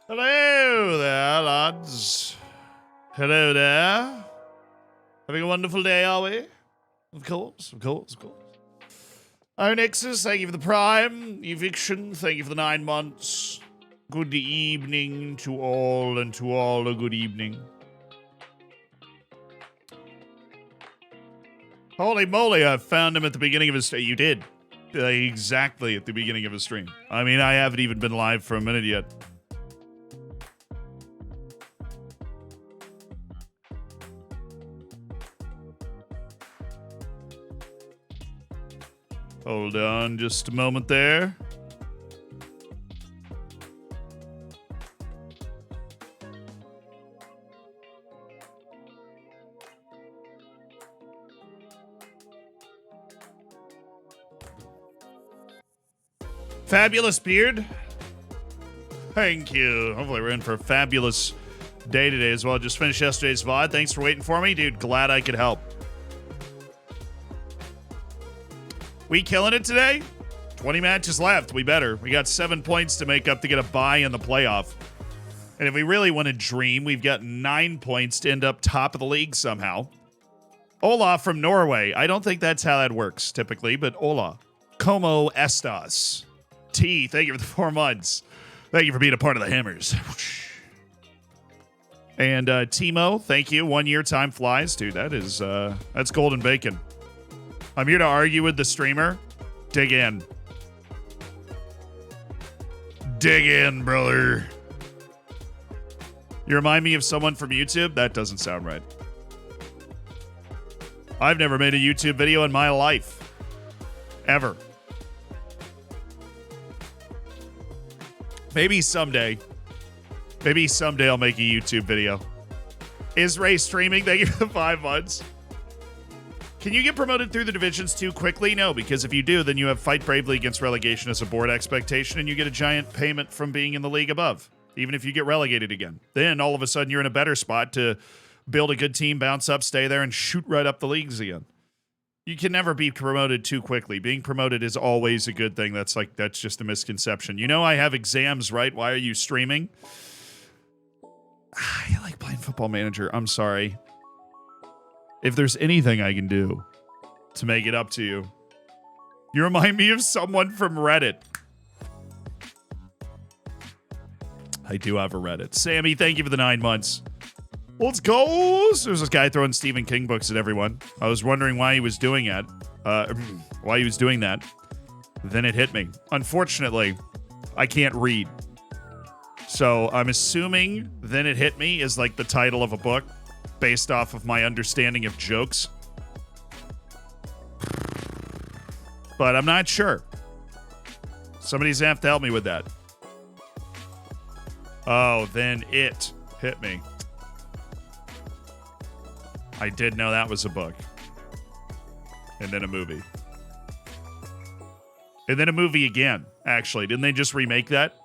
Hello there, lads. Hello there. Having a wonderful day, are we? Of course, of course, of course. Onyxus, thank you for the prime. Eviction, thank you for the 9 months. Good evening to all, and to all a good evening. Holy moly, I found him at the beginning of his stream. You did. Exactly at the beginning of his stream. I mean, I haven't even been live for a minute yet. Hold on just a moment there. Fabulous beard. Thank you. Hopefully we're in for a fabulous day today as well. Just finished yesterday's VOD. Thanks for waiting for me. Dude, glad I could help. We killing it today? 20 matches left. We better. We got 7 points to make up to get a bye in the playoff. And if we really want to dream, we've got 9 points to end up top of the league somehow. Ola from Norway. I don't think that's how that works typically, but Ola. Como estas? T, thank you for the 4 months. Thank you for being a part of the Hammers. And Timo, thank you. 1 year, time flies. Dude, that's golden bacon. I'm here to argue with the streamer. Dig in. Dig in, brother. You remind me of someone from YouTube? That doesn't sound right. I've never made a YouTube video in my life. Ever. Maybe someday. Maybe someday I'll make a YouTube video. Is Ray streaming? Thank you for the 5 months. Can you get promoted through the divisions too quickly? No, because if you do, then you have Fight Bravely against relegation as a board expectation, and you get a giant payment from being in the league above, even if you get relegated again. Then all of a sudden you're in a better spot to build a good team, bounce up, stay there, and shoot right up the leagues again. You can never be promoted too quickly. Being promoted is always a good thing. That's just a misconception. You know, I have exams, right? Why are you streaming? I like playing Football Manager. I'm sorry. If there's anything I can do to make it up to you, you remind me of someone from Reddit. I do have a Reddit. Sammy, thank you for the 9 months. Let's go. There's this guy throwing Stephen King books at everyone. I was wondering why he was doing that. Why he was doing that. Then it hit me. Unfortunately, I can't read. So I'm assuming Then It Hit Me is like the title of a book based off of my understanding of jokes. But I'm not sure. Somebody's gonna have to help me with that. Oh, Then It Hit Me. I did know that was a book. And then a movie. And then a movie again, actually. Didn't they just remake that?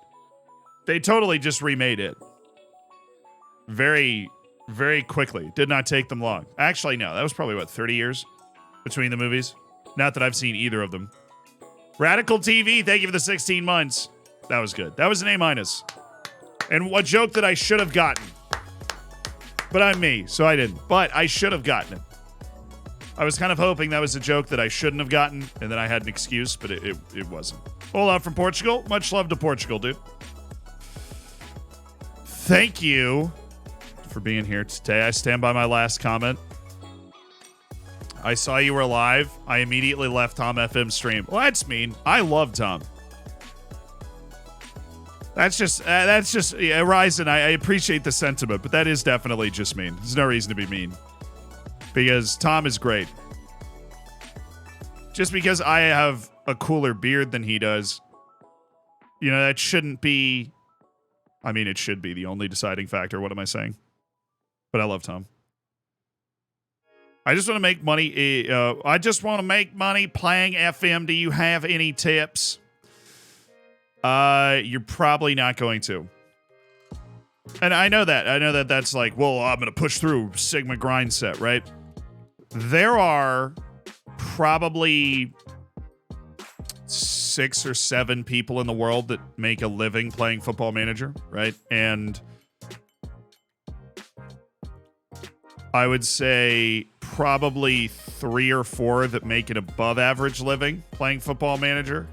They totally just remade it. Very, very quickly. Did not take them long. Actually, no. That was probably, 30 years between the movies? Not that I've seen either of them. Radical TV, thank you for the 16 months. That was good. That was an A-. And a joke that I should have gotten. But I'm me, so I didn't. But I should have gotten it. I was kind of hoping that was a joke that I shouldn't have gotten, and then I had an excuse, but it wasn't. Hola from Portugal. Much love to Portugal, dude. Thank you for being here today. I stand by my last comment. I saw you were live. I immediately left Tom FM stream. Well, that's mean. I love Tom. That's just Ryzen. I appreciate the sentiment, but that is definitely just mean. There's no reason to be mean. Because Tom is great. Just because I have a cooler beard than he does, that shouldn't be... I mean, it should be the only deciding factor. What am I saying? But I love Tom. I just want to make money. I just want to make money playing FM. Do you have any tips? You're probably not going to. And I know that. I know that that's like, well, I'm going to push through Sigma grind set, right? There are probably 6 or 7 people in the world that make a living playing Football Manager, right? And I would say probably 3 or 4 that make an above average living playing Football Manager.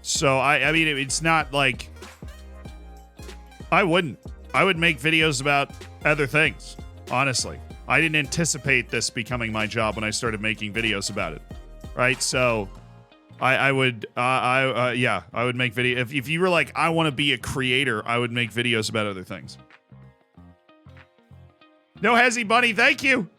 So, I mean, it's not like... I would make videos about other things, honestly. I didn't anticipate this becoming my job when I started making videos about it, right? So, I would make video. If you were like, I want to be a creator, I would make videos about other things. No Hezzy Bunny, thank you.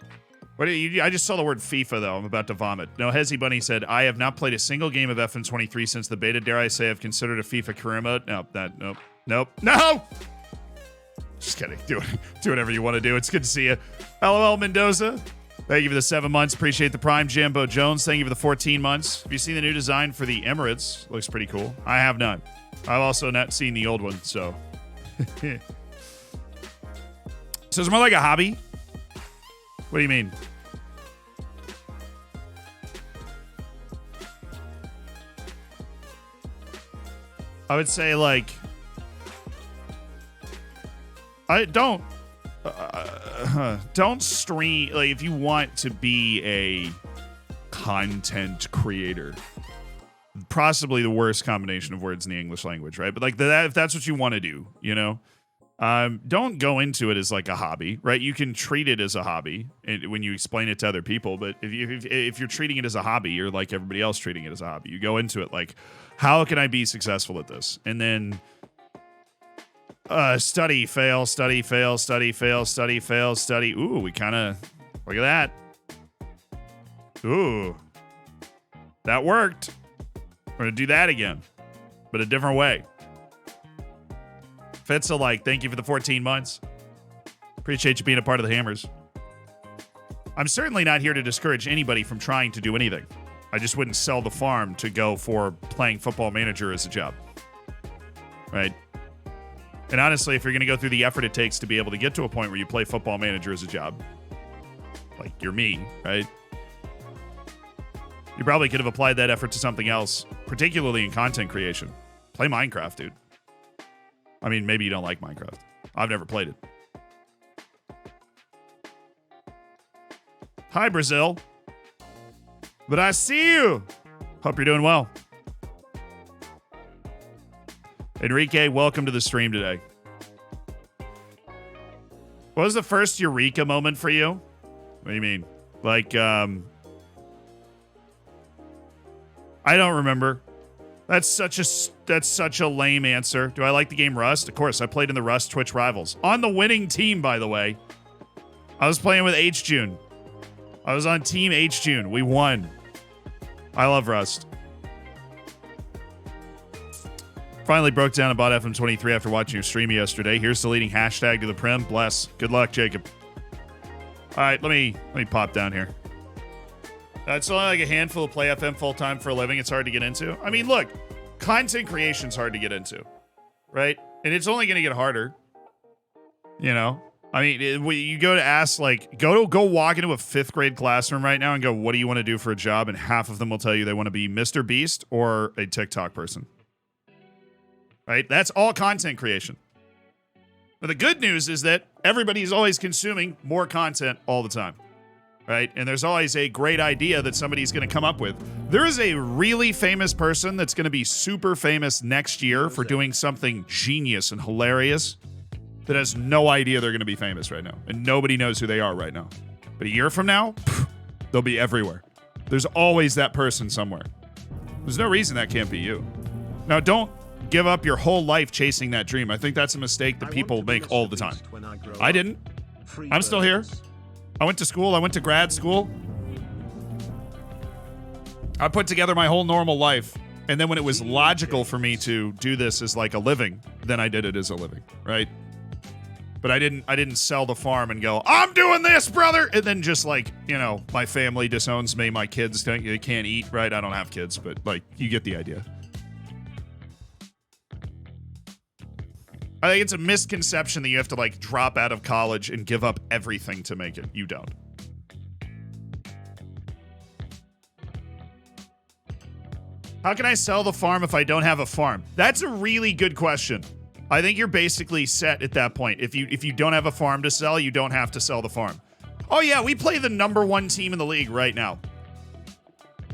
I just saw the word FIFA, though. I'm about to vomit. No Hezzy Bunny said, I have not played a single game of FM23 since the beta. Dare I say I've considered a FIFA career mode? Nope. No! Just kidding. Do whatever you want to do. It's good to see you. LOL Mendoza. Thank you for the 7 months. Appreciate the Prime. Jambo Jones. Thank you for the 14 months. Have you seen the new design for the Emirates? Looks pretty cool. I have not. I've also not seen the old one, so. So it's more like a hobby? What do you mean? I would say, like, don't stream, like, if you want to be a content creator, possibly the worst combination of words in the English language, right? But like if that's what you want to do, you know, don't go into it as like a hobby, right? You can treat it as a hobby when you explain it to other people, but if you're treating it as a hobby, you're like everybody else treating it as a hobby. You go into it like, how can I be successful at this? And then study, fail, study, fail, study, fail, study, fail, study. Ooh, we kind of, look at that. Ooh, that worked. We're going to do that again, but a different way. Fitza, like, thank you for the 14 months. Appreciate you being a part of the Hammers. I'm certainly not here to discourage anybody from trying to do anything. I just wouldn't sell the farm to go for playing Football Manager as a job. Right? And honestly, if you're going to go through the effort it takes to be able to get to a point where you play Football Manager as a job, like you're me, right? You probably could have applied that effort to something else, particularly in content creation. Play Minecraft, dude. I mean, maybe you don't like Minecraft. I've never played it. Hi, Brazil. But I see you. Hope you're doing well. Enrique, welcome to the stream today. What was the first Eureka moment for you? What do you mean? Like, I don't remember. That's such a lame answer. Do I like the game Rust? Of course, I played in the Rust Twitch Rivals. On the winning team, by the way. I was playing with H-June. I was on Team H-June. We won. I love Rust. Finally broke down and bought FM23 after watching your stream yesterday. Here's the leading hashtag to the Prim. Bless. Good luck, Jacob. All right, let me pop down here. It's only like a handful of play FM full-time for a living. It's hard to get into. I mean, look, content creation's hard to get into, right? And it's only going to get harder, you know? I mean, you go to ask, like, go walk into a 5th grade classroom right now and go, what do you want to do for a job? And half of them will tell you they want to be Mr. Beast or a TikTok person, right? That's all content creation. But the good news is that everybody is always consuming more content all the time. Right? And there's always a great idea that somebody's going to come up with. There is a really famous person that's going to be super famous next year for doing something genius and hilarious that has no idea they're going to be famous right now. And nobody knows who they are right now. But a year from now, they'll be everywhere. There's always that person somewhere. There's no reason that can't be you. Now, don't give up your whole life chasing that dream. I think that's a mistake that people make all the time. I didn't. I'm still here. I went to school. I went to grad school. I put together my whole normal life. And then when it was logical for me to do this as like a living, then I did it as a living, right? But I didn't sell the farm and go, I'm doing this, brother. And then just like, you know, my family disowns me. My kids can't eat, right? I don't have kids, but like, you get the idea. I think it's a misconception that you have to like drop out of college and give up everything to make it. You don't. How can I sell the farm if I don't have a farm? That's a really good question. I think you're basically set at that point. If you don't have a farm to sell, you don't have to sell the farm. Oh yeah, we play the #1 team in the league right now.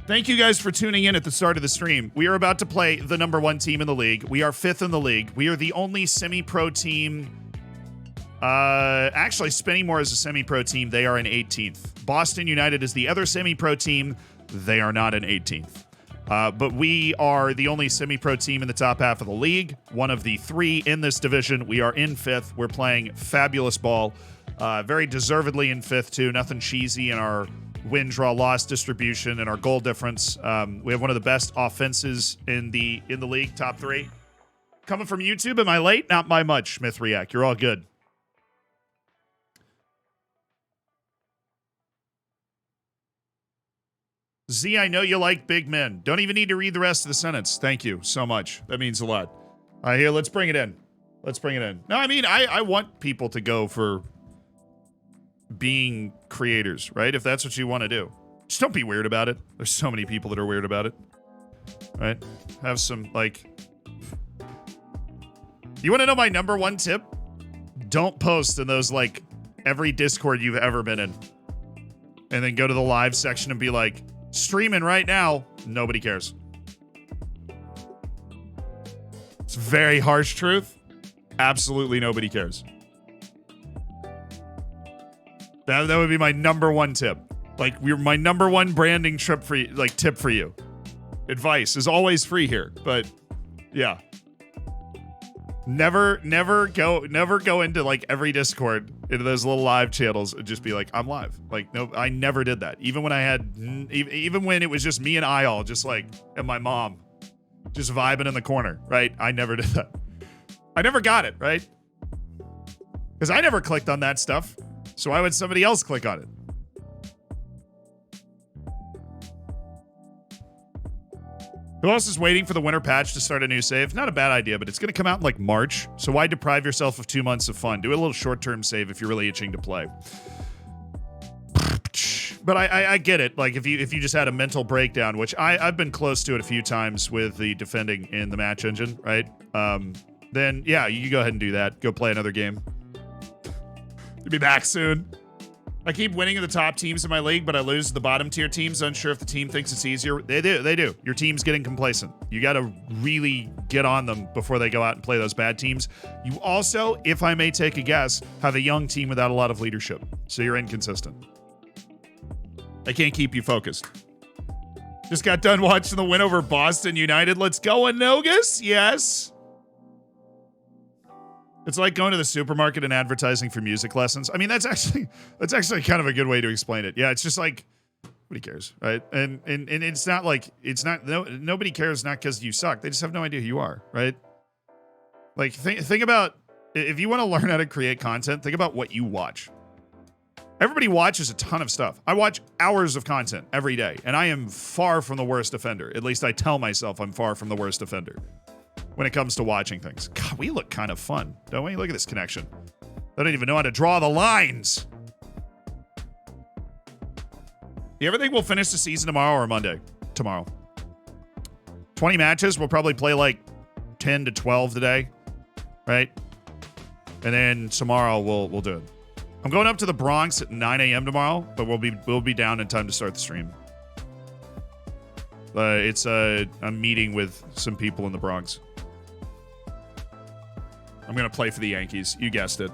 Thank you guys for tuning in at the start of the stream. We are about to play the #1 team in the league. We are 5th in the league. We are the only semi-pro team. Actually, Solihull Moors is a semi-pro team. They are in 18th. Boston United is the other semi-pro team. They are not in 18th. But we are the only semi-pro team in the top half of the league. One of the 3 in this division. We are in 5th. We're playing fabulous ball. Very deservedly in 5th, too. Nothing cheesy in our win, draw, loss distribution and our goal difference. We have one of the best offenses in the league, top 3. Coming from YouTube, am I late? Not by much, Smith React. You're all good. Z, I know you like big men. Don't even need to read the rest of the sentence. Thank you so much. That means a lot. All right, here, let's bring it in. Let's bring it in. No, I mean, I want people to go for being creators, right? If that's what you want to do. Just don't be weird about it. There's so many people that are weird about it. Right? Have some, like... You want to know my #1 tip? Don't post in those, like, every Discord you've ever been in. And then go to the live section and be like, streaming right now. Nobody cares. It's very harsh truth. Absolutely nobody cares. That would be my #1 tip. Like, my #1 branding tip for you, like, tip for you. Advice is always free here, but yeah. Never go into, like, every Discord, into those little live channels and just be like, I'm live. Like, no, I never did that. Even when it was just me and Ayal, just like, and my mom, just vibing in the corner, right? I never did that. I never got it, right? Because I never clicked on that stuff. So why would somebody else click on it? Who else is waiting for the winter patch to start a new save? Not a bad idea, but it's going to come out in like March. So why deprive yourself of 2 months of fun? Do a little short-term save if you're really itching to play. But I get it. Like if you just had a mental breakdown, which I've been close to it a few times with the defending in the match engine, right? Then yeah, you go ahead and do that. Go play another game. You'll be back soon. I keep winning in the top teams in my league, but I lose to the bottom tier teams. Unsure if the team thinks it's easier. They do. Your team's getting complacent. You got to really get on them before they go out and play those bad teams. You also, if I may take a guess, have a young team without a lot of leadership. So you're inconsistent. I can't keep you focused. Just got done watching the win over Boston United. Let's go, Anogus. Yes. It's like going to the supermarket and advertising for music lessons. I mean, that's actually kind of a good way to explain it. Yeah, it's just like, nobody cares, right? And it's not like, nobody cares not because you suck. They just have no idea who you are, right? Like, think about, if you want to learn how to create content, think about what you watch. Everybody watches a ton of stuff. I watch hours of content every day, and I am far from the worst offender. At least I tell myself I'm far from the worst offender when it comes to watching things. God, we look kind of fun, don't we? Look at this connection. I don't even know how to draw the lines. You ever think we'll finish the season tomorrow or Monday? Tomorrow. 20 matches. We'll probably play like 10 to 12 today, right? And then tomorrow we'll do it. I'm going up to the Bronx at 9 a.m. tomorrow, but we'll be down in time to start the stream. It's a meeting with some people in the Bronx. I'm going to play for the Yankees. You guessed it.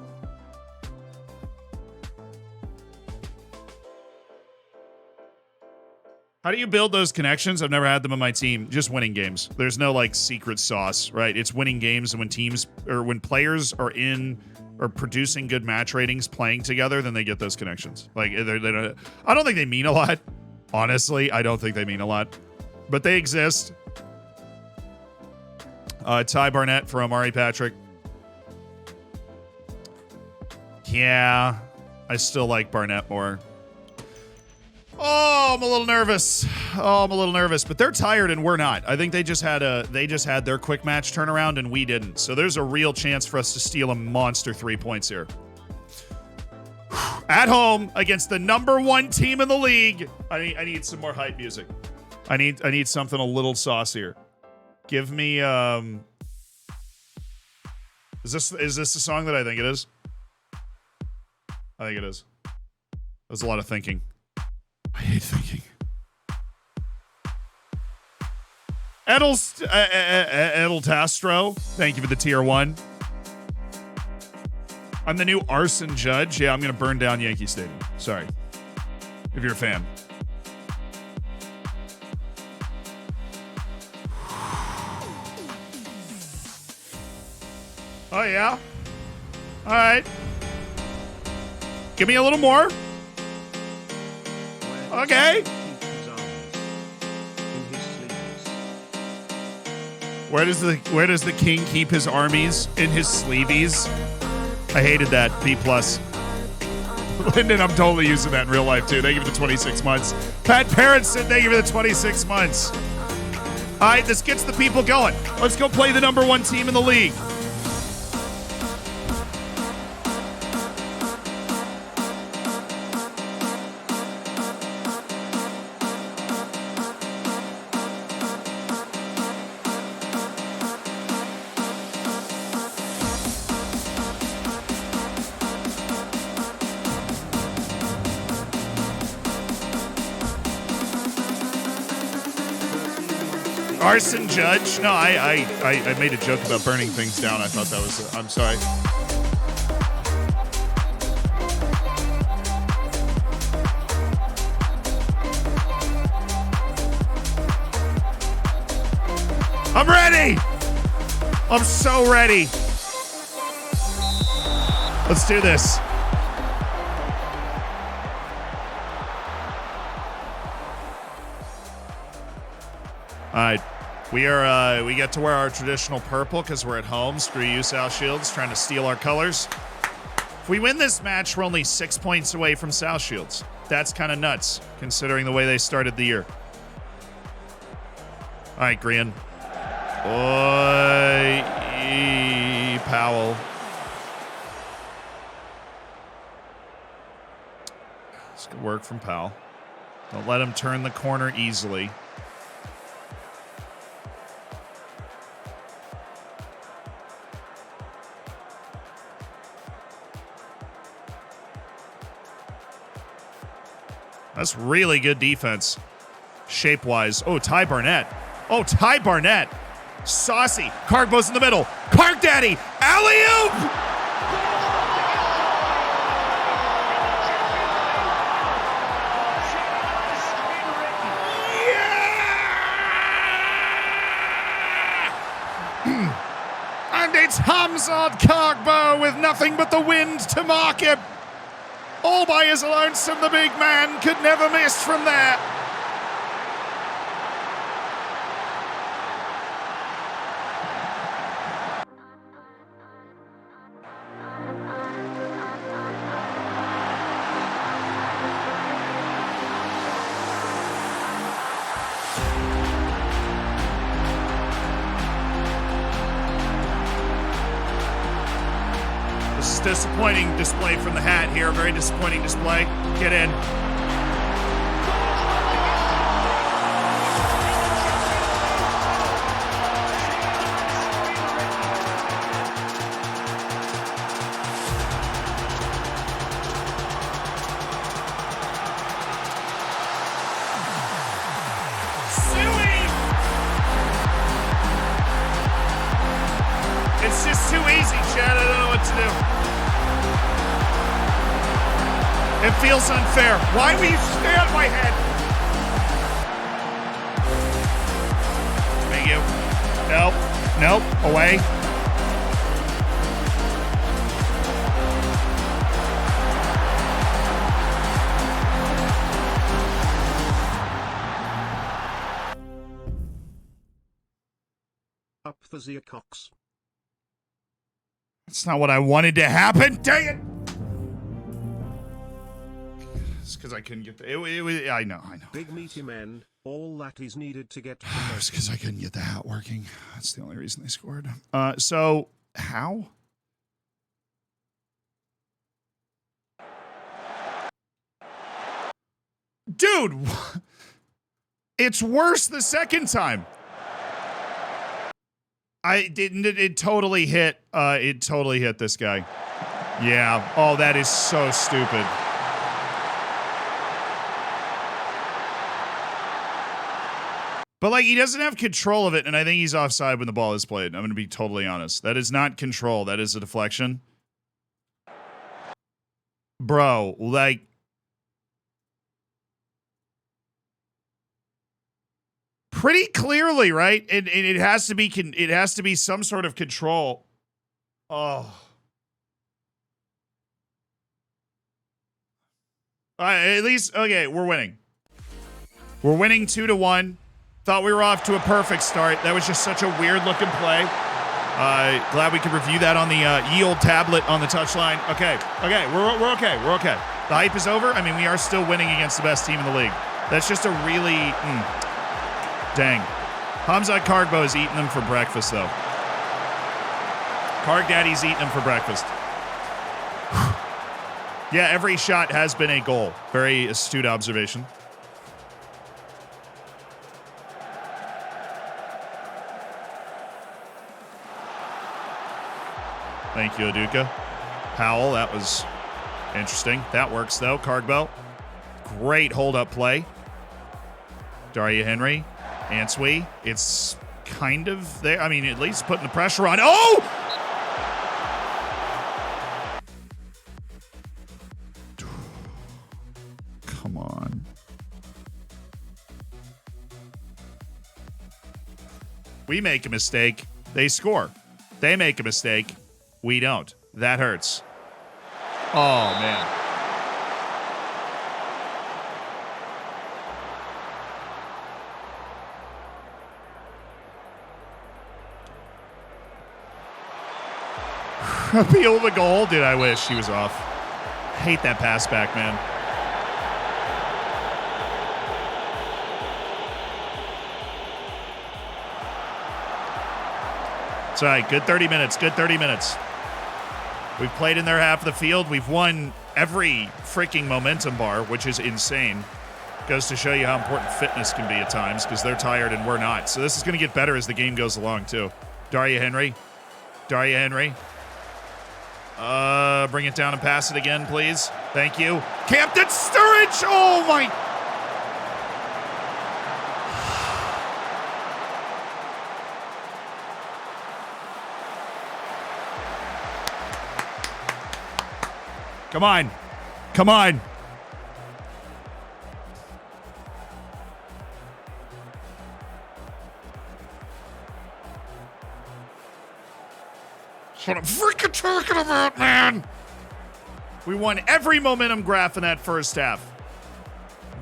How do you build those connections? I've never had them on my team. Just winning games. There's no like secret sauce, right? It's winning games, and when players are producing good match ratings playing together, then they get those connections. Like they don't, I don't think they mean a lot. Honestly, I don't think they mean a lot. But they exist. Ty Barnett for Omari Patrick. Yeah, I still like Barnett more. Oh, I'm a little nervous. But they're tired and we're not. I think they just had their quick match turnaround and we didn't. So there's a real chance for us to steal a monster 3 points here. At home against the #1 team in the league. I need some more hype music. I need something a little saucier. Give me Is this the song that I think it is? I think it is. There's a lot of thinking. I hate thinking. Edeltastro, thank you for the tier 1. I'm the new arson judge. Yeah, I'm going to burn down Yankee Stadium. Sorry. If you're a fan. Oh, yeah? All right. Give me a little more. Okay. Where does the king keep his armies? In his sleeveys? I hated that. B+. Lyndon, I'm totally using that in real life, too. Thank you for the 26 months. Pat Parentson, thank you for the 26 months. All right, this gets the people going. Let's go play the #1 team in the league. Arson judge? No, I made a joke about burning things down. I thought that was... I'm sorry. I'm ready! I'm so ready. Let's do this. All right. We get to wear our traditional purple because we're at home. Screw you, South Shields, trying to steal our colors. If we win this match, we're only 6 points away from South Shields. That's kind of nuts, considering the way they started the year. All right, Green. Oi, Powell. It's good work from Powell. Don't let him turn the corner easily. That's really good defense, shape-wise. Oh, Ty Barnett. Oh, Ty Barnett. Saucy. Cargbo's in the middle. Carg Daddy. Alley-oop! Yeah! And it's Hamzad Cargbo with nothing but the wind to mark him. All by his lonesome, the big man could never miss from there. Disappointing display from the hat here. Very disappointing display. Get in. Suey! It's just too easy, Chad. I don't know what to do. It feels unfair. Why will you stay on my head? Thank you. Nope. Nope. Away. Up the Zeacox. That's not what I wanted to happen. Dang it. Because I couldn't get the... I know. Big meaty men, all that is needed to get... It's because I couldn't get the hat working. That's the only reason they scored. So, how? Dude! It's worse the second time. It totally hit. It totally hit this guy. Yeah. Oh, that is so stupid. But, like, he doesn't have control of it, and I think he's offside when the ball is played. I'm going to be totally honest. That is not control. That is a deflection. Bro, like... Pretty clearly, right? And it has to be some sort of control. Oh. At least, okay, we're winning. We're winning 2-1. Thought we were off to a perfect start. That was just such a weird looking play. Glad we could review that on the ye old tablet on the touchline. Okay, we're okay. We're okay. The hype is over. I mean, we are still winning against the best team in the league. That's just a really, dang. Hamza Kargbo is eating them for breakfast, though. Karg Daddy's eating them for breakfast. Yeah, every shot has been a goal. Very astute observation. Thank you, Aduka. Powell, that was interesting. That works, though. Kargbo. Great hold-up play. Daria Henry. Answe. It's kind of there. I mean, at least putting the pressure on. Oh! Come on. We make a mistake. They score. They make a mistake. We don't. That hurts. Oh, man. Appeal the goal. Did I wish he was off? Hate that pass back, man. It's all right. Good 30 minutes. Good 30 minutes. We've played in their half of the field. We've won every freaking momentum bar, which is insane. Goes to show you how important fitness can be at times because they're tired and we're not. So this is going to get better as the game goes along, too. Daria Henry. Daria Henry. Bring it down and pass it again, please. Thank you. Campton Sturridge! Oh, my... Come on. Come on. That's what I'm freaking talking about, man. We won every momentum graph in that first half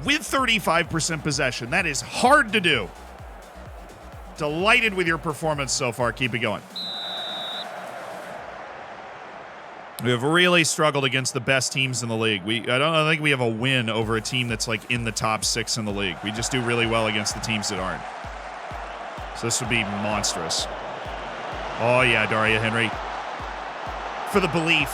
with 35% possession. That is hard to do. Delighted with your performance so far. Keep it going. We have really struggled against the best teams in the league. I don't think we have a win over a team that's like in the top 6 in the league. We just do really well against the teams that aren't. So this would be monstrous. Oh yeah, Daria Henry. For the belief.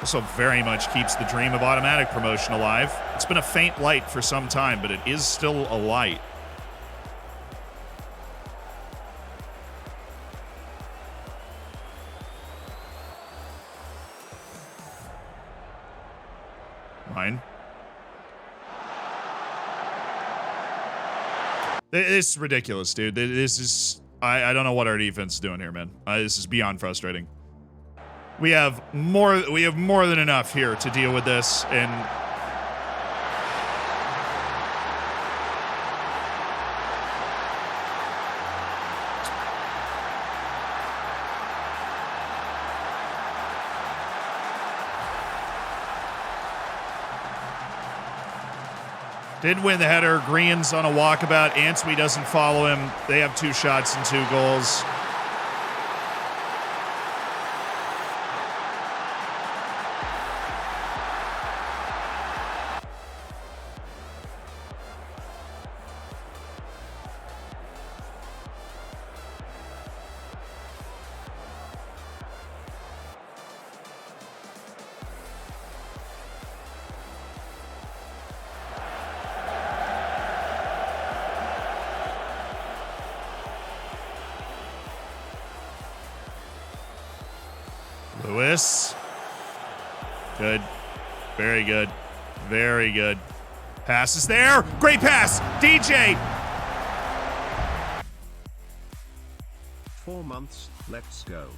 Also very much keeps the dream of automatic promotion alive. It's been a faint light for some time, but it is still a light. Mine. This is ridiculous, dude. This is... I don't know what our defense is doing here, man. This is beyond frustrating. We have more than enough here to deal with this, and... Did win the header. Green's on a walkabout. Answe doesn't follow him. They have 2 shots and 2 goals. Lewis. Good. Very good. Very good. Pass is there. Great pass. DJ. 4 months, let's go.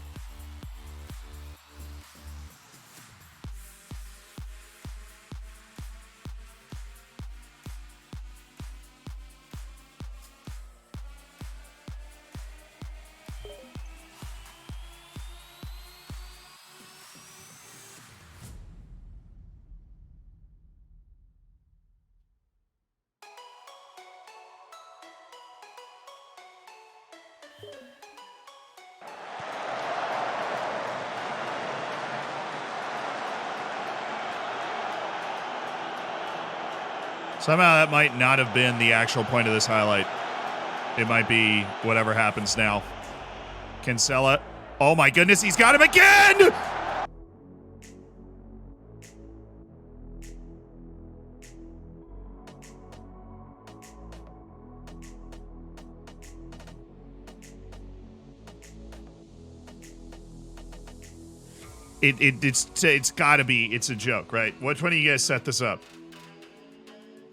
Somehow that might not have been the actual point of this highlight. It might be whatever happens now. Kinsella. Oh my goodness, he's got him again! It's gotta be, it's a joke, right? Which one of you guys set this up?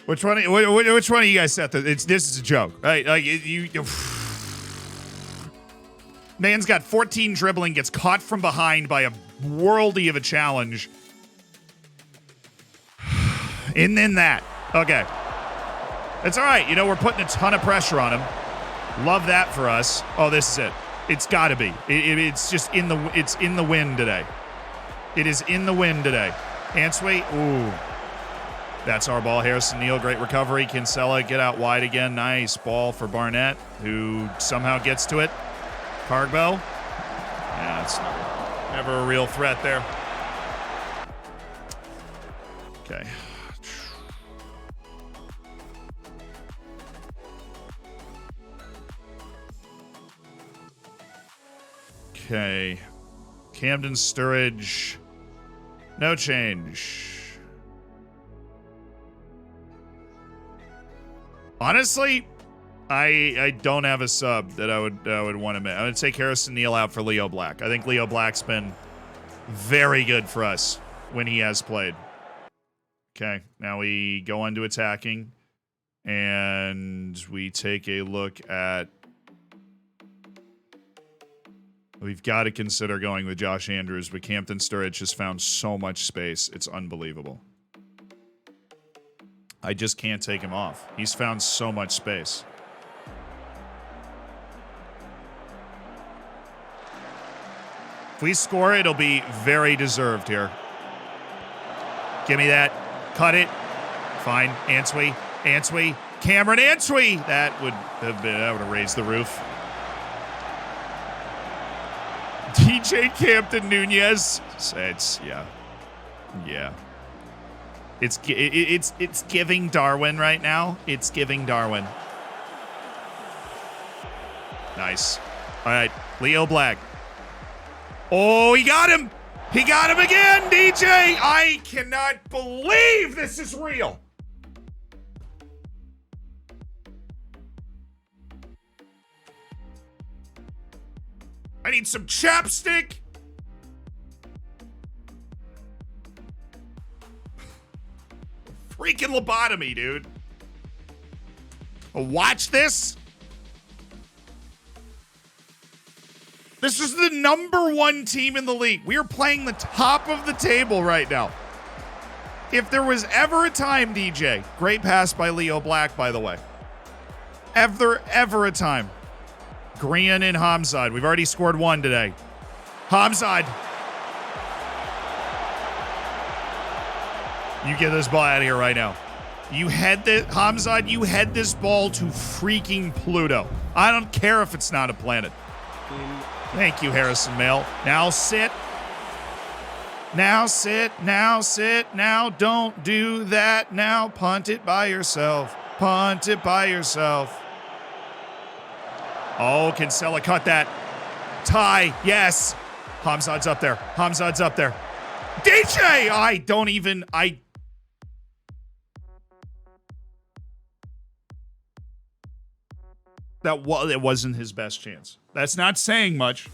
Which one of you guys set this? This is a joke, right? Like you man's got 14 dribbling, gets caught from behind by a worldy of a challenge. And then that. Okay. It's all right. You know, we're putting a ton of pressure on him. Love that for us. Oh, this is it. It's got to be. It's just it's in the wind today. It is in the wind today. Answay. Ooh. That's our ball. Harrison Neal, great recovery. Kinsella, get out wide again. Nice ball for Barnett, who somehow gets to it. Cargbo. Yeah, it's never a real threat there. Okay. Okay. Camden Sturridge. No change. Honestly, I don't have a sub that I would want to make. I would take Harrison Neal out for Leo Black. I think Leo Black's been very good for us when he has played. Okay, now we go on to attacking, and we take a look at. We've got to consider going with Josh Andrews, but Campton Sturridge has found so much space. It's unbelievable. I just can't take him off. He's found so much space. If we score, it'll be very deserved here. Give me that. Cut it. Fine. Answee. Cameron Answee. That would have raised the roof. DJ Campton Nunez. It's yeah. It's giving Darwin right now. It's giving Darwin. Nice. All right, Leo Black. Oh, he got him. He got him again, DJ. I cannot believe this is real. I need some chapstick. Freaking lobotomy, dude. Watch this. This is the #1 team in the league. We are playing the top of the table right now. If there was ever a time, DJ, great pass by Leo Black, by the way. Ever a time. Grian and Hamzad. We've already scored one today. Hamzad. You get this ball out of here right now. Hamzad, you head this ball to freaking Pluto. I don't care if it's not a planet. Thank you, Harrison Mail. Now sit. Now sit. Now don't do that. Now punt it by yourself. Oh, Kinsella cut that. Tie. Yes. Hamzad's up there. DJ! It wasn't his best chance. That's not saying much.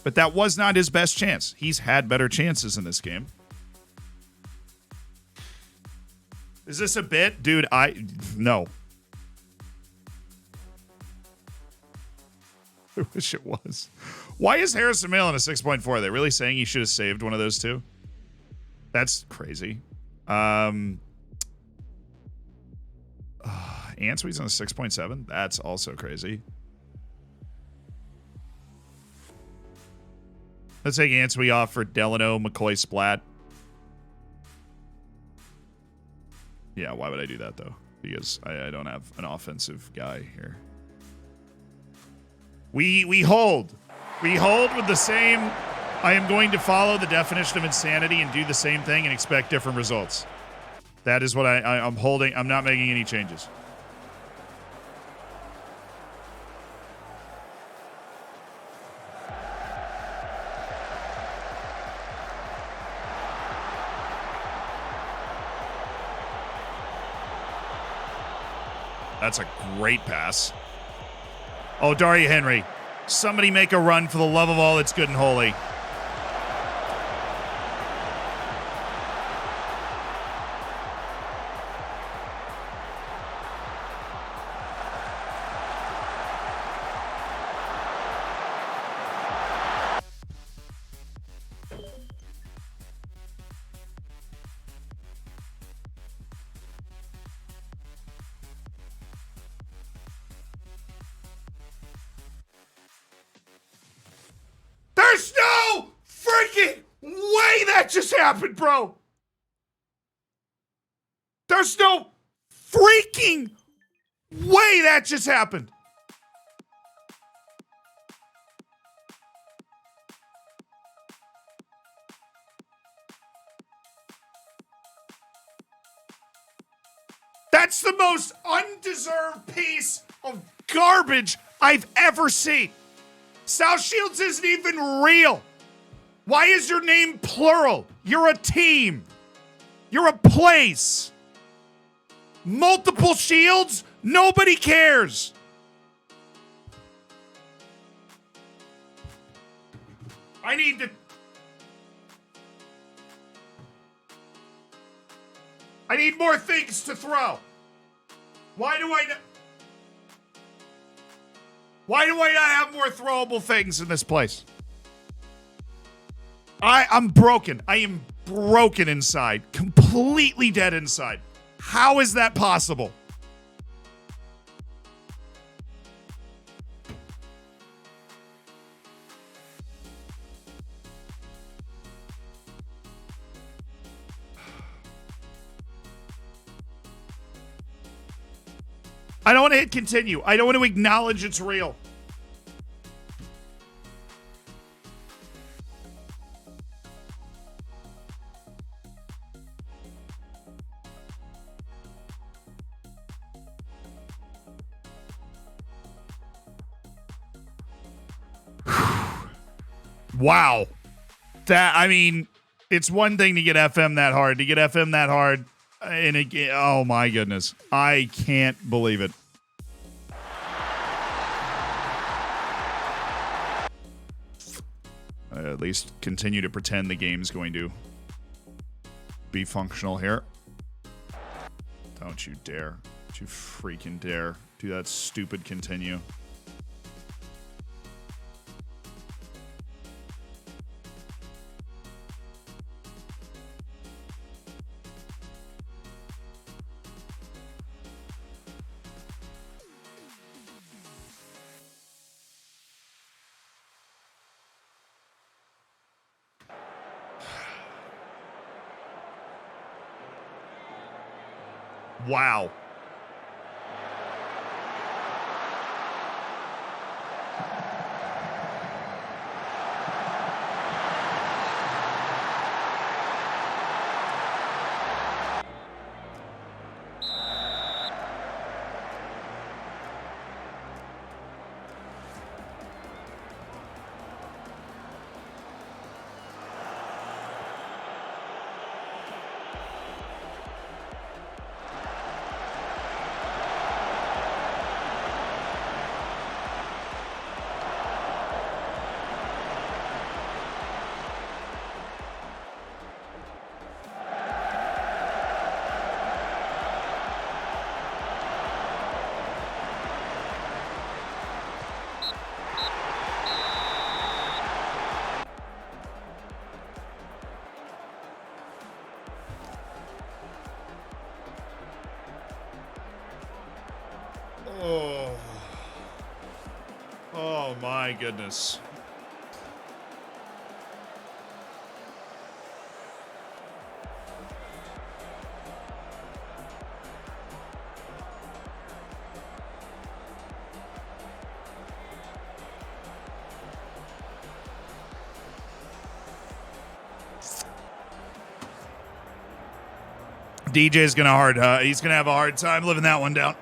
But that was not his best chance. He's had better chances in this game. Is this a bit? Dude, no. I wish it was. Why is Harrison Mail in a 6.4? Are they really saying he should have saved one of those two? That's crazy. Answee's on a 6.7? That's also crazy. Let's take Answee off for Delano, McCoy, Splat. Yeah, why would I do that, though? Because I don't have an offensive guy here. We hold. We hold with the same... I am going to follow the definition of insanity and do the same thing and expect different results. That is what I'm holding. I'm not making any changes. That's a great pass. Oh, Daria Henry. Somebody make a run for the love of all that's good and holy. There's no freaking way that just happened, bro. There's no freaking way that just happened. That's the most undeserved piece of garbage I've ever seen. South Shields isn't even real. Why is your name plural? You're a team. You're a place. Multiple shields? Nobody cares. I need more things to throw. Why do I not have more throwable things in this place? I'm broken. I am broken inside. Completely dead inside. How is that possible? I don't want to hit continue. I don't want to acknowledge it's real. Wow. It's one thing to get FM that hard. To get FM that hard in a game, oh my goodness. I can't believe it. At least continue to pretend the game's going to be functional here. Don't you dare. Don't you freaking dare do that stupid continue. Wow. my goodness. DJ's gonna he's gonna have a hard time living that one down.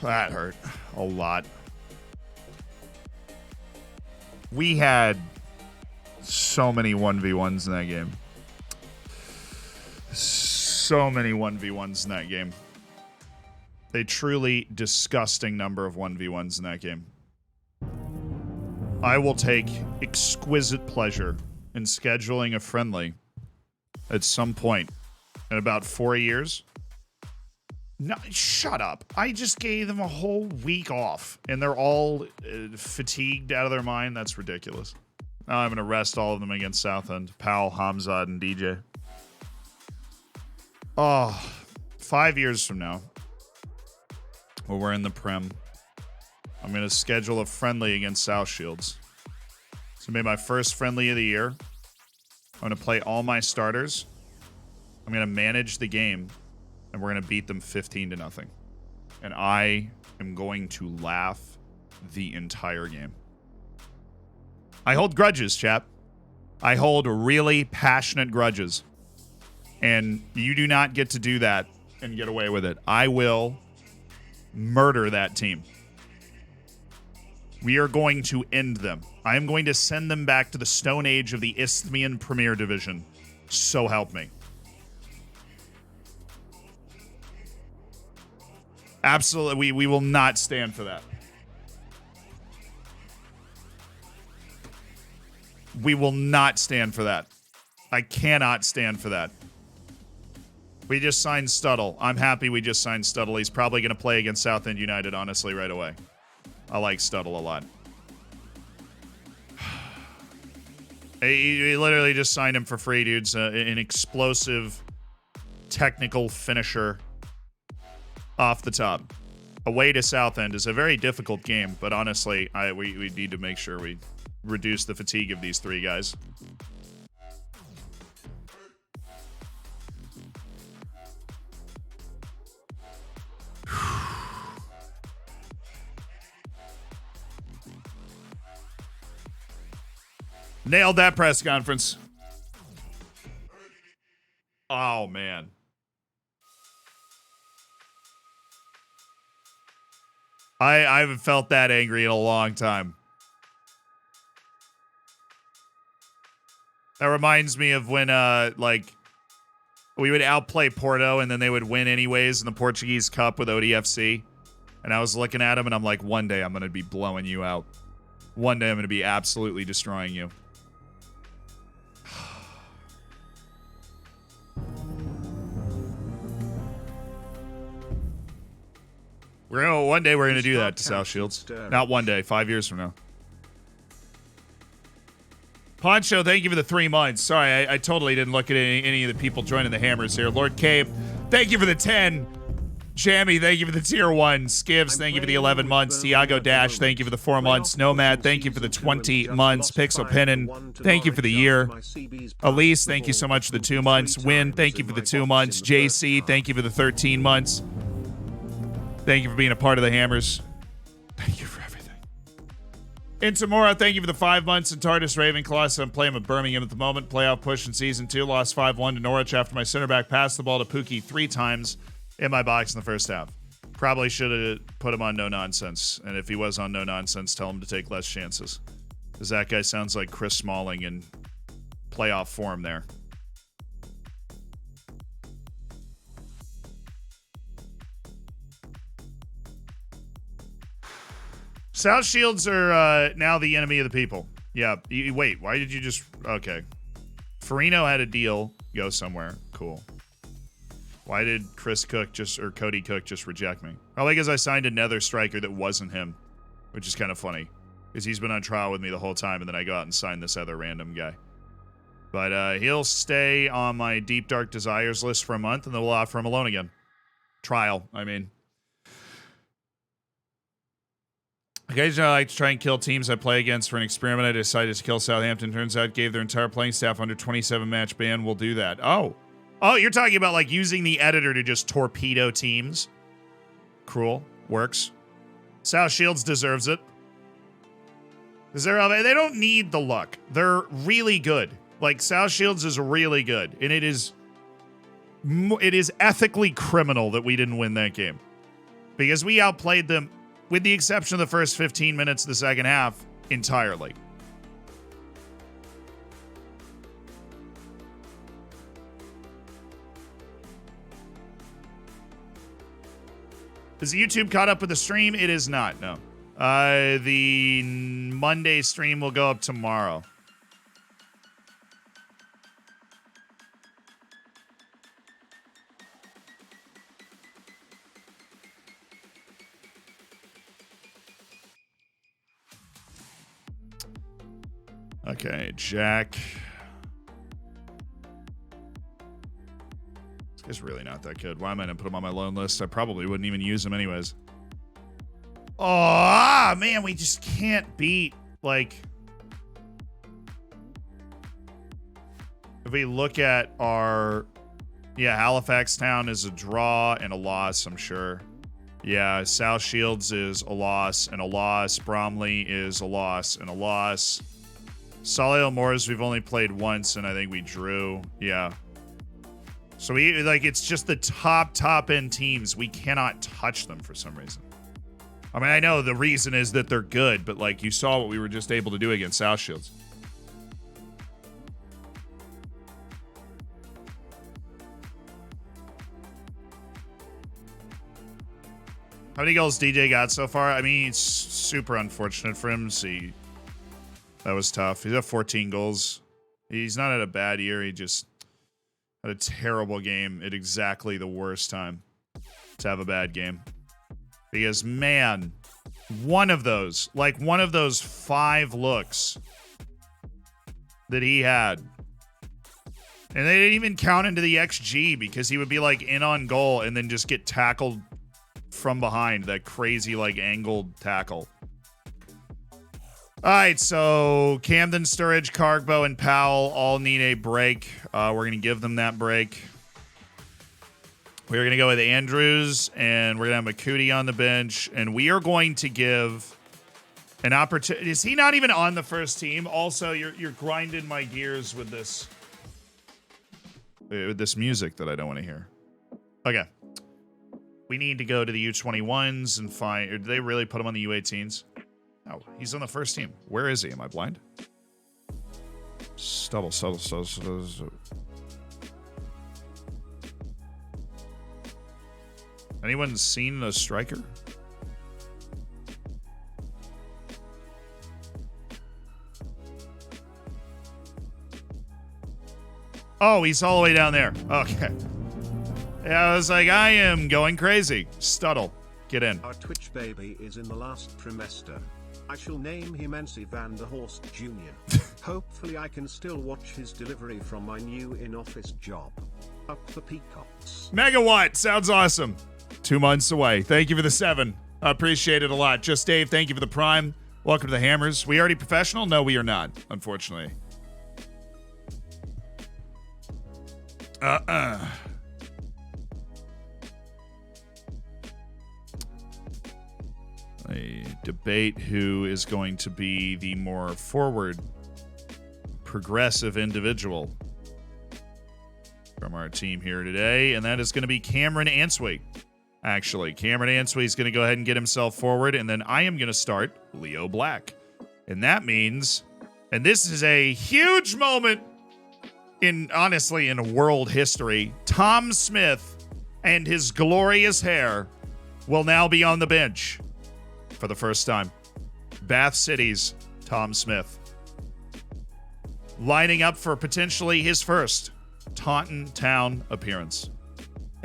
That hurt a lot. We had so many 1v1s in that game. So many 1v1s in that game. A truly disgusting number of 1v1s in that game. I will take exquisite pleasure in scheduling a friendly at some point in about 4 years. No, shut up. I just gave them a whole week off, and they're all fatigued out of their mind. That's ridiculous. Now I'm going to rest all of them against Southend. Powell, Hamzad, and DJ. Oh, 5 years from now, when we're in the Prem, I'm going to schedule a friendly against South Shields. It's going to be my first friendly of the year. I'm going to play all my starters. I'm going to manage the game, and we're going to beat them 15-0. And I am going to laugh the entire game. I hold grudges, chap. I hold really passionate grudges. And you do not get to do that and get away with it. I will murder that team. We are going to end them. I am going to send them back to the Stone Age of the Isthmian Premier Division. So help me. Absolutely, we will not stand for that. We will not stand for that. I cannot stand for that. We just signed Stuttle. I'm happy we just signed Stuttle. He's probably going to play against Southend United, honestly, right away. I like Stuttle a lot. He literally just signed him for free, dudes. An explosive, technical finisher off the top. Away to Southend is a very difficult game, but honestly, we need to make sure we reduce the fatigue of these three guys. Nailed that press conference. Oh, man. I haven't felt that angry in a long time. That reminds me of when, we would outplay Porto and then they would win anyways in the Portuguese Cup with ODFC. And I was looking at them and I'm like, one day I'm going to be blowing you out. One day I'm going to be absolutely destroying you. One day we're gonna do that to South Shields. Not one day, 5 years from now. Poncho, thank you for the 3 months. Sorry, I totally didn't look at any of the people joining the hammers here. Lord Cape, thank you for the 10. Jammy, thank you for the tier 1. Skivs, thank you for the 11 months. Tiago Dash, thank you for the 4 months. Nomad, thank you for the 20 months. Pixel Pennon, thank you for the year. Elise, thank you so much for the 2 months. Win, thank you for the 2 months. JC, thank you for the 13 months. Thank you for being a part of the Hammers. Thank you for everything. Intamora, thank you for the 5 months. And TARDIS Ravenclaw, so I'm playing with Birmingham at the moment. Playoff push in Season 2. Lost 5-1 to Norwich after my center back passed the ball to Pookie 3 times in my box in the first half. Probably should have put him on no nonsense. And if he was on no nonsense, tell him to take less chances. Because that guy sounds like Chris Smalling in playoff form there. South Shields are now the enemy of the people. Yeah. Wait, why did you just... Okay. Farino had a deal. Go somewhere. Cool. Why did Chris Cook or Cody Cook just reject me? Probably because I signed another striker that wasn't him, which is kind of funny. Because he's been on trial with me the whole time, and then I go out and sign this other random guy. But he'll stay on my Deep Dark Desires list for a month, and then we'll offer him a loan again. Trial, I mean. Occasionally, I like to try and kill teams I play against for an experiment. I decided to kill Southampton. Turns out gave their entire playing staff under 27 match ban. We'll do that. Oh, you're talking about like using the editor to just torpedo teams. Cruel. Works. South Shields deserves it. They don't need the luck. They're really good. Like, South Shields is really good. And it is ethically criminal that we didn't win that game. Because we outplayed them, with the exception of the first 15 minutes of the second half, entirely. Is the YouTube caught up with the stream? It is not, no. The Monday stream will go up tomorrow. Okay, Jack. This guy's really not that good. Why am I going to put him on my loan list? I probably wouldn't even use him anyways. Oh, man, we just can't beat, like... If we look at our... Yeah, Halifax Town is a draw and a loss, I'm sure. Yeah, South Shields is a loss and a loss. Bromley is a loss and a loss. Solihull Moors, we've only played once, and I think we drew. Yeah. So we, like, it's just the top end teams. We cannot touch them for some reason. I mean, I know the reason is that they're good, but, like, you saw what we were just able to do against South Shields. How many goals DJ got so far? I mean, it's super unfortunate for him. See, that was tough. He's got 14 goals. He's not had a bad year. He just had a terrible game at exactly the worst time to have a bad game. Because, man, one of those 5 looks that he had. And they didn't even count into the XG because he would be, like, in on goal and then just get tackled from behind. That crazy, like, angled tackle. All right, so Camden, Sturridge, Cargbo, and Powell all need a break. We're going to give them that break. We're going to go with Andrews, and we're going to have McCootie on the bench, and we are going to give an opportunity. Is he not even on the first team? Also, you're grinding my gears with this music that I don't want to hear. Okay. We need to go to the U21s and find... Or did they really put him on the U18s? Oh, he's on the first team. Where is he? Am I blind? Stubble. Anyone seen the striker? Oh, he's all the way down there. Okay. Yeah, I was like, I am going crazy. Stuttle, get in. Our Twitch baby is in the last trimester. I shall name him NC Van der Horst Jr. Hopefully I can still watch his delivery from my new in-office job. Up the peacocks. Megawatt, sounds awesome. 2 months away. Thank you for the 7. I appreciate it a lot. Just Dave, thank you for the Prime. Welcome to the Hammers. We already professional? No, we are not, unfortunately. A debate who is going to be the more forward, progressive individual from our team here today, and that is going to be Cameron Answey. Actually, Cameron Answey is going to go ahead and get himself forward, and then I am going to start Leo Black. And that means, and this is a huge moment in world history, Tom Smith and his glorious hair will now be on the bench for the first time. Bath City's Tom Smith. Lining up for potentially his first Taunton Town appearance.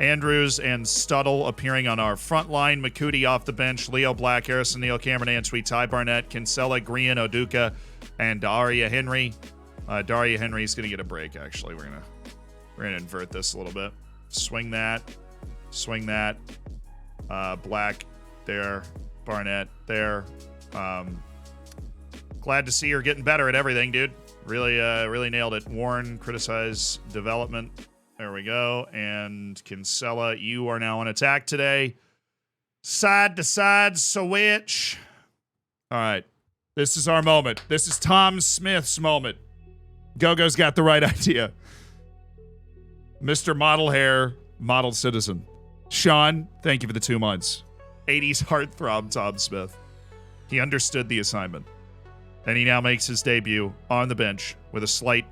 Andrews and Stuttle appearing on our front line. McCootie off the bench. Leo Black, Harrison Neal, Cameron Answey, Ty Barnett, Kinsella, Green, Oduka, and Daria Henry. Daria Henry's gonna get a break. Actually, we're gonna invert this a little bit. Swing that. Black there. Barnett there. Glad to see her getting better at everything, dude. Really nailed it. Warren, criticize development. There we go. And Kinsella, you are now on attack today. Side to side switch. All right. This is our moment. This is Tom Smith's moment. Gogo's got the right idea. Mr. Model Hair, Model Citizen. Sean, thank you for the 2 months. 80s heartthrob Tom Smith. He understood the assignment. And he now makes his debut on the bench with a slight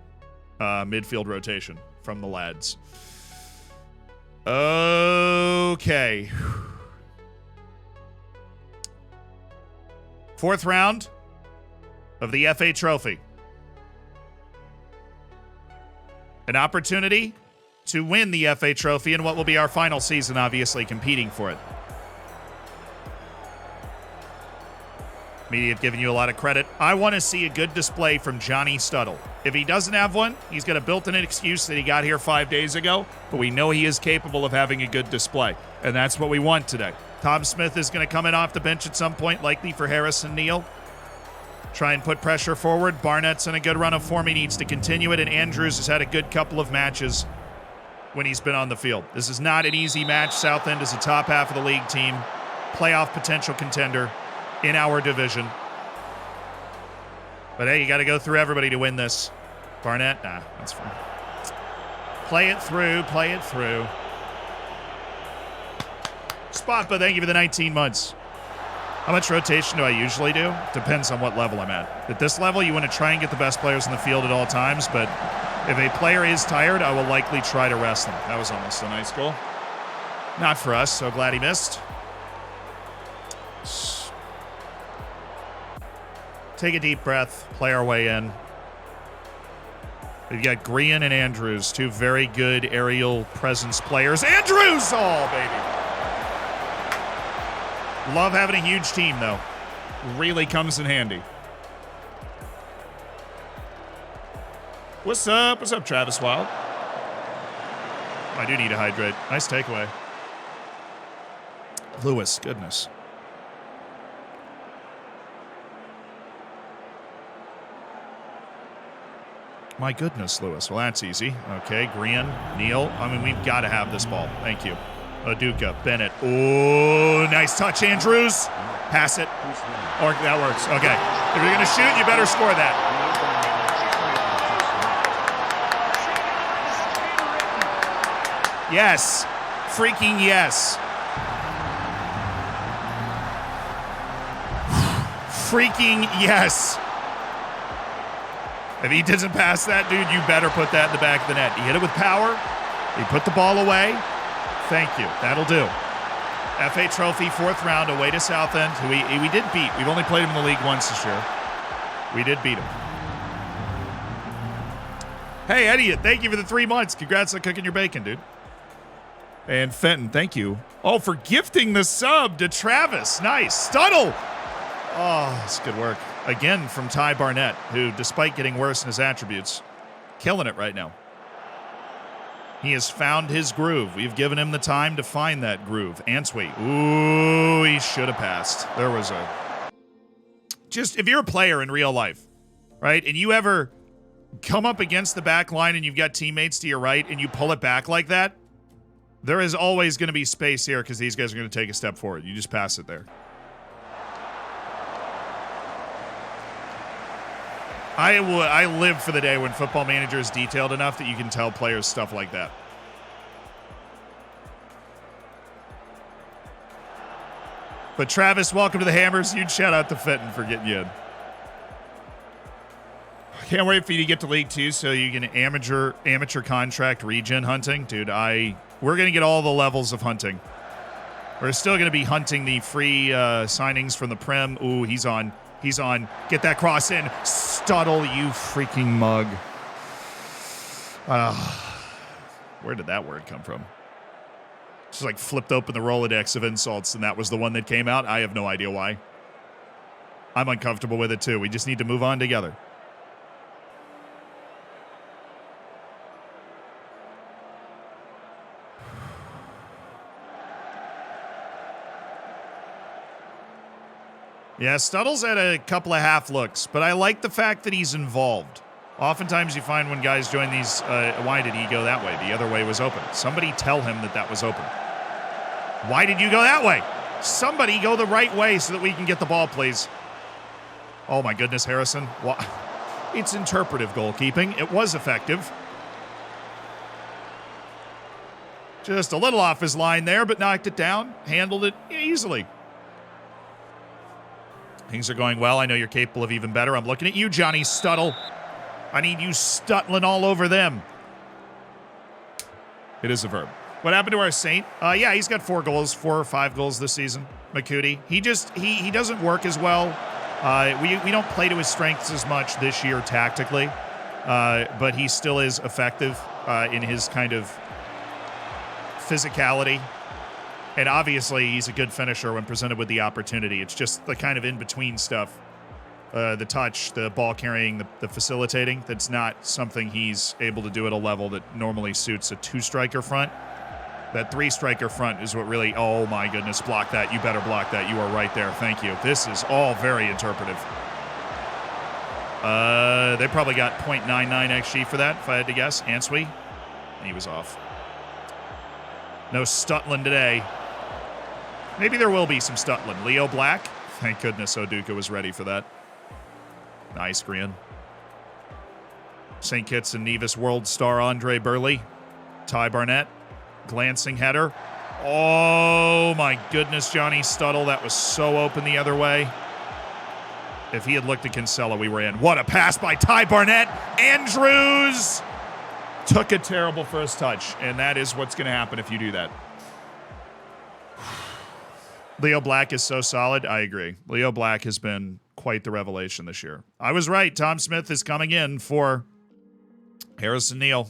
midfield rotation from the lads. Okay. 4th round of the FA Trophy. An opportunity to win the FA Trophy in what will be our final season, obviously competing for it. Media have given you a lot of credit. I want to see a good display from Johnny Stuttle. If he doesn't have one, he's got a built-in excuse that he got here 5 days ago, but we know he is capable of having a good display, and that's what we want today. Tom Smith is going to come in off the bench at some point, likely for Harrison Neal. Try and put pressure forward. Barnett's in a good run of form. He needs to continue it, and Andrews has had a good couple of matches when he's been on the field. This is not an easy match. Southend is a top half of the league team, playoff potential contender in our division. But hey, you got to go through everybody to win this. Barnett, nah, that's fine. Play it through. Spot, but thank you for the 19 months. How much rotation do I usually do? Depends on what level I'm at. At this level, you want to try and get the best players in the field at all times, but if a player is tired, I will likely try to rest them. That was almost a nice goal. Not for us, so glad he missed. Take a deep breath, play our way in. We've got Green and Andrews, 2 very good aerial presence players. Andrews! Oh, baby. Love having a huge team, though. Really comes in handy. What's up? What's up, Travis Wild? I do need to hydrate. Nice takeaway. Lewis, goodness. My goodness, Lewis. Well, that's easy. Okay, Green, Neal. I mean, we've got to have this ball. Thank you. Oduka, Bennett. Oh, nice touch, Andrews. Pass it. Or that works. Okay. If you're going to shoot, you better score that. Yes. Freaking yes. Freaking yes. If he doesn't pass that, dude, you better put that in the back of the net. He hit it with power. He put the ball away. Thank you. That'll do. FA Trophy, 4th round, away to Southend, who we did beat. We've only played him in the league once this year. We did beat him. Hey, Elliot, thank you for the 3 months. Congrats on cooking your bacon, dude. And Fenton, thank you. Oh, for gifting the sub to Travis. Nice. Stuttle. Oh, that's good work. Again from Ty Barnett, who, despite getting worse in his attributes, killing it right now. He has found his groove. We've given him the time to find that groove. Answey. Ooh, he should have passed. There was a... Just, if you're a player in real life, right, and you ever come up against the back line and you've got teammates to your right and you pull it back like that, there is always going to be space here because these guys are going to take a step forward. You just pass it there. I live for the day when Football Manager is detailed enough that you can tell players stuff like that. But Travis, welcome to the Hammers. Huge shout out to Fenton for getting you in. Can't wait for you to get to League 2 so you can amateur contract regen hunting. Dude, we're going to get all the levels of hunting. We're still going to be hunting the free signings from the Prem. Ooh, he's on. He's on. Get that cross in. Stuttle, you freaking mug. Where did that word come from? Just like flipped open the Rolodex of insults, and that was the one that came out. I have no idea why. I'm uncomfortable with it, too. We just need to move on together. Yeah, Stuttle's had a couple of half looks, but I like the fact that he's involved. Oftentimes you find when guys join these, why did he go that way? The other way was open. Somebody tell him that that was open. Why did you go that way? Somebody go the right way so that we can get the ball, please. Oh my goodness, Harrison. It's interpretive goalkeeping. It was effective. Just a little off his line there, but knocked it down. Handled it easily. Things are going well. I know you're capable of even better. I'm looking at you, Johnny Stuttle. I need you stuttling all over them. It is a verb. What happened to our Saint? Yeah, he's got 4 or 5 goals this season. Makuti. He doesn't work as well. We don't play to his strengths as much this year tactically, but he still is effective in his kind of physicality. And obviously, he's a good finisher when presented with the opportunity. It's just the kind of in-between stuff, the touch, the ball carrying, the facilitating, that's not something he's able to do at a level that normally suits a 2-striker front. That 3-striker front is what really, oh my goodness, block that. You better block that. You are right there. Thank you. This is all very interpretive. They probably got 0.99 XG for that, if I had to guess. Answe, he was off. No Stutland today. Maybe there will be some Stutland. Leo Black. Thank goodness Oduka was ready for that. Nice, Grian. St. Kitts and Nevis world star Andre Burley. Ty Barnett. Glancing header. Oh, my goodness, Johnny Stuttle. That was so open the other way. If he had looked at Kinsella, we were in. What a pass by Ty Barnett. Andrews took a terrible first touch, and that is what's going to happen if you do that. Leo Black is so solid. I agree. Leo Black has been quite the revelation this year. I was right. Tom Smith is coming in for Harrison Neal.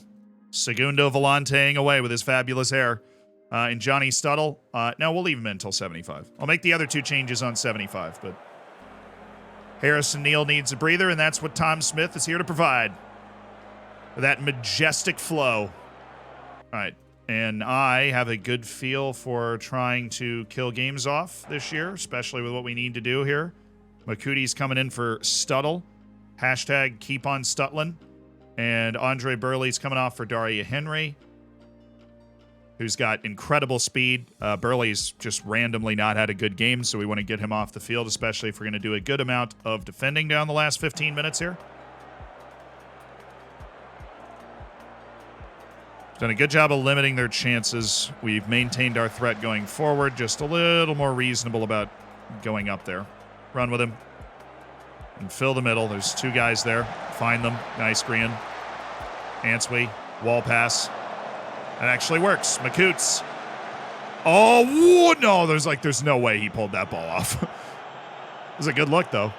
Segundo Volanteing away with his fabulous hair. And Johnny Stuttle. No, we'll leave him in until 75. I'll make the other 2 changes on 75, but Harrison Neal needs a breather, and that's what Tom Smith is here to provide. That majestic flow. All right. And I have a good feel for trying to kill games off this year, especially with what we need to do here. Makuti's coming in for Stuttle. Hashtag keep on Stutlin. And Andre Burley's coming off for Daria Henry, who's got incredible speed. Burley's just randomly not had a good game, so we want to get him off the field, especially if we're going to do a good amount of defending down the last 15 minutes here. Done a good job of limiting their chances. We've maintained our threat going forward, just a little more reasonable about going up there. Run with him. And fill the middle. There's 2 guys there. Find them. Nice, Grian. Answe. Wall pass. That actually works. Makutes. Oh, no. There's no way he pulled that ball off. It was a good look, though.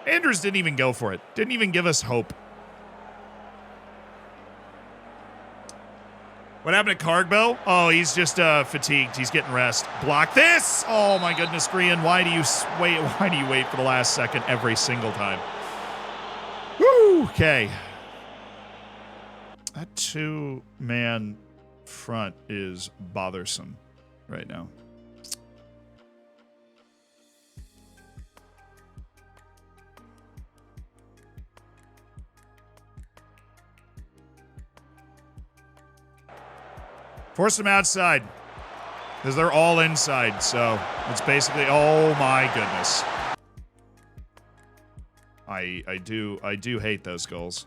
Andrews didn't even go for it. Didn't even give us hope. What happened to Cargbo? Oh, he's just fatigued. He's getting rest. Block this! Oh my goodness, Grian. Why do you wait for the last second every single time? Woo! Okay. That 2-man front is bothersome right now. Force them outside, because they're all inside, so it's basically, oh my goodness. I do hate those goals.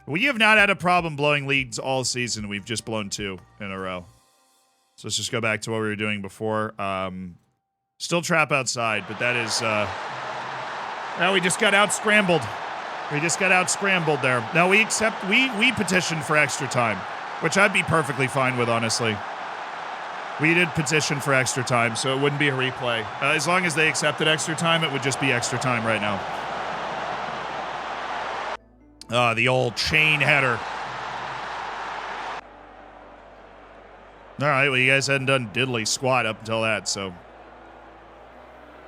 We have not had a problem blowing leads all season. We've just blown 2 in a row. So let's just go back to what we were doing before. Still trap outside, but that is, now we just got out-scrambled. We just got out-scrambled there. Now we petitioned for extra time, which I'd be perfectly fine with, honestly. We did petition for extra time, so it wouldn't be a replay. As long as they accepted extra time, it would just be extra time right now. The old chain header. All right, well, you guys hadn't done diddly squat up until that, so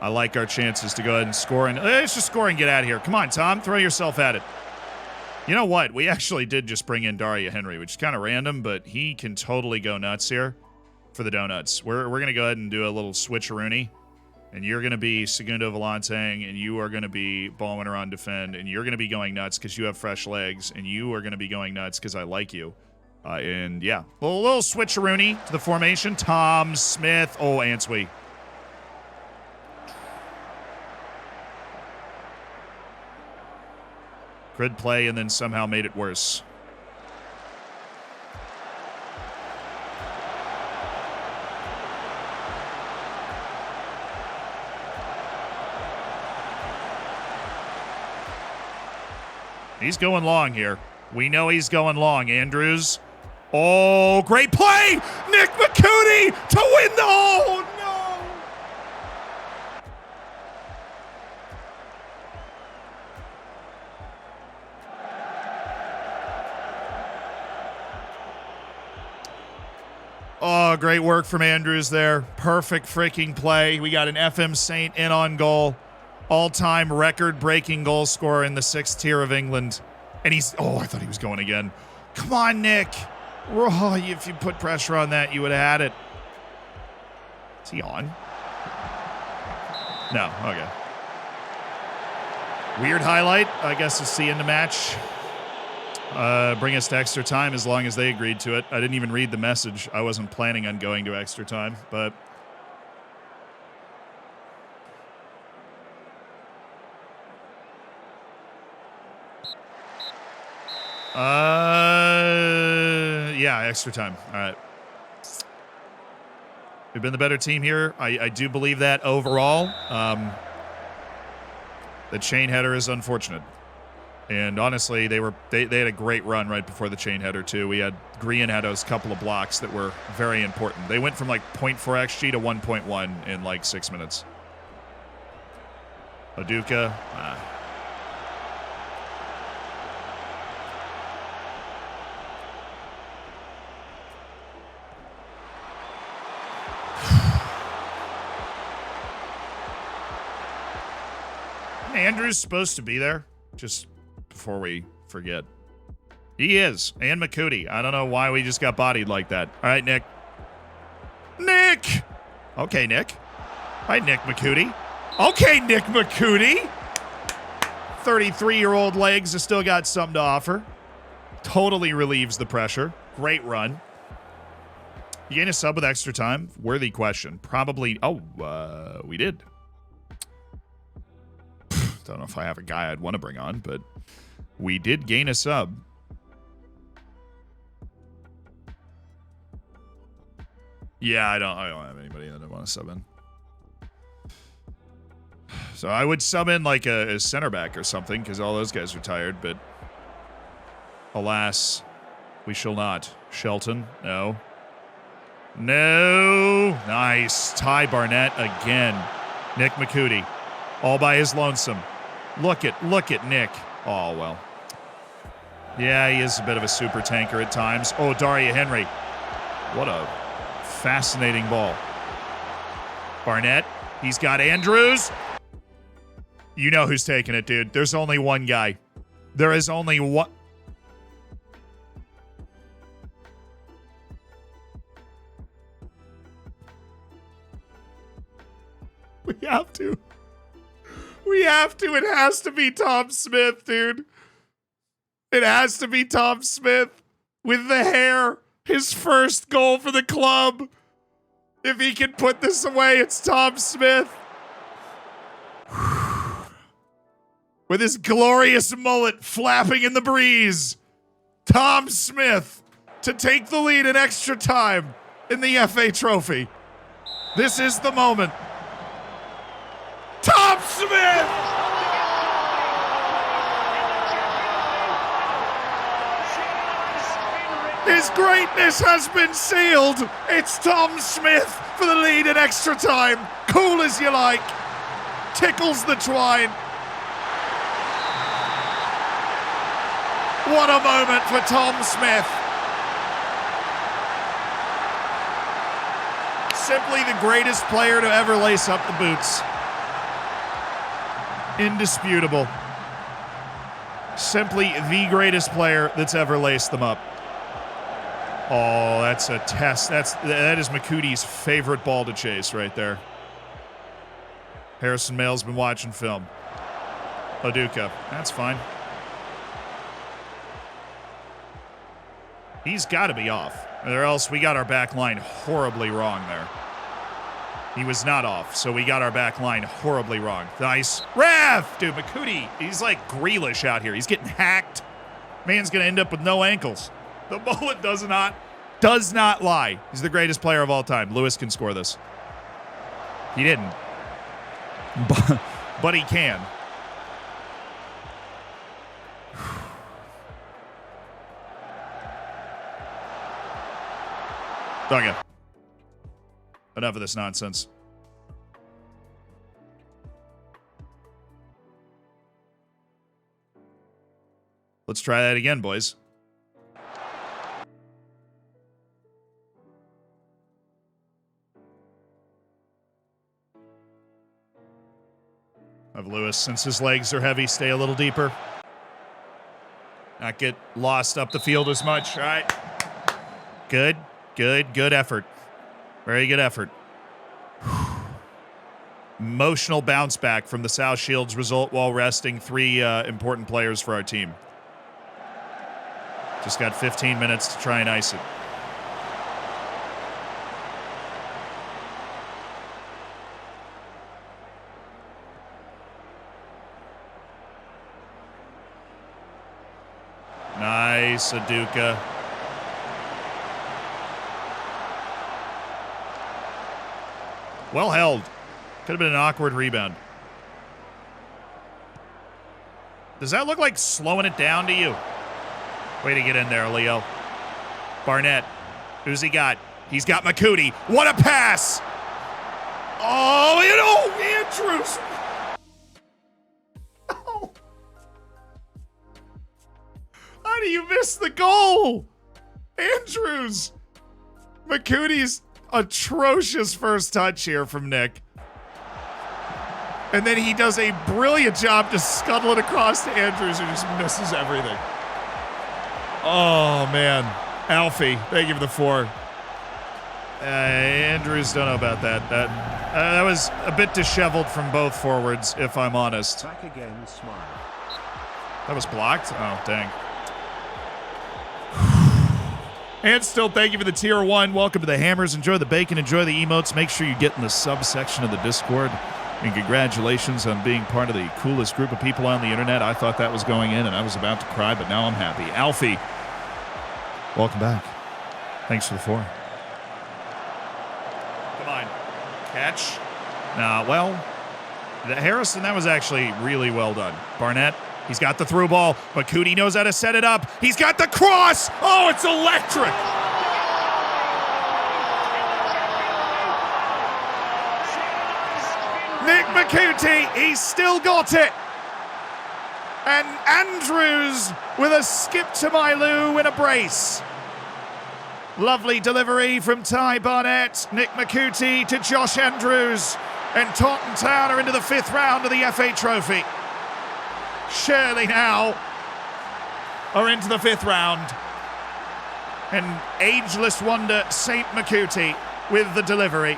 I like our chances to go ahead and score. And let's just score and get out of here. Come on, Tom, throw yourself at it. You know what? We actually did just bring in Daria Henry, which is kind of random, but he can totally go nuts here for the donuts. We're going to go ahead and do a little switcheroony. And you're going to be Segundo Volantang, and you are going to be Ballwinner on defend, and you're going to be going nuts because you have fresh legs, and you are going to be going nuts because I like you. And yeah, a little switcheroony to the formation. Tom Smith. Oh, Answe. Grid play and then somehow made it worse. He's going long here. We know he's going long. Andrews. Oh, great play! Nick McCooty to win the... Oh, no! Oh, great work from Andrews there. Perfect freaking play. We got an FM Saint in on goal. All-time record-breaking goal scorer in the 6th tier of England. And he's... Oh, I thought he was going again. Come on, Nick. Oh, if you put pressure on that, you would have had it. Is he on? No. Okay. Weird highlight. I guess to see in the match. Bring us to extra time as long as they agreed to it. I didn't even read the message. I wasn't planning on going to extra time, but... Yeah, extra time. All right. We've been the better team here. I do believe that overall. The chain header is unfortunate. And honestly, they had a great run right before the chain header too. We had Green had those couple of blocks that were very important. They went from like 0.4 XG to 1.1 in like 6 minutes. Oduka. Andrew's supposed to be there, just before we forget. He is, and McCooty. I don't know why we just got bodied like that. All right, Nick. Nick! Okay, Nick. All right, Nick McCooty. Okay, Nick McCooty. 33-year-old legs have still got something to offer. Totally relieves the pressure. Great run. You gain a sub with extra time? Worthy question. Probably. Oh, we did. Don't know if I have a guy I'd want to bring on, but we did gain a sub. Yeah, I don't have anybody that I want to sub in. So I would sub in like a center back or something because all those guys are tired, but alas, we shall not. Shelton, no. No. Nice. Ty Barnett again. Nick McCooty, all by his lonesome. Look at Nick. Oh, well. Yeah, he is a bit of a super tanker at times. Oh, Daria Henry. What a fascinating ball. Barnett. He's got Andrews. You know who's taking it, dude. There's only one guy. There is only one. We have to. We have to. It has to be Tom Smith, dude. It has to be Tom Smith with the hair. His first goal for the club. If he can put this away, it's Tom Smith. With his glorious mullet flapping in the breeze. Tom Smith to take the lead in extra time in the FA Trophy. This is the moment. Tom Smith! His greatness has been sealed. It's Tom Smith for the lead in extra time. Cool as you like. Tickles the twine. What a moment for Tom Smith. Simply the greatest player to ever lace up the boots. Indisputable. Simply the greatest player that's ever laced them up. Oh, that's a test. That is McCooty's favorite ball to chase right there. Harrison Mail's been watching film. Oduka. That's fine. He's got to be off. Or else we got our back line horribly wrong there. He was not off, so we got our back line horribly wrong. Nice. Ref! Dude, Makuti, he's like Grealish out here. He's getting hacked. Man's going to end up with no ankles. The bullet does not lie. He's the greatest player of all time. Lewis can score this. He didn't. But he can. Okay. Enough of this nonsense. Let's try that again, boys. Have Lewis, since his legs are heavy, stay a little deeper. Not get lost up the field as much. All right. Good effort. Very good effort. Emotional bounce back from the South Shields result while resting 3 important players for our team. Just got 15 minutes to try and ice it. Nice, Aduka. Well held. Could have been an awkward rebound. Does that look like slowing it down to you? Way to get in there, Leo. Barnett. Who's he got? He's got Makuti. What a pass! Oh, Andrews! Oh. How do you miss the goal? Andrews! Makuti's atrocious first touch here from Nick. And then he does a brilliant job to scuttle it across to Andrews, who just misses everything. Oh, man. Alfie, thank you for the 4. Andrews, don't know about that. That was a bit disheveled from both forwards, if I'm honest. Back again, smile. That was blocked? Oh, dang. And still, thank you for the tier 1. Welcome to the Hammers. Enjoy the bacon. Enjoy the emotes. Make sure you get in the subsection of the Discord. And congratulations on being part of the coolest group of people on the internet. I thought that was going in, and I was about to cry, but now I'm happy. Alfie, welcome back. Thanks for the 4. Come on. Catch. Well, Harrison, that was actually really well done. Barnett, he's got the through ball. Makuti knows how to set it up. He's got the cross. Oh, it's electric. Nick Makuti, he's still got it. And Andrews with a skip to Mailu in a brace. Lovely delivery from Ty Barnett. Nick Makuti to Josh Andrews. And Taunton Town are into the 5th round of the FA Trophy. Shirley now are into the 5th round. And ageless wonder Saint Makuti with the delivery.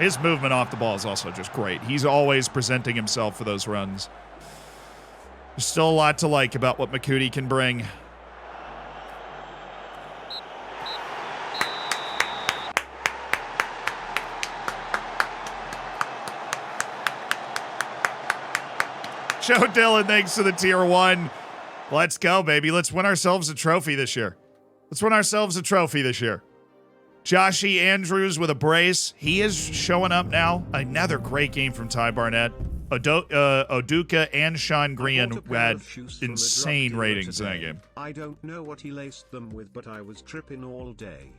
His movement off the ball is also just great. He's always presenting himself for those runs. There's still a lot to like about what Makuti can bring. Joe Dillon, thanks to the tier 1. Let's go, baby. Let's win ourselves a trophy this year. Joshy Andrews with a brace. He is showing up now. Another great game from Ty Barnett. Oduka and Sean Green had insane ratings in that game. I don't know what he laced them with, but I was tripping all day.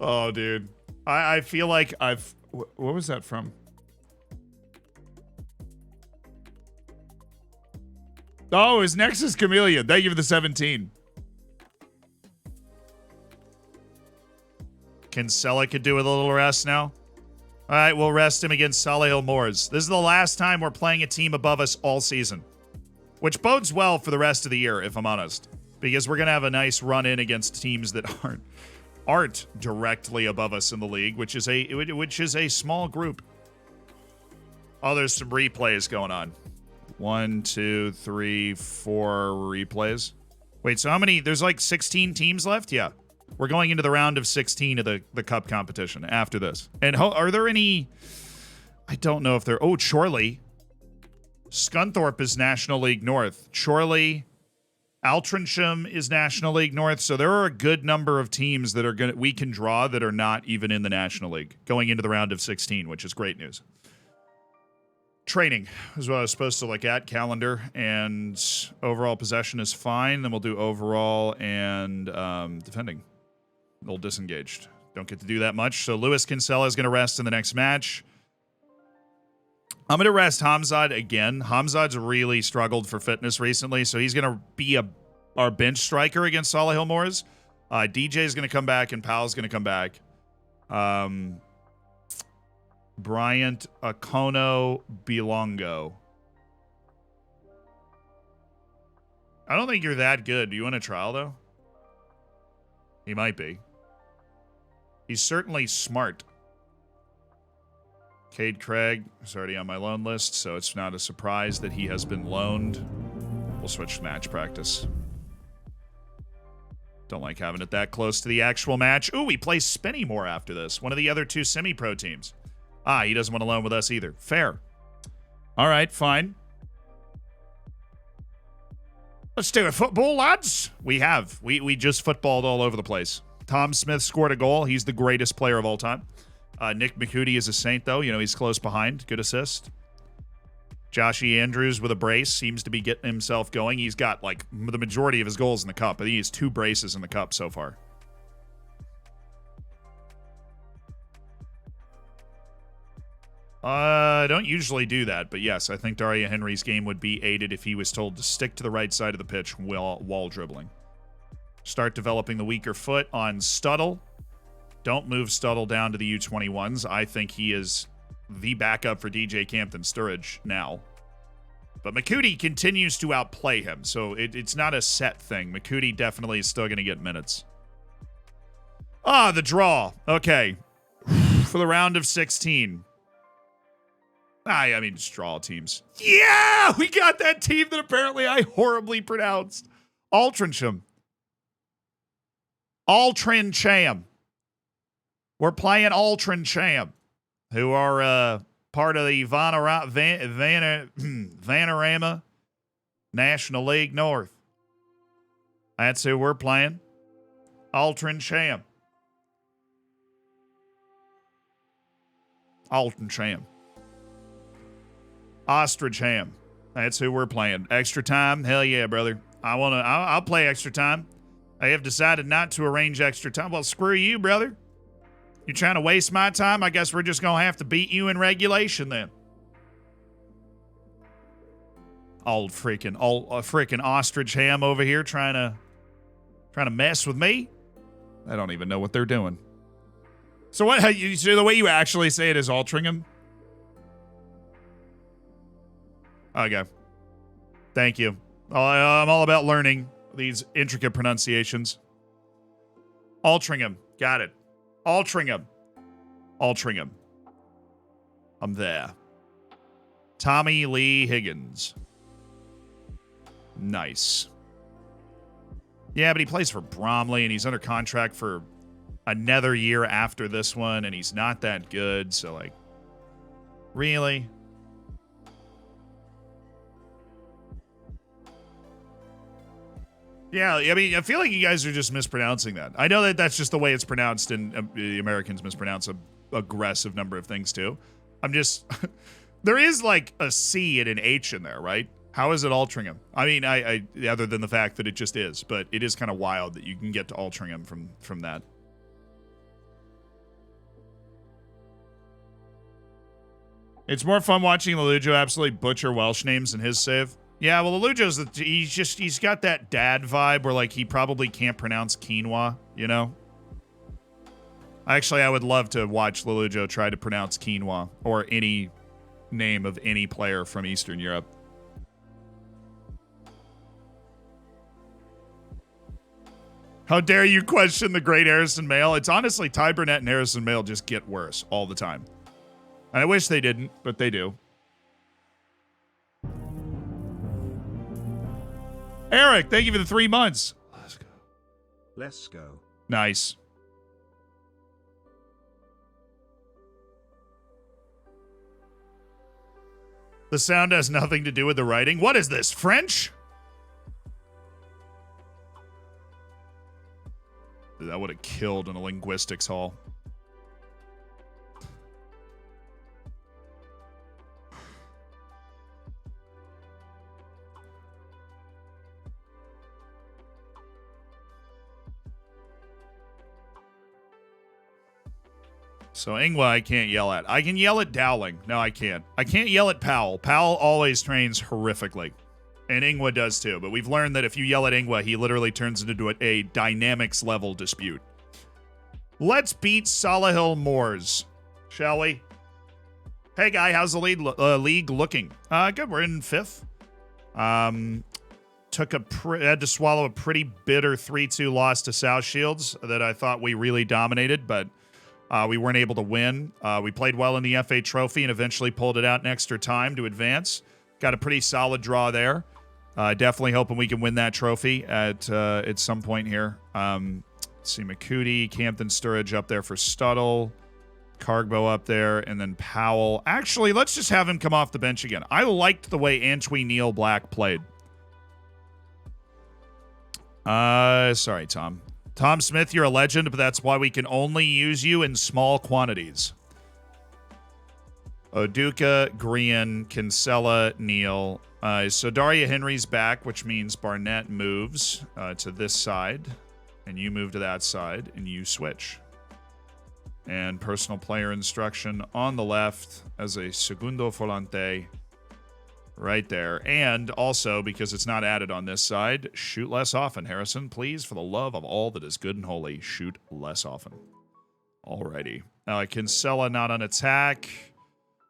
Oh, dude. I feel like I've... What was that from? Oh, it was Nexus Chameleon. Thank you for the 17. Kinsella could do with a little rest now. All right, we'll rest him against Solihull Moors. This is the last time we're playing a team above us all season, which bodes well for the rest of the year, if I'm honest, because we're going to have a nice run-in against teams that aren't aren't directly above us in the league, which is a small group. Oh, there's some replays going on. 1, 2, 3, 4 replays. Wait, so how many? There's like 16 teams left? Yeah. We're going into the round of 16 of the cup competition after this. And are there any... I don't know if there... Oh, Chorley. Scunthorpe is National League North. Chorley... Altrincham is National League North, so there are a good number of teams that we can draw that are not even in the National League going into the round of 16, which is great news. Training is what I was supposed to look at. Calendar and overall possession is fine. Then we'll do overall and defending. A little disengaged. Don't get to do that much. So Lewis Kinsella is going to rest in the next match. I'm going to rest Hamzad again. Hamzad's really struggled for fitness recently, so he's going to be our bench striker against Solihull Moors. DJ is going to come back, and Powell's going to come back. Bryant Akono Bilongo. I don't think you're that good. Do you want a trial, though? He might be. He's certainly smart. Cade Craig is already on my loan list, so it's not a surprise that he has been loaned. We'll switch to match practice. Don't like having it that close to the actual match. Ooh, we play Spinnymore after this. One of the other two semi-pro teams. He doesn't want to loan with us either. Fair. All right, fine. Let's do it, football, lads. We have. We just footballed all over the place. Tom Smith scored a goal. He's the greatest player of all time. Nick McCooty is a saint, though. You know, he's close behind. Good assist. Joshy Andrews with a brace seems to be getting himself going. He's got, like, the majority of his goals in the cup. I think he has 2 braces in the cup so far. I don't usually do that, but yes, I think Daria Henry's game would be aided if he was told to stick to the right side of the pitch while dribbling. Start developing the weaker foot on Stuttle. Don't move Stuttle down to the U21s. I think he is the backup for DJ Campton Sturridge now. But McCooty continues to outplay him, so it's not a set thing. McCooty definitely is still going to get minutes. The draw. Okay. For the round of 16. I mean, just draw teams. Yeah! We got that team that apparently I horribly pronounced. Altrincham. Altrincham. We're playing Altrincham, who are part of the Vanarama National League North. That's who we're playing. Altrincham. Altrincham. Ostrichham. That's who we're playing. Extra time? Hell yeah, brother. I'll play extra time. I have decided not to arrange extra time. Well, screw you, brother. You trying to waste my time? I guess we're just going to have to beat you in regulation then. Freaking ostrich ham over here trying to mess with me. I don't even know what they're doing. So the way you actually say it is Altrincham? Okay. Thank you. I'm all about learning these intricate pronunciations. Altrincham. Got it. Altrincham. Altrincham. I'm there. Tommy Lee Higgins. Nice. Yeah, but he plays for Bromley, and he's under contract for another year after this one, and he's not that good, so, like, really? Yeah, I mean, I feel like you guys are just mispronouncing that. I know that that's just the way it's pronounced, and the Americans mispronounce a aggressive number of things, too. I'm just... there is, like, a C and an H in there, right? How is it Altrincham? I mean, I other than the fact that it just is, but it is kind of wild that you can get to Altrincham from that. It's more fun watching Lelujo absolutely butcher Welsh names in his save. Yeah, well, Lelujo's, he's got that dad vibe where, like, he probably can't pronounce quinoa, you know? Actually, I would love to watch Lelujo try to pronounce quinoa or any name of any player from Eastern Europe. How dare you question the great Harrison Mail? It's honestly, Ty Burnett and Harrison Mail just get worse all the time. And I wish they didn't, but they do. Eric, thank you for the 3 months. Let's go. Let's go. Nice. The sound has nothing to do with the writing. What is this, French? That would have killed in a linguistics hall. So Ingwa I can't yell at. I can yell at Dowling. No, I can't. I can't yell at Powell. Powell always trains horrifically. And Ingwa does too. But we've learned that if you yell at Ingwa, he literally turns into a dynamics level dispute. Let's beat Solihull Moors, shall we? Hey guy, how's the league looking? Good, we're in 5th. Had to swallow a pretty bitter 3-2 loss to South Shields that I thought we really dominated, but we weren't able to win. We played well in the FA Trophy and eventually pulled it out in extra time to advance. Got a pretty solid draw there. Definitely hoping we can win that trophy at some point here. Let's see, McCooty, Campton Sturridge up there for Stuttle, Cargbo up there, and then Powell. Actually, let's just have him come off the bench again. I liked the way Antwi Neil Black played. Sorry, Tom. Tom Smith, you're a legend, but that's why we can only use you in small quantities. Oduka, Grian, Kinsella, Neal. So Daria Henry's back, which means Barnett moves to this side, and you move to that side, and you switch. And personal player instruction on the left as a segundo volante right there. And also, because it's not added on this side, shoot less often, Harrison. Please, for the love of all that is good and holy, shoot less often. Alrighty. Kinsella not on attack.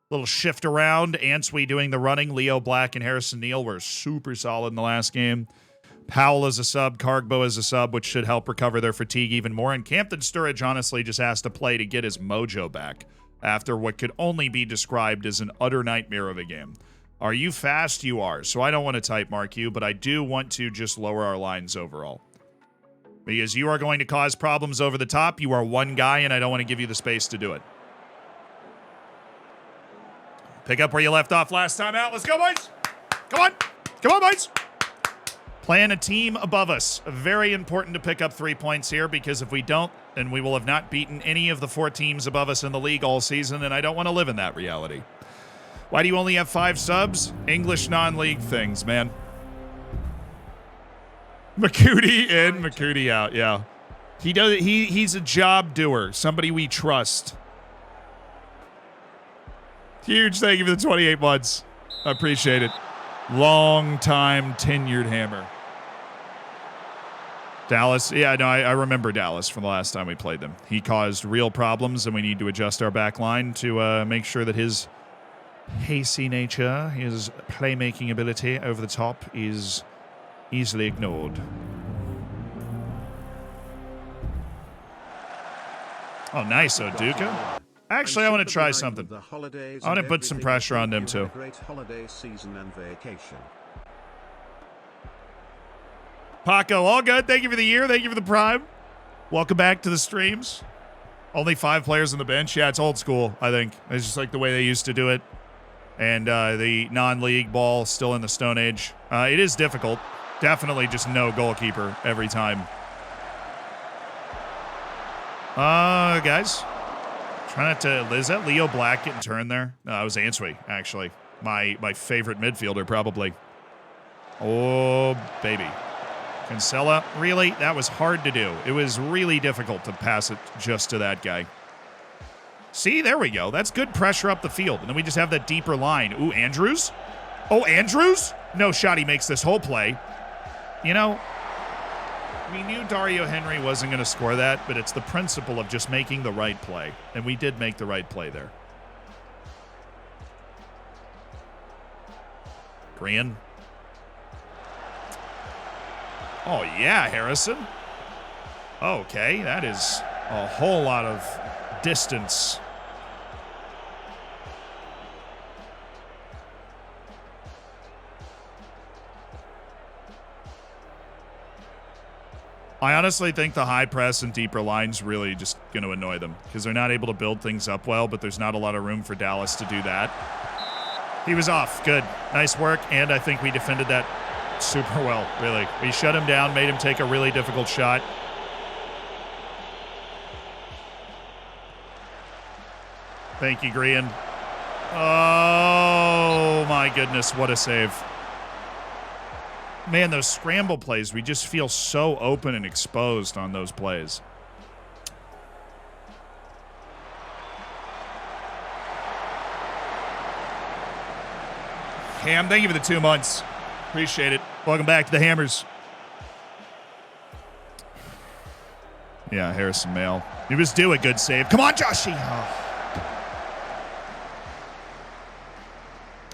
Little shift around. Answe doing the running. Leo Black and Harrison Neal were super solid in the last game. Powell is a sub. Cargbo is a sub, which should help recover their fatigue even more. And Campton Sturridge honestly just has to play to get his mojo back after what could only be described as an utter nightmare of a game. Are you fast? You are. So I don't want to type mark you, but I do want to just lower our lines overall. Because you are going to cause problems over the top. You are one guy, and I don't want to give you the space to do it. Pick up where you left off last time out. Let's go, boys. Come on. Come on, boys. Playing a team above us. Very important to pick up 3 points here, because if we don't, then we will have not beaten any of the 4 teams above us in the league all season, and I don't want to live in that reality. Why do you only have 5 subs? English non-league things, man. McCooty in, McCooty out, yeah. He's a job doer, somebody we trust. Huge thank you for the 28 months. I appreciate it. Long time tenured hammer. Dallas, yeah, no, I remember Dallas from the last time we played them. He caused real problems, and we need to adjust our back line to make sure that his hasty nature, his playmaking ability over the top is easily ignored. Oh, nice, Oduka. Actually, I want to try something. I want to put some pressure on them, too. Great holiday season and vacation. Paco, all good. Thank you for the year. Thank you for the prime. Welcome back to the streams. Only 5 players on the bench. Yeah, it's old school, I think. It's just like the way they used to do it. And the non-league ball still in the Stone Age. It is difficult. Definitely just no goalkeeper every time. Guys. Try not to... Is that Leo Black getting turned there? No, it was Answe, actually. My favorite midfielder, probably. Oh, baby. Kinsella, really? That was hard to do. It was really difficult to pass it just to that guy. See, there we go. That's good pressure up the field. And then we just have that deeper line. Ooh, Andrews? Oh, Andrews? No shot he makes this whole play. You know, we knew Dario Henry wasn't going to score that, but it's the principle of just making the right play. And we did make the right play there. Brian. Oh, yeah, Harrison. Okay, that is a whole lot of distance. I honestly think the high press and deeper line's really just going to annoy them because they're not able to build things up well, but there's not a lot of room for Dallas to do that. He was off. Good. Nice work, and I think we defended that super well, really. We shut him down, made him take a really difficult shot. Thank you, Grian. Oh, my goodness. What a save. Man, those scramble plays, we just feel so open and exposed on those plays. Ham, thank you for the 2 months. Appreciate it. Welcome back to the Hammers. Yeah, Harrison Mail. He was due a good save. Come on, Joshy. Oh.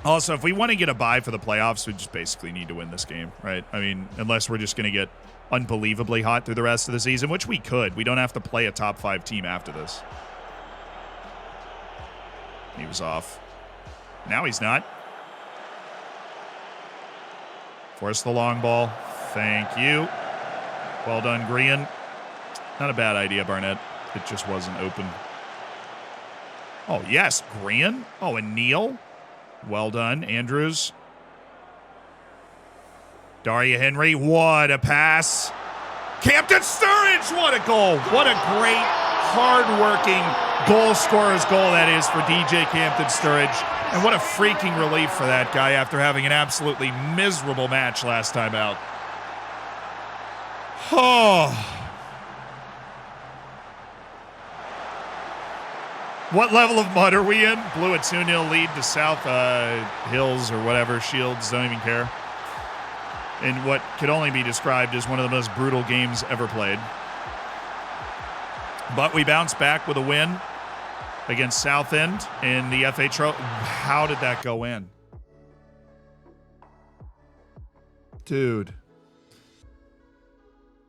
Also, if we want to get a bye for the playoffs, we just basically need to win this game, right? I mean, unless we're just going to get unbelievably hot through the rest of the season, which we could. We don't have to play a top 5 team after this. He was off. Now he's not. Force the long ball. Thank you. Well done, Grian. Not a bad idea, Barnett. It just wasn't open. Oh, yes, Grian. Oh, and Neal. Well done, Andrews. Daria Henry, what a pass. Campton Sturridge, what a goal. What a great, hard-working goal scorer's goal that is for DJ Campton Sturridge. And what a freaking relief for that guy after having an absolutely miserable match last time out. Oh. What level of mud are we in? Blew a 2-0 lead to South Hills or whatever. Shields, don't even care. In what could only be described as one of the most brutal games ever played. But we bounced back with a win against Southend in the FA Trophy. How did that go in? Dude.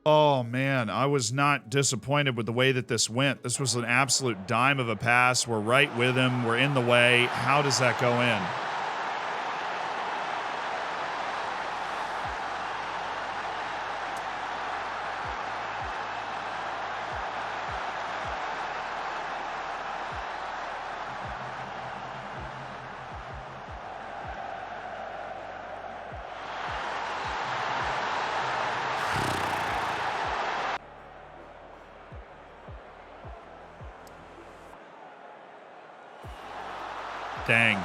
Oh, man, I was not disappointed with the way that this went. This was an absolute dime of a pass. We're right with him. We're in the way. How does that go in? Dang.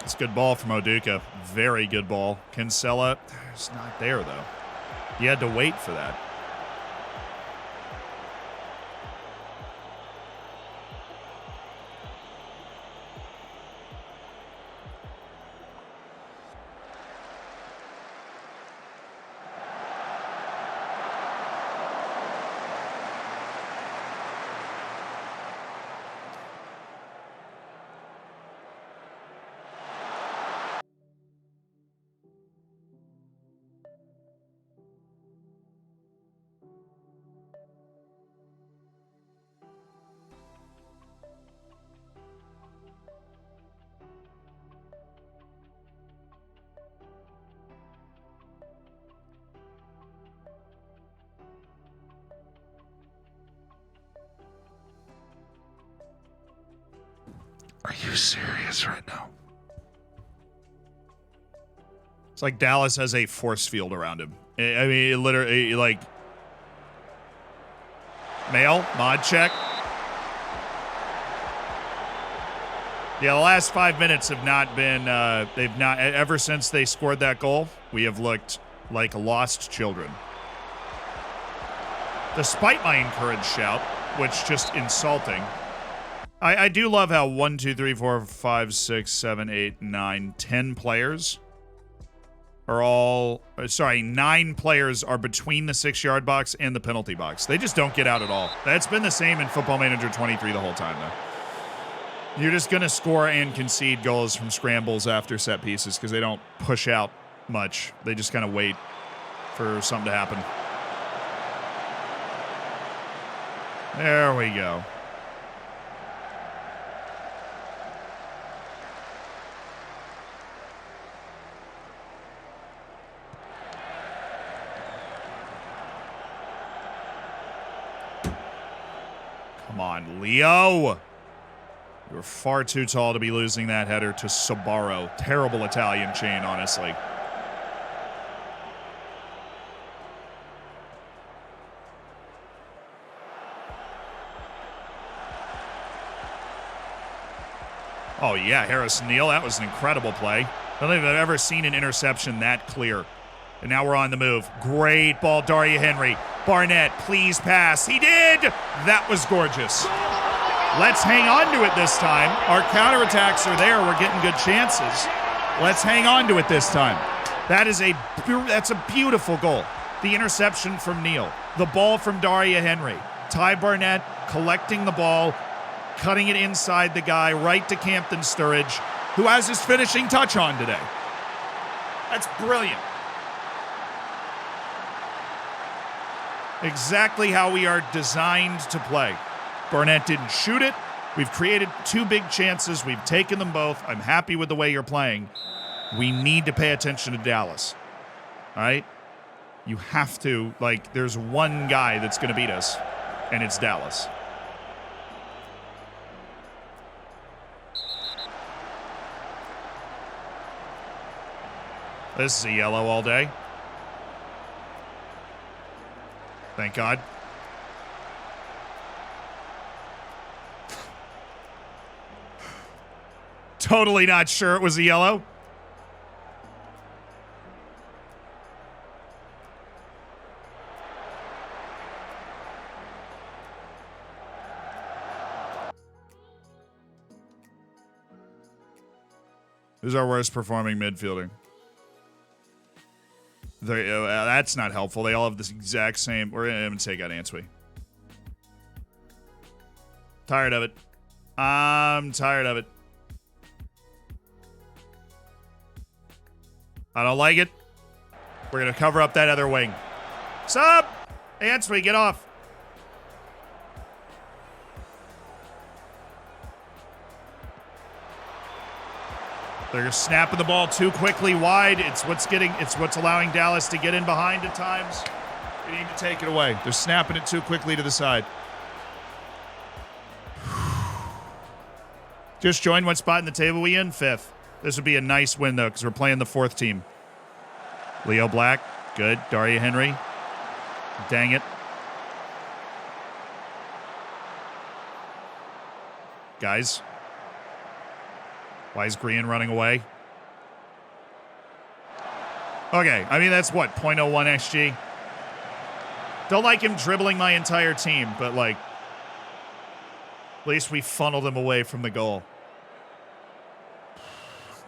It's a good ball from Oduka. Very good ball. Kinsella, it's not there, though. You had to wait for that. Are you serious right now? It's like Dallas has a force field around him. I mean, it literally, like, Mail, mod check. Yeah, the last 5 minutes have not been, they've not, ever since they scored that goal, we have looked like lost children. Despite my encouraged shout, which just insulting. I do love how 1, 2, 3, 4, 5, 6, 7, 8, 9, 10 players are all, sorry, 9 players are between the 6-yard box and the penalty box. They just don't get out at all. That's been the same in Football Manager 23 the whole time, though. You're just going to score and concede goals from scrambles after set pieces because they don't push out much. They just kind of wait. for something to happen. There we go. Come on, Leo. You're far too tall to be losing that header to Sabaro. Terrible Italian chain, honestly. Oh, yeah, Harris Neal. That was an incredible play. I don't think I've ever seen an interception that clear. And now we're on the move. Great ball, Daria Henry. Barnett, please pass. He did! That was gorgeous. Let's hang on to it this time. Our counterattacks are there. We're getting good chances. Let's hang on to it this time. That's a beautiful goal. The interception from Neal. The ball from Daria Henry. Ty Barnett collecting the ball, cutting it inside the guy, right to Campton Sturridge, who has his finishing touch on today. That's brilliant. Exactly how we are designed to play. Barnett didn't shoot it. We've created two big chances. We've taken them both. I'm happy with the way you're playing. We need to pay attention to Dallas. All right? You have to. Like, there's one guy that's going to beat us, and it's Dallas. This is a yellow all day. Thank God. Totally not sure it was a yellow. Who's our worst performing midfielder? That's not helpful. They all have this exact same. We're going to take out Answe. Tired of it. I'm tired of it. I don't like it. We're going to cover up that other wing. Sub! Answe, get off. They're snapping the ball too quickly wide. It's what's allowing Dallas to get in behind at times. We need to take it away. They're snapping it too quickly to the side. Just joined. What spot in the table we in? 5th. This would be a nice win, though, because we're playing the 4th team. Leo Black. Good. Daria Henry. Dang it. Guys. Why is Green running away? Okay, I mean, that's what, 0.01 XG? Don't like him dribbling my entire team, but, like, at least we funneled him away from the goal.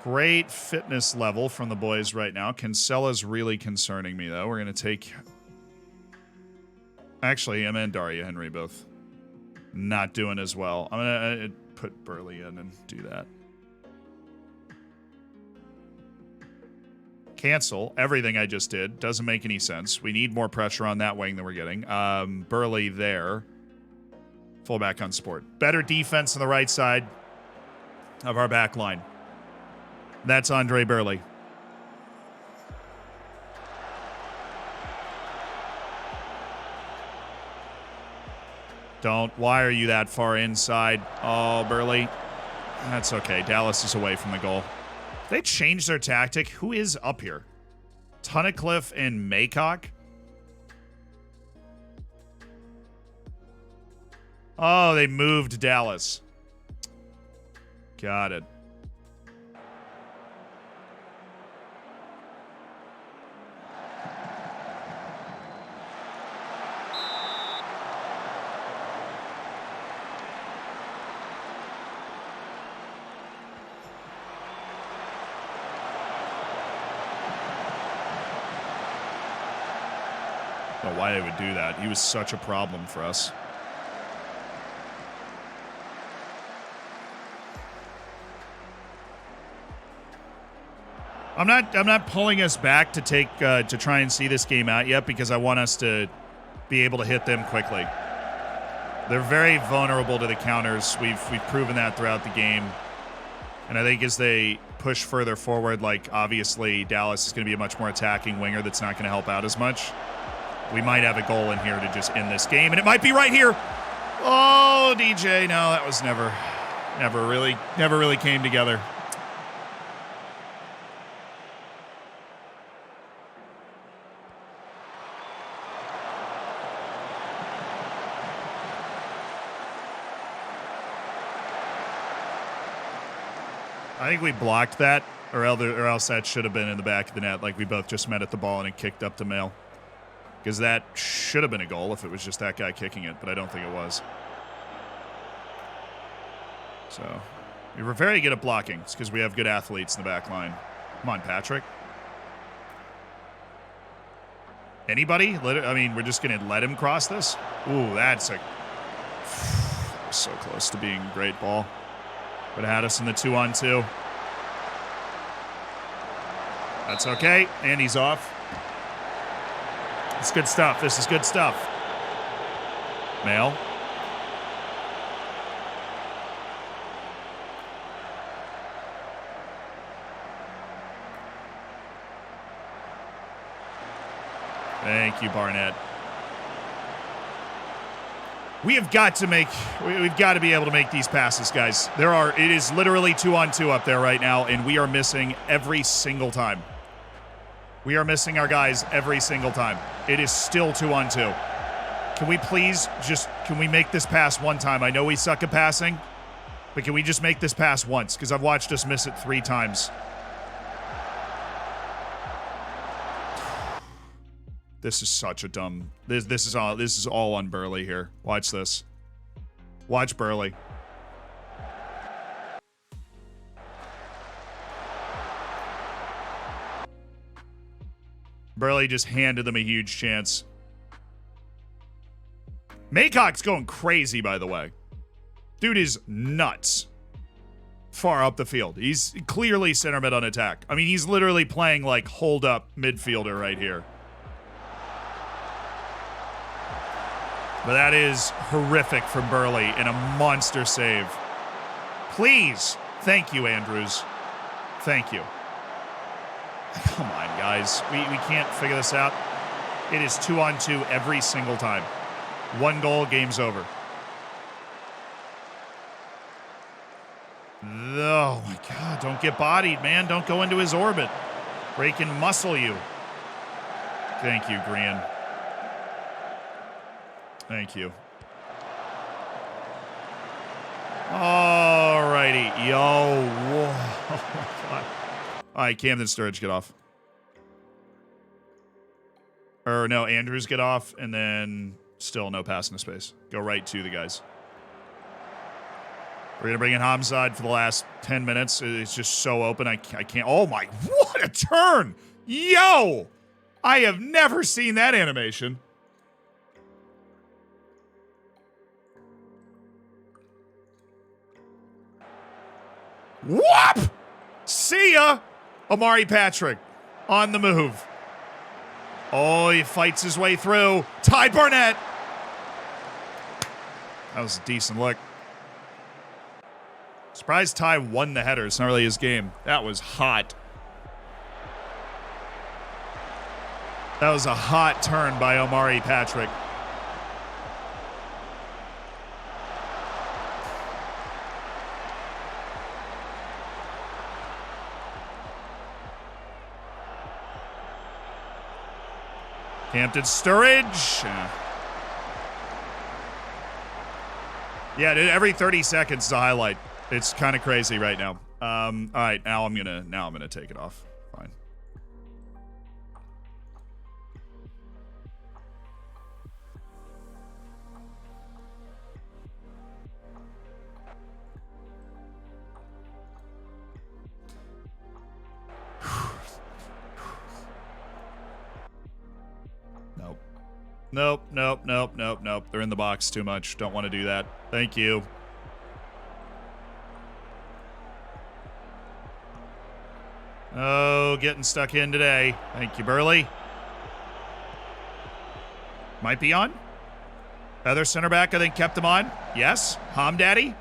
Great fitness level from the boys right now. Kinsella's really concerning me, though. We're going to take... Actually, him and Daria Henry both not doing as well. I'm going to put Burley in and do that. Cancel everything I just did. Doesn't make any sense. We need more pressure on that wing than we're getting. Burley there. Fullback on Sport. Better defense on the right side of our back line. That's Andre Burley. Don't. Why are you that far inside? Oh, Burley. That's okay. Dallas is away from the goal. They changed their tactic. Who is up here? Tunnicliffe and Maycock? Oh, they moved Dallas. Got it. Why they would do that. He was such a problem for us. I'm not pulling us back to take to try and see this game out yet because I want us to be able to hit them quickly. They're very vulnerable to the counters. We've proven that throughout the game. And I think as they push further forward, like obviously Dallas is going to be a much more attacking winger that's not going to help out as much. We might have a goal in here to just end this game, and it might be right here. Oh, DJ, no, that was never really came together. I think we blocked that, or else that should have been in the back of the net. Like we both just met at the ball and it kicked up to Mail. Because that should have been a goal if it was just that guy kicking it, but I don't think it was. So, we were very good at blocking. It's because we have good athletes in the back line. Come on, Patrick. Anybody? We're just going to let him cross this? Ooh, that's a... so close to being a great ball. Would have had us in the 2-on-2. That's okay. And he's off. It's good stuff. This is good stuff. Mail. Thank you, Barnett. We've got to be able to make these passes, guys. It is literally 2-on-2 up there right now, and we are missing every single time. We are missing our guys every single time. It is still 2-on-2. Can we please can we make this pass one time? I know we suck at passing, but can we just make this pass once? Because I've watched us miss it 3 times. This is such a dumb... This is all on Burley here. Watch this. Watch Burley. Burley just handed them a huge chance. Maycock's going crazy, by the way. Dude is nuts. Far up the field. He's clearly center mid on attack. I mean, he's literally playing like hold-up midfielder right here. But that is horrific from Burley and a monster save. Please. Thank you, Andrews. Thank you. Come on, guys. We can't figure this out. It is 2-on-2 every single time. 1 goal, game's over. Oh, my God. Don't get bodied, man. Don't go into his orbit. Where he can muscle you. Thank you, Green. Thank you. All righty. Yo. Whoa. Oh, my God. All right, Camden Sturridge, get off. Or no, Andrews get off, and then still no pass into space. Go right to the guys. We're going to bring in Hamzad for the last 10 minutes. It's just so open. I can't. Oh, my. What a turn. Yo. I have never seen that animation. Whoop! See ya! Omari Patrick on the move. Oh, he fights his way through. Ty Barnett. That was a decent look. Surprised Ty won the header. It's not really his game. That was hot. That was a hot turn by Omari Patrick. Hampton Sturridge. Yeah, dude, every 30 seconds is a highlight. It's kind of crazy right now. All right, now I'm gonna take it off. Fine. Nope. They're in the box too much. Don't want to do that. Thank you. Cargo getting stuck in today. Thank you, Burley. Might be on. Other center back, I think, kept him on. Yes. Hamdaddy.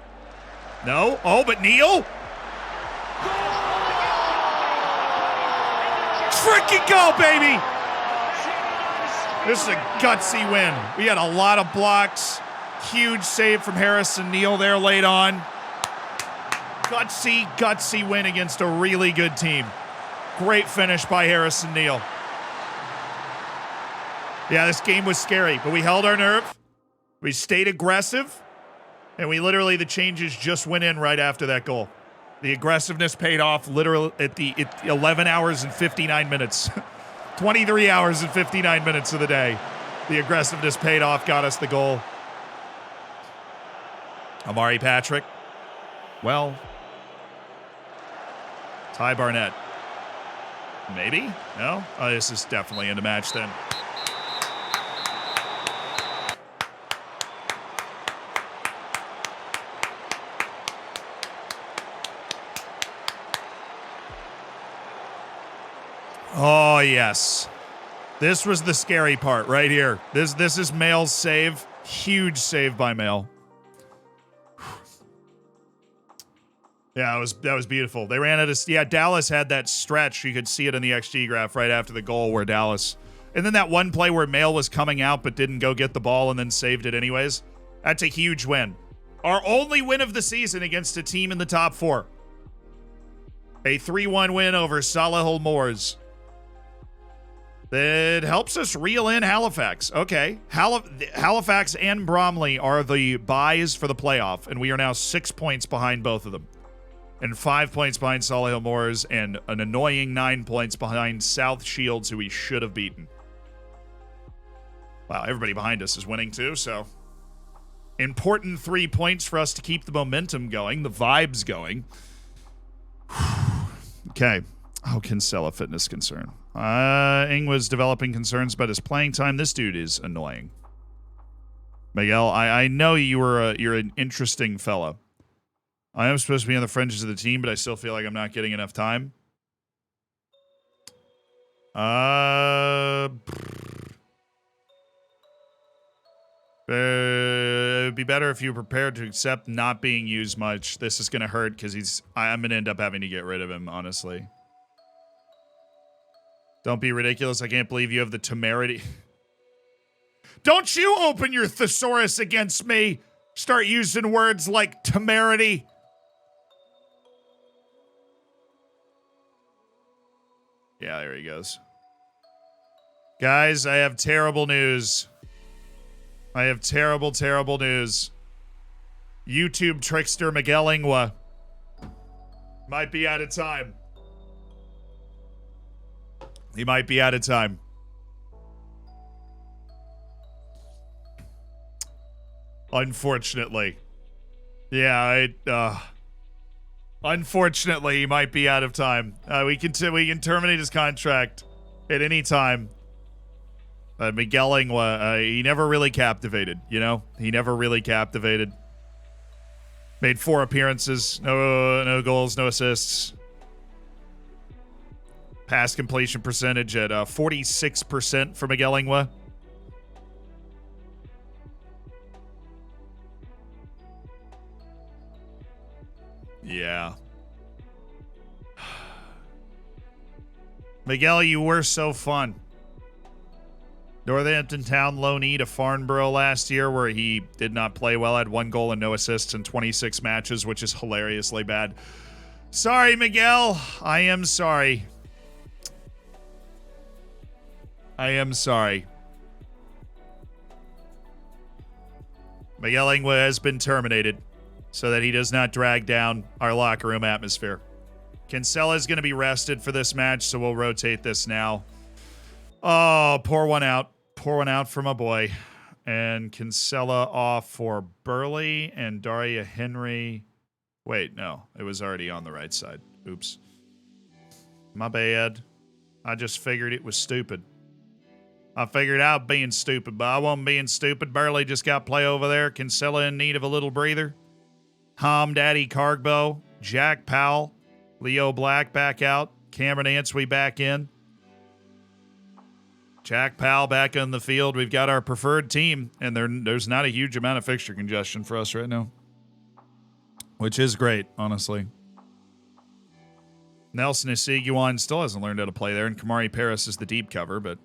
No. Oh, but Neil. Freaking go, baby. This is a gutsy win. We had a lot of blocks. Huge save from Harrison Neal there late on. Gutsy win against a really good team. Great finish by Harrison Neal. Yeah, this game was scary, but we held our nerve. We stayed aggressive, and the changes just went in right after that goal. The aggressiveness paid off literally at 11 hours and 59 minutes. 23 hours and 59 minutes of the day. The aggressiveness paid off, got us the goal. Amari Patrick. Well, Ty Barnett. Maybe? No? Oh, this is definitely in the match then. Oh, yes. This was the scary part right here. This is Mail's save. Huge save by Mail. Yeah, that was beautiful. They ran at Dallas had that stretch. You could see it in the XG graph right after the goal where Dallas. And then that one play where Mail was coming out but didn't go get the ball and then saved it anyways. That's a huge win. Our only win of the season against a team in the top 4. A 3-1 win over Solihull Moors. That helps us reel in Halifax. Okay. Halifax and Bromley are the buys for the playoff, and we are now 6 points behind both of them. And 5 points behind Solihull Moors, and an annoying 9 points behind South Shields, who we should have beaten. Wow, everybody behind us is winning too, so. Important 3 points for us to keep the momentum going, the vibes going. Okay. Oh, Kinsella fitness concern. Ing was developing concerns about his playing time. This dude is annoying. Miguel, I know you're an interesting fella. I am supposed to be on the fringes of the team, but I still feel like I'm not getting enough time. It'd be better if you were prepared to accept not being used much. This is going to hurt because I'm going to end up having to get rid of him, honestly. Don't be ridiculous. I can't believe you have the temerity. Don't you open your thesaurus against me. Start using words like temerity. Yeah, there he goes. Guys, I have terrible news. I have terrible, terrible news. YouTube trickster Miguel Ingwa might be out of time. He might be out of time. Unfortunately. Yeah, unfortunately, he might be out of time. We can terminate his contract at any time. Miguel Ingwa, he never really captivated, you know? He never really captivated. Made 4 appearances, no goals, no assists. Pass completion percentage at 46% for Miguel Ingwa. Yeah. Miguel, you were so fun. Northampton Town loanee to Farnborough last year, where he did not play well, had 1 goal and no assists in 26 matches, which is hilariously bad. Sorry, Miguel. I am sorry. I am sorry. Miguel Ingwa has been terminated so that he does not drag down our locker room atmosphere. Kinsella is going to be rested for this match, so we'll rotate this now. Oh, pour one out. Pour one out for my boy. And Kinsella off for Burley and Daria Henry. Wait, no. It was already on the right side. Oops. My bad. I just figured it was stupid. I figured out being stupid, but I wasn't being stupid. Burley just got play over there. Kinsella in need of a little breather. Daddy Cargbo, Jack Powell, Leo Black back out. Cameron Answee back in. Jack Powell back on the field. We've got our preferred team, and there's not a huge amount of fixture congestion for us right now, which is great, honestly. Nelson Isiguan still hasn't learned how to play there, and Kamari Paris is the deep cover, but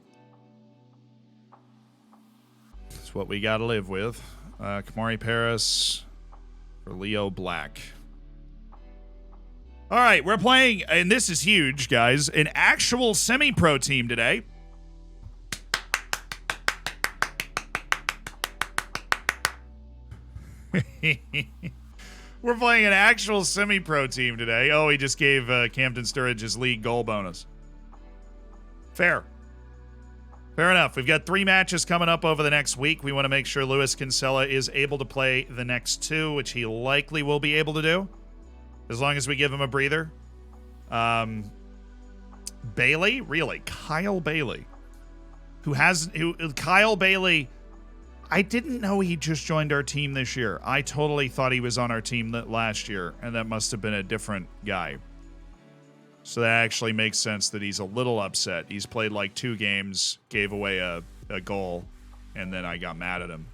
it's what we got to live with. Kamari Paris for Leo Black. All right, we're playing, and this is huge, guys, an actual semi-pro team today. We're playing an actual semi-pro team today. Oh, he just gave Camden Sturridge his league goal bonus. Fair. Fair enough. We've got 3 matches coming up over the next week. We want to make sure Luis Kinsella is able to play the next 2, which he likely will be able to do, as long as we give him a breather. Bailey? Really? Kyle Bailey. Kyle Bailey... I didn't know he just joined our team this year. I totally thought he was on our team last year, and that must have been a different guy. So that actually makes sense that he's a little upset. He's played like 2 games, gave away a goal, and then I got mad at him.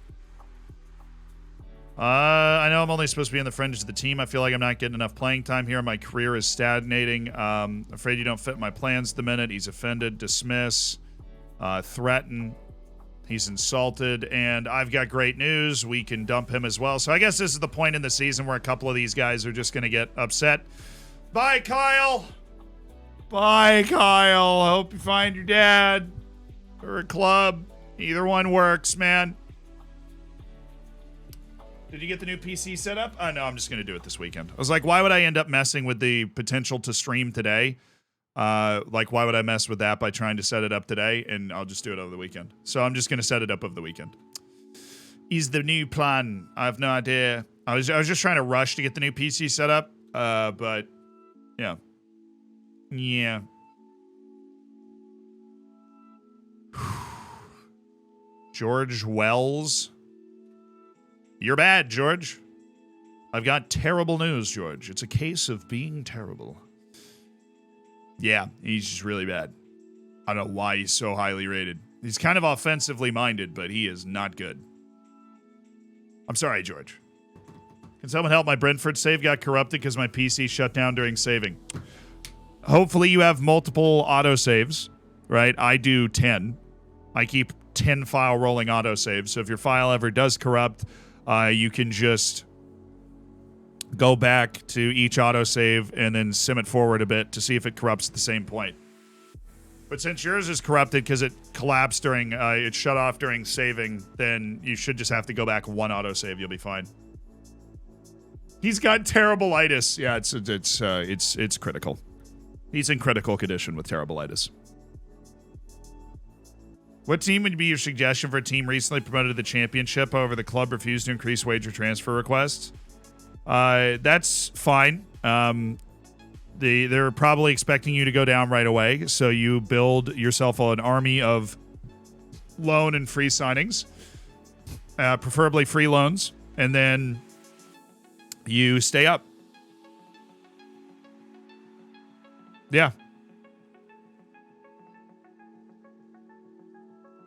I know I'm only supposed to be on the fringes of the team. I feel like I'm not getting enough playing time here. My career is stagnating. Afraid you don't fit my plans at the minute. He's offended, dismiss, threaten. He's insulted, and I've got great news. We can dump him as well. So I guess this is the point in the season where a couple of these guys are just going to get upset. Bye, Kyle. Bye, Kyle. Hope you find your dad or a club. Either one works, man. Did you get the new PC set up? No, I'm just going to do it this weekend. I was like, why would I end up messing with the potential to stream today? Like, why would I mess with that by trying to set it up today? And I'll just do it over the weekend. So I'm just going to set it up over the weekend. Is the new plan. I have no idea. I was just trying to rush to get the new PC set up. But yeah. Yeah. George Wells. You're bad, George. I've got terrible news, George. It's a case of being terrible. Yeah, he's just really bad. I don't know why he's so highly rated. He's kind of offensively minded, but he is not good. I'm sorry, George. Can someone help? My Brentford save got corrupted because my PC shut down during saving. Hopefully you have multiple autosaves, right? I do 10. I keep 10 file rolling autosaves. So if your file ever does corrupt, you can just go back to each autosave and then sim it forward a bit to see if it corrupts at the same point. But since yours is corrupted because it collapsed during, it shut off during saving, then you should just have to go back 1 autosave. You'll be fine. He's got terrible-itis. Yeah, it's critical. He's in critical condition with terrible-itis. What team would be your suggestion for a team recently promoted to the championship? However, the club refused to increase wage or transfer requests. That's fine. They're probably expecting you to go down right away, so you build yourself an army of loan and free signings, preferably free loans, and then you stay up. Yeah.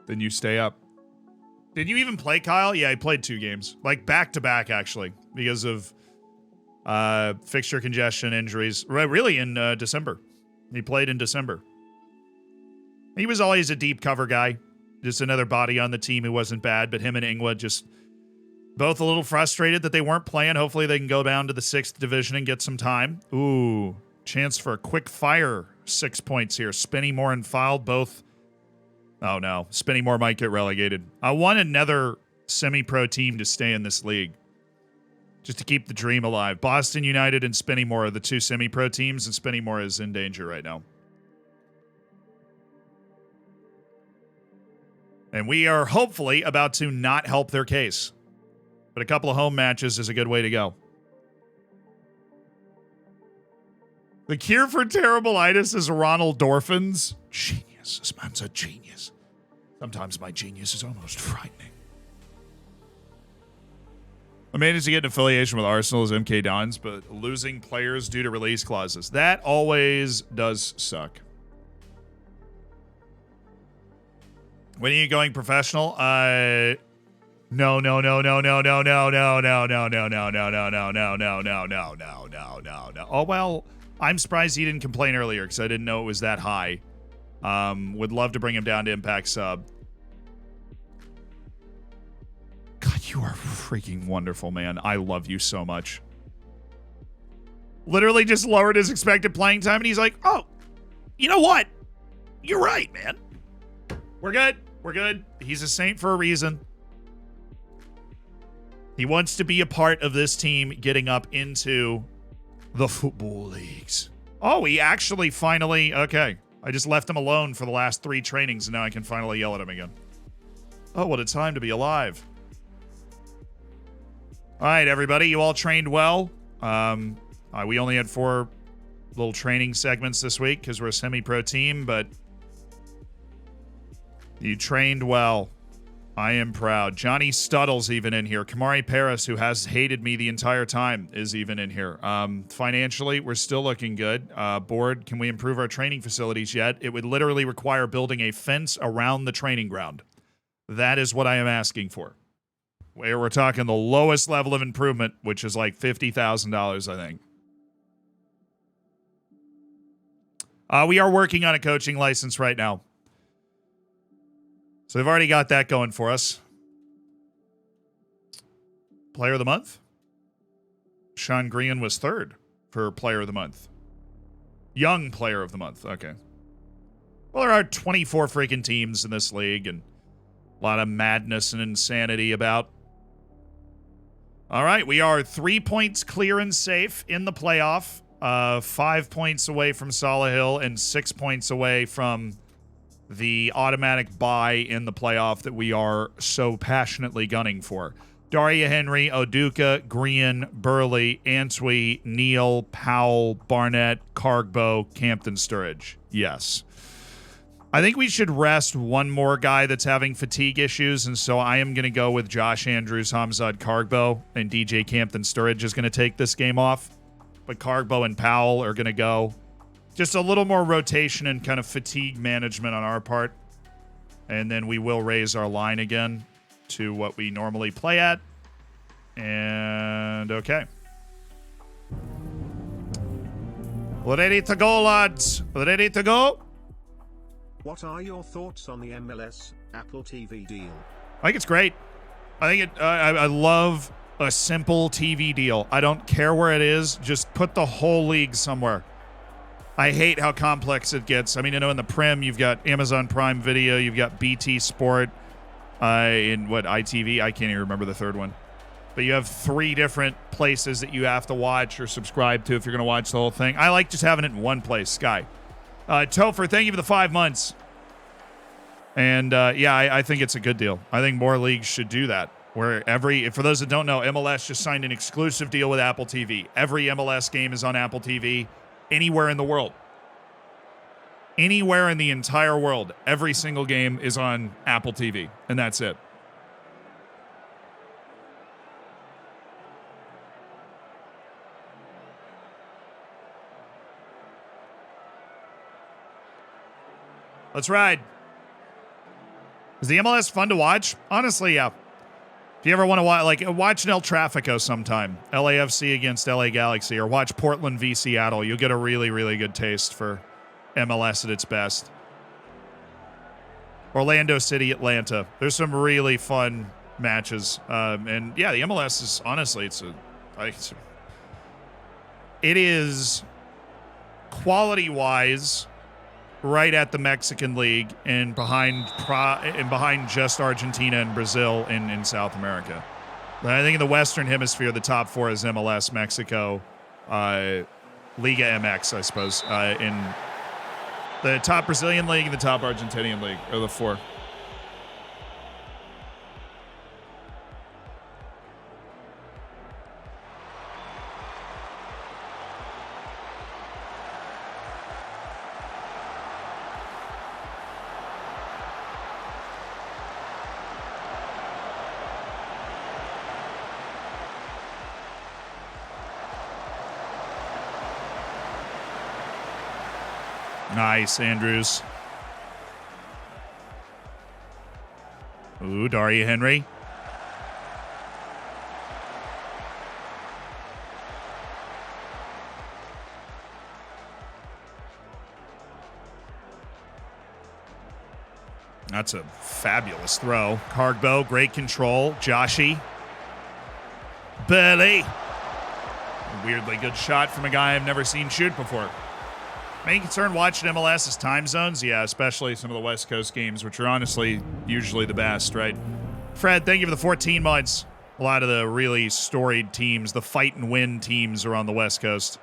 Then you stay up. Did you even play, Kyle? Yeah, I played 2 games. Like, back-to-back, actually, because of fixture congestion, injuries. Really, in December. He played in December. He was always a deep cover guy. Just another body on the team who wasn't bad, but him and Ingwa just both a little frustrated that they weren't playing. Hopefully they can go down to the 6th division and get some time. Ooh, chance for a quick fire. 6 points here. Spinny Moore and Filed both. Oh, no. Spinny Moore might get relegated. I want another semi-pro team to stay in this league, just to keep the dream alive. Boston United and Spinny Moore are the 2 semi-pro teams, and Spinny Moore is in danger right now. And we are hopefully about to not help their case. But a couple of home matches is a good way to go. The cure for terrible-itis is Ronald Dorphins. Genius. This man's a genius. Sometimes my genius is almost frightening. I managed to get an affiliation with Arsenal as MK Dons, but losing players due to release clauses. That always does suck. When are you going professional? No. Oh, well, I'm surprised he didn't complain earlier because I didn't know it was that high. Would love to bring him down to Impact Sub. God, you are freaking wonderful, man. I love you so much. Literally just lowered his expected playing time, and he's like, oh, you know what? You're right, man. We're good. We're good. He's a saint for a reason. He wants to be a part of this team getting up into the football leagues. Oh, he actually finally... Okay. I just left him alone for the last 3 trainings, and now I can finally yell at him again. Oh, what a time to be alive. All right, everybody. You all trained well. We only had 4 little training segments this week because we're a semi-pro team, but you trained well. I am proud. Johnny Studdle's even in here. Kamari Paris, who has hated me the entire time, is even in here. Financially, we're still looking good. Board, can we improve our training facilities yet? It would literally require building a fence around the training ground. That is what I am asking for. Where we're talking the lowest level of improvement, which is like $50,000, I think. We are working on a coaching license right now. So they've already got that going for us. Player of the month? Sean Green was 3rd for player of the month. Young player of the month. Okay. Well, there are 24 freaking teams in this league and a lot of madness and insanity about. All right, we are 3 points clear and safe in the playoff. 5 points away from Solihull and 6 points away from the automatic bye in the playoff that we are so passionately gunning for. Daria Henry, Oduka, Green, Burley, Antwi, Neal, Powell, Barnett, Cargbo, Campton Sturridge. Yes. I think we should rest one more guy that's having fatigue issues, and so I am going to go with Josh Andrews, Hamzat Cargbo, and DJ Campton Sturridge is going to take this game off. But Cargbo and Powell are going to go. Just a little more rotation and kind of fatigue management on our part. And then we will raise our line again to what we normally play at. And okay. Ready to go, lads. Ready to go. What are your thoughts on the MLS Apple TV deal? I think it's great. I think I love a simple TV deal. I don't care where it is. Just put the whole league somewhere. I hate how complex it gets. I mean, in the Prem, you've got Amazon Prime Video, you've got BT Sport, in ITV? I can't even remember the third one. But you have 3 different places that you have to watch or subscribe to if you're going to watch the whole thing. I like just having it in one place. Sky. Topher, thank you for the 5 months. And I think it's a good deal. I think more leagues should do that. Where for those that don't know, MLS just signed an exclusive deal with Apple TV. Every MLS game is on Apple TV anywhere in the world. Anywhere in the entire world, every single game is on Apple TV, and that's it. Let's ride. Is the MLS fun to watch? Honestly, yeah. If you ever want to watch an El Tráfico sometime, LAFC against LA Galaxy, or watch Portland v Seattle, you'll get a really, really good taste for MLS at its best. Orlando City, Atlanta. There's some really fun matches. And yeah, the MLS is honestly, it is quality-wise right at the Mexican League and behind just Argentina and Brazil in South America. But I think in the Western Hemisphere, the top 4 is MLS, Mexico, Liga MX, I suppose. In the top Brazilian league and the top Argentinian league are the 4. Nice, Andrews. Ooh, Daria Henry. That's a fabulous throw. Cargbo, great control. Joshi. Burley. Weirdly good shot from a guy I've never seen shoot before. Main concern watching MLS is time zones. Yeah, especially some of the West Coast games, which are honestly usually the best, right? Fred, thank you for the 14 months. A lot of the really storied teams, the fight and win teams are on the West Coast.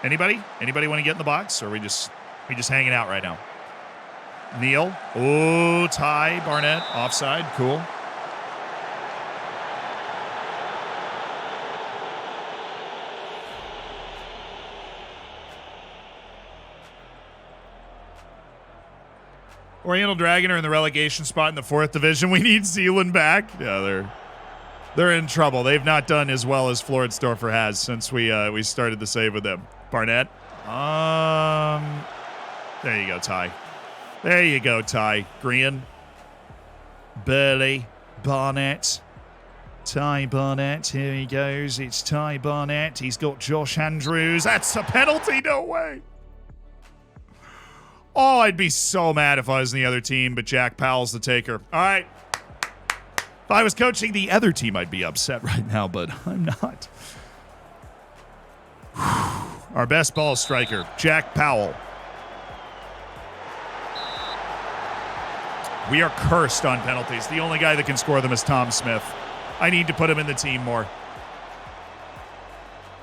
Anybody? Anybody want to get in the box? Or are we just hanging out right now? Neal. Oh, Ty Barnett. Offside. Cool. Oriental Dragon are in the relegation spot in the 4th division. We need Zealand back. Yeah, they're in trouble. They've not done as well as Floridsdorfer has since we started the save with them. Barnett. There you go, Ty. There you go, Ty. Green. Burley. Barnett. Ty Barnett. Here he goes. It's Ty Barnett. He's got Josh Andrews. That's a penalty. No way. Oh, I'd be so mad if I was in the other team, but Jack Powell's the taker. All right. If I was coaching the other team, I'd be upset right now, but I'm not. Our best ball striker, Jack Powell. We are cursed on penalties. The only guy that can score them is Tom Smith. I need to put him in the team more.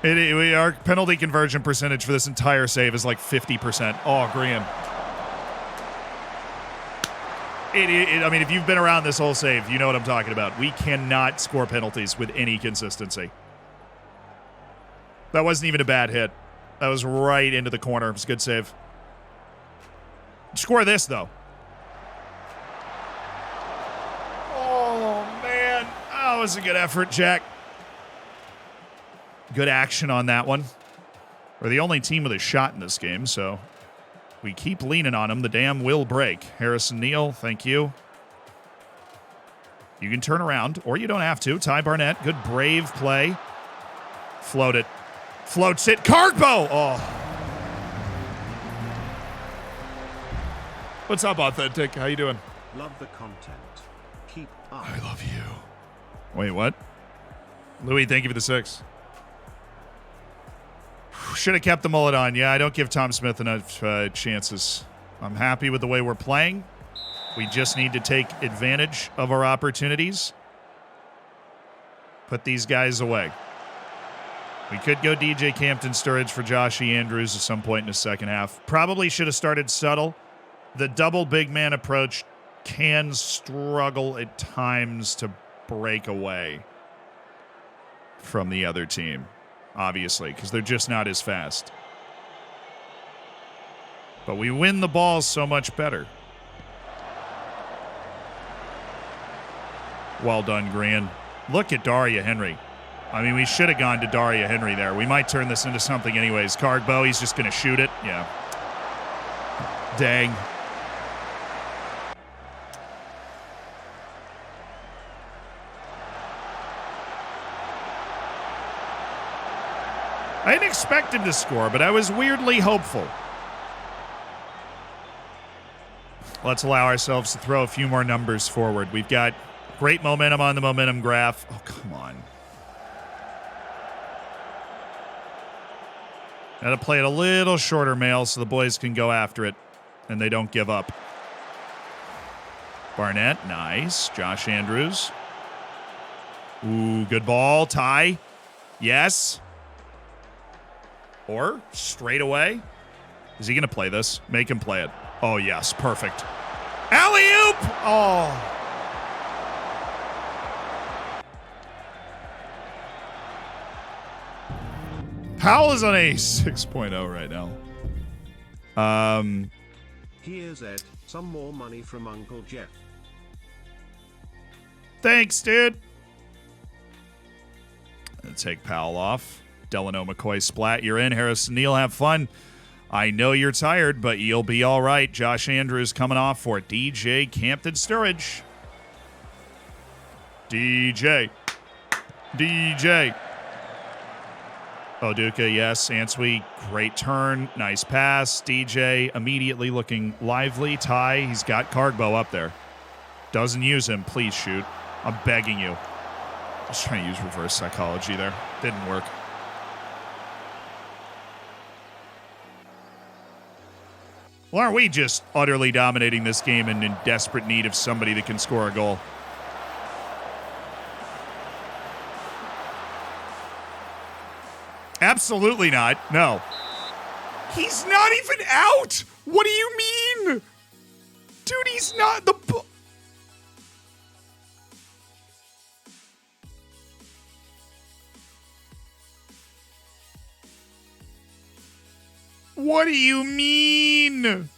Our penalty conversion percentage for this entire save is like 50%. Oh, Graham. I mean, if you've been around this whole save, you know what I'm talking about. We cannot score penalties with any consistency. That wasn't even a bad hit. That was right into the corner. It was a good save. Score this, though. Oh, man. That was a good effort, Jack. Good action on that one. We're the only team with a shot in this game, so we keep leaning on them. The dam will break. Harrison Neal, thank you. You can turn around, or you don't have to. Ty Barnett, good brave play. Float it. Floats it. Cargbo! Oh. What's up, Authentic? How you doing? Love the content. Keep up. I love you. Wait, what? Louis, thank you for the 6. Should have kept the mullet on. Yeah, I don't give Tom Smith enough chances. I'm happy with the way we're playing. We just need to take advantage of our opportunities. Put these guys away. We could go DJ Campton Sturridge for Joshy Andrews at some point in the second half. Probably should have started subtle. The double big man approach can struggle at times to break away from the other team. Obviously, because they're just not as fast. But we win the balls so much better. Well done, Gran. Look at Daria Henry. I mean, we should have gone to Daria Henry there. We might turn this into something anyways. Cargbo, he's just going to shoot it. Yeah. Dang. I didn't expect him to score, but I was weirdly hopeful. Let's allow ourselves to throw a few more numbers forward. We've got great momentum on the momentum graph. Oh, come on. Got to play it a little shorter, Mail, so the boys can go after it and they don't give up. Barnett, nice. Josh Andrews. Ooh, good ball. Ty. Yes. Or straight away. Is he going to play this? Make him play it. Oh, yes. Perfect. Alley-oop! Oh. Powell is on a 6.0 right now. Here's Ed. Some more money from Uncle Jeff. Thanks, dude. Take Powell off. Delano McCoy splat. You're in. Harrison Neal, have fun. I know you're tired, but you'll be all right. Josh Andrews coming off for DJ Campton Sturridge. DJ. Oduka, yes. Ansui, great turn. Nice pass. DJ immediately looking lively. Ty, he's got Cargbo up there. Doesn't use him. Please shoot. I'm begging you. Just trying to use reverse psychology there. Didn't work. Well, aren't we just utterly dominating this game and in desperate need of somebody that can score a goal? Absolutely not. No. He's not even out. What do you mean? Dude, he's not the... What do you mean? I'm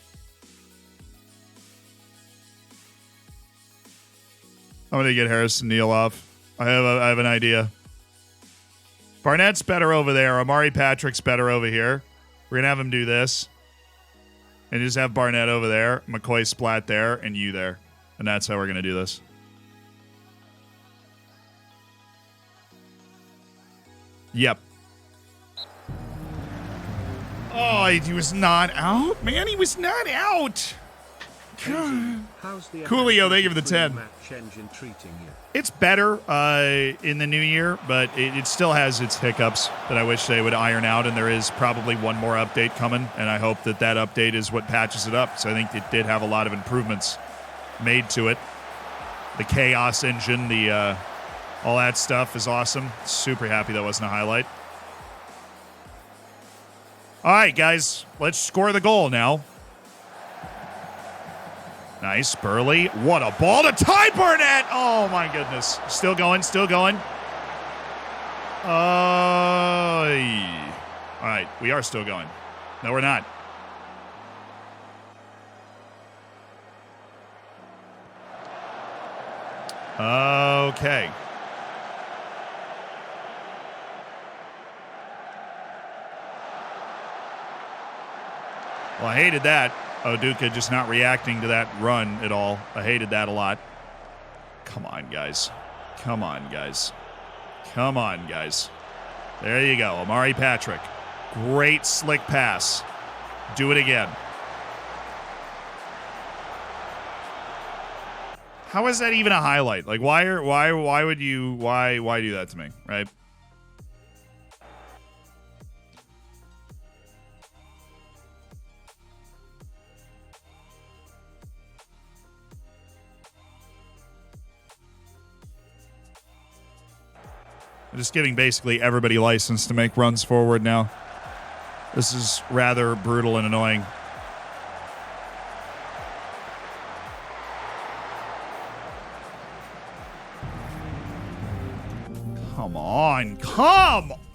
going to get Harrison Neal off. I have an idea. Barnett's better over there. Amari Patrick's better over here. We're going to have him do this. And just have Barnett over there, McCoy Splat there, and you there. And that's how we're going to do this. Yep. Oh, he was not out? Man, he was not out. Coolio, thank you for the 10. It's better in the new year, but it still has its hiccups that I wish they would iron out, and there is probably one more update coming, and I hope that update is what patches it up. So I think it did have a lot of improvements made to it. The Chaos engine, the all that stuff is awesome. Super happy that wasn't a highlight. All right, guys, let's score the goal now. Nice, Burley. What a ball to Ty Barnett. Oh, my goodness. Still going. All right, we are still going. No, we're not. Okay. Well, I hated that. Oduka just not reacting to that run at all. I hated that a lot. Come on, guys. There you go. Amari Patrick. Great slick pass. Do it again. How is that even a highlight? Like, why would you do that to me, right? Just giving basically everybody license to make runs forward now. This is rather brutal and annoying. Come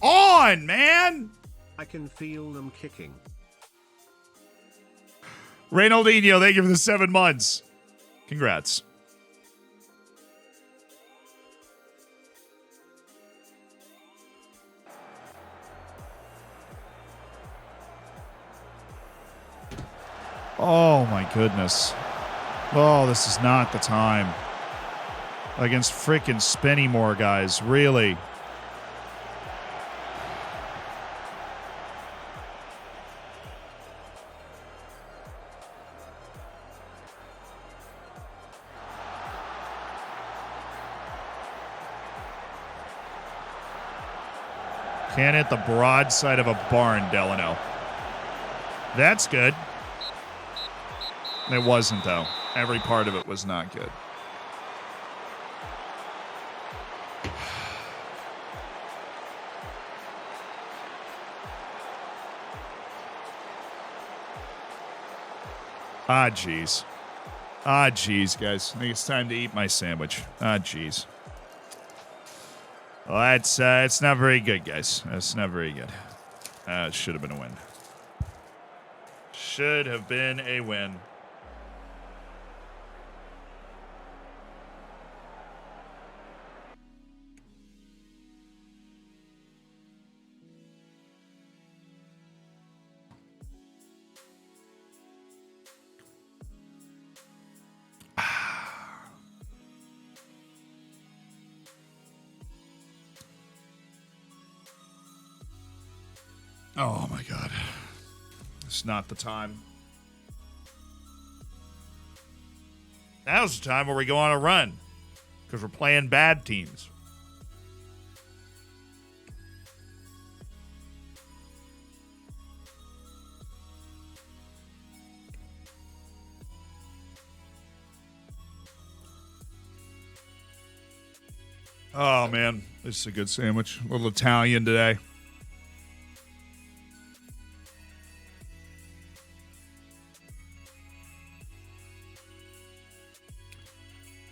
on, man! I can feel them kicking. Reynaldinho, thank you for the 7 months. Congrats. Oh, my goodness. Oh, this is not the time. Against frickin' Spennymoor, guys. Really? Can't hit the broadside of a barn, Delano. That's good. It wasn't, though. Every part of it was not good. Ah, jeez. Ah, jeez, guys. I think it's time to eat my sandwich. Ah, jeez. Well, it's not very good, guys. That's not very good. It should have been a win. Should have been a win. Oh my god. It's not the time. Now's the time where we go on a run. Because we're playing bad teams. Oh, man. This is a good sandwich. A little Italian today.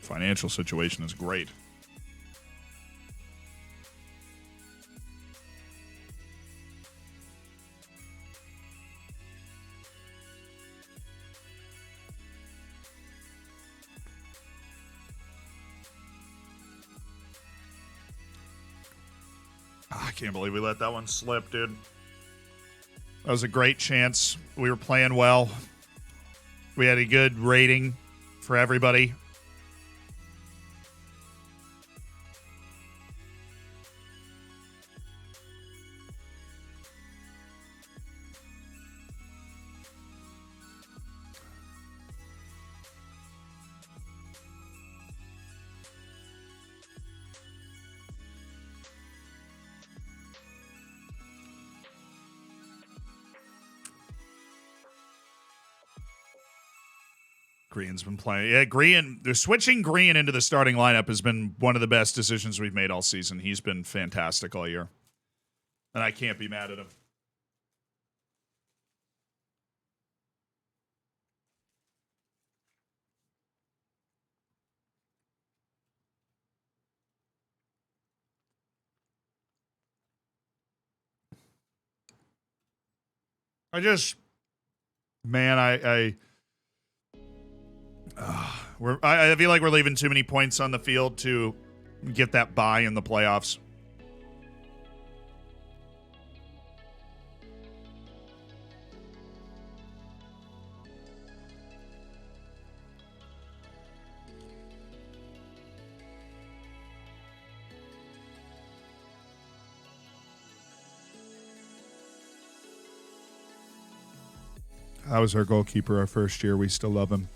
Financial situation is great. I can't believe we let that one slip, dude. That was a great chance. We were playing well. We had a good rating for everybody. Green's been playing. Yeah, Green. They're switching Green into the starting lineup has been one of the best decisions we've made all season. He's been fantastic all year. And I can't be mad at him. I feel like we're leaving too many points on the field to get that bye in the playoffs. That was our goalkeeper our first year. We still love him.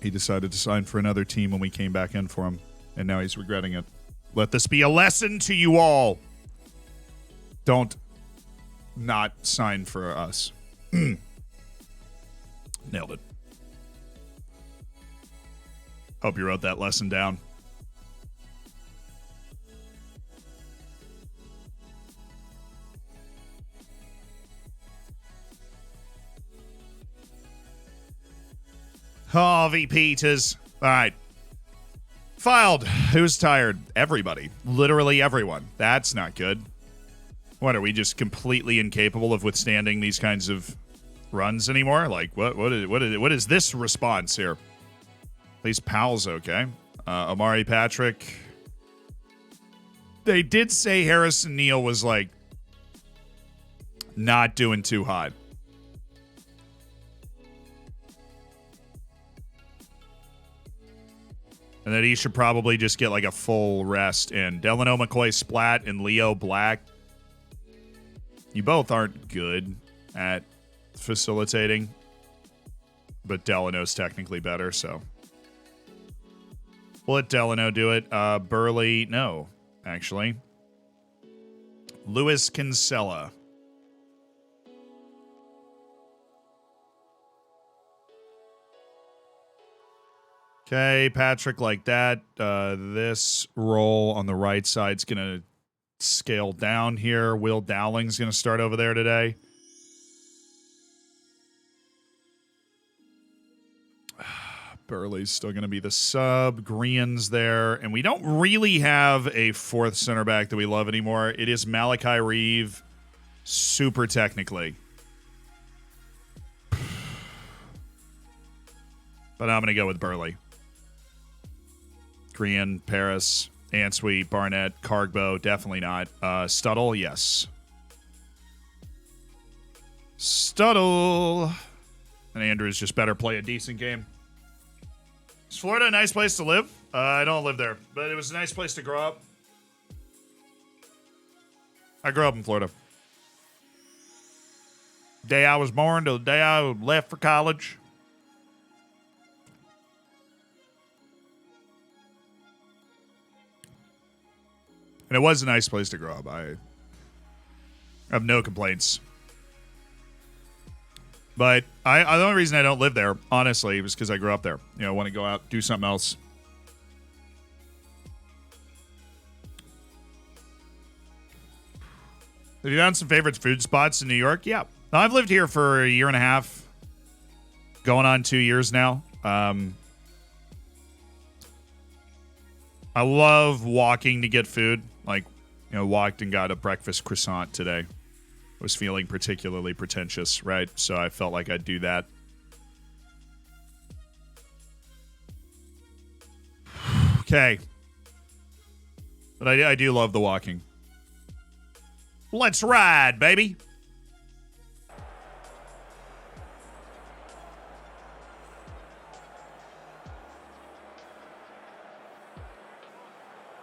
He decided to sign for another team when we came back in for him, and now he's regretting it. Let this be a lesson to you all. Don't not sign for us. Nailed it. Hope you wrote that lesson down. Harvey Peters. All right. Filed. Who's tired? Everybody. Literally everyone. That's not good. What, are we just completely incapable of withstanding these kinds of runs anymore? Like, what is this response here? At least Powell's okay. Amari Patrick. They did say Harrison Neal was, like, not doing too hot. And that he should probably just get like a full rest in. Delano McCoy Splat and Leo Black. You both aren't good at facilitating. But Delano's technically better, so. We'll let Delano do it. Burley, no, actually. Luis Kinsella. Okay, Patrick, like that. This role on the right side's going to scale down here. Will Dowling's going to start over there today. Burley's still going to be the sub. Green's there. And we don't really have a fourth center back that we love anymore. It is Malachi Reeve, super technically. But I'm going to go with Burley. Green, Paris, Answe, Barnett, Cargbo, definitely not. Stuttle, yes. Stuttle. And Andrews just better play a decent game. Is Florida a nice place to live? I don't live there, but it was a nice place to grow up. I grew up in Florida. Day I was born to the day I left for college. And it was a nice place to grow up. I have no complaints. But the only reason I don't live there, honestly, was because I grew up there. You know, I want to go out, do something else. Have you found some favorite food spots in New York? Yeah. Now, I've lived here for a year and a half, going on 2 years now. I love walking to get food. Like, you know, walked and got a breakfast croissant today. Was feeling particularly pretentious, right? So I felt like I'd do that. Okay. But I do love the walking. Let's ride, baby.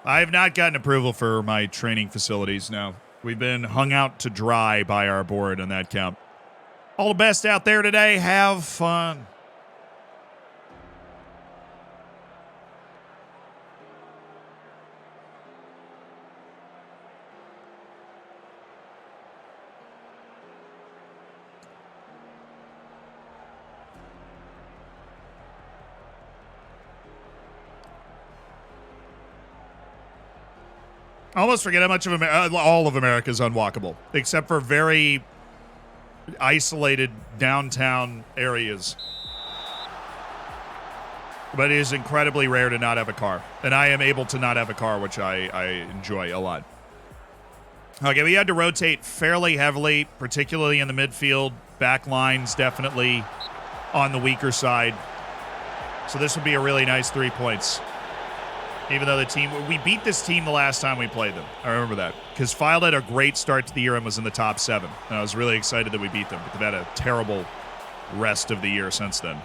I have not gotten approval for my training facilities now. We've been hung out to dry by our board on that count. All the best out there today. Have fun. I almost forget how much of all of America is unwalkable, except for very isolated downtown areas. But it is incredibly rare to not have a car. And I am able to not have a car, which I enjoy a lot. Okay, we had to rotate fairly heavily, particularly in the midfield. Back lines definitely on the weaker side. So this would be a really nice 3 points. Even though we beat this team the last time we played them. I remember that. Because Filed had a great start to the year and was in the top 7. And I was really excited that we beat them. But they've had a terrible rest of the year since then.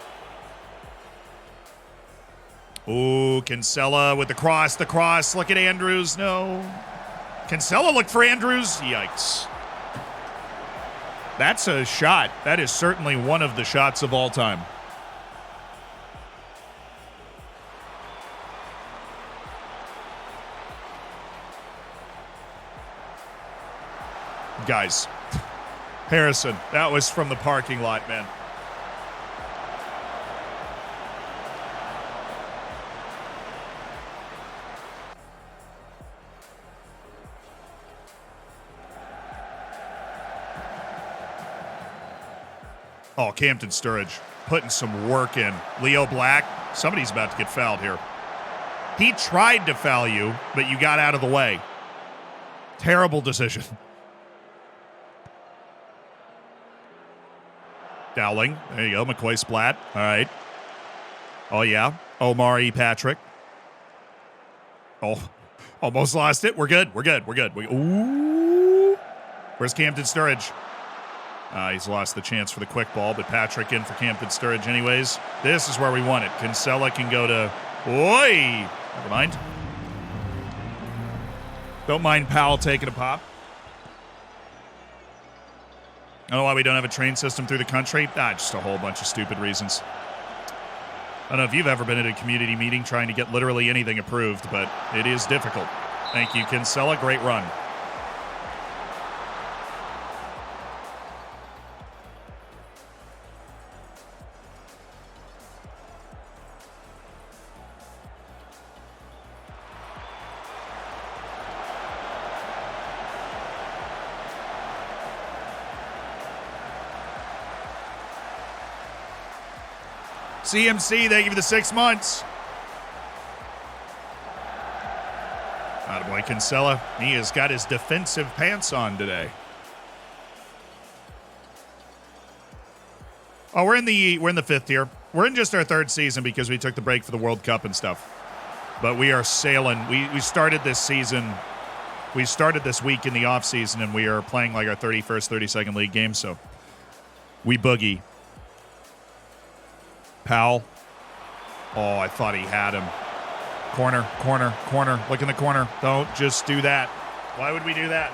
Ooh, Kinsella with the cross. The cross. Look at Andrews. No. Kinsella looked for Andrews. Yikes. That's a shot. That is certainly one of the shots of all time. Guys, Harrison, that was from the parking lot, man. Oh, Campton Sturridge putting some work in. Leo Black, somebody's about to get fouled here. He tried to foul you, but you got out of the way. Terrible decision. Dowling. There you go. McCoy Splat. All right. Oh, yeah. Omari Patrick. Oh, almost lost it. We're good. We're good. We're good. Ooh. Where's Campton Sturridge? He's lost the chance for the quick ball, but Patrick in for Campton Sturridge anyways. This is where we want it. Kinsella can go to... Oi! Never mind. Don't mind Powell taking a pop. I don't know why we don't have a train system through the country. Just a whole bunch of stupid reasons. I don't know if you've ever been at a community meeting trying to get literally anything approved, but it is difficult. Thank you, Kinsella. Great run. CMC, thank you for the 6 months. Attaboy Kinsella. He has got his defensive pants on today. Oh, we're in the 5th tier. We're in just our 3rd season because we took the break for the World Cup and stuff. But we are sailing. We started this season. We started this week in the off season, and we are playing like our 31st, 32nd league game. So we boogie. Powell. Oh, I thought he had him. Corner, corner, corner. Look in the corner. Don't just do that. Why would we do that?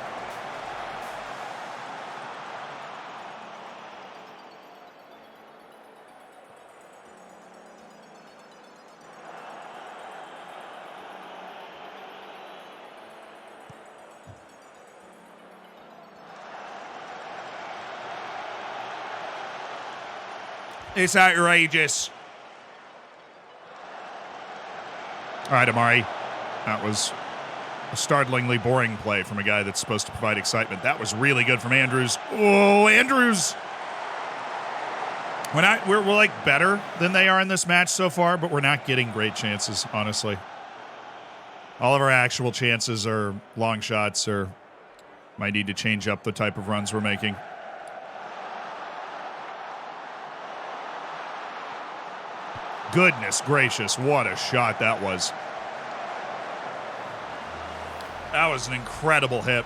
It's outrageous. All right, Amari. That was a startlingly boring play from a guy that's supposed to provide excitement. That was really good from Andrews. Oh, Andrews. We're like better than they are in this match so far, but we're not getting great chances, honestly. All of our actual chances are long shots, or might need to change up the type of runs we're making. Goodness gracious, what a shot that was. That was an incredible hit.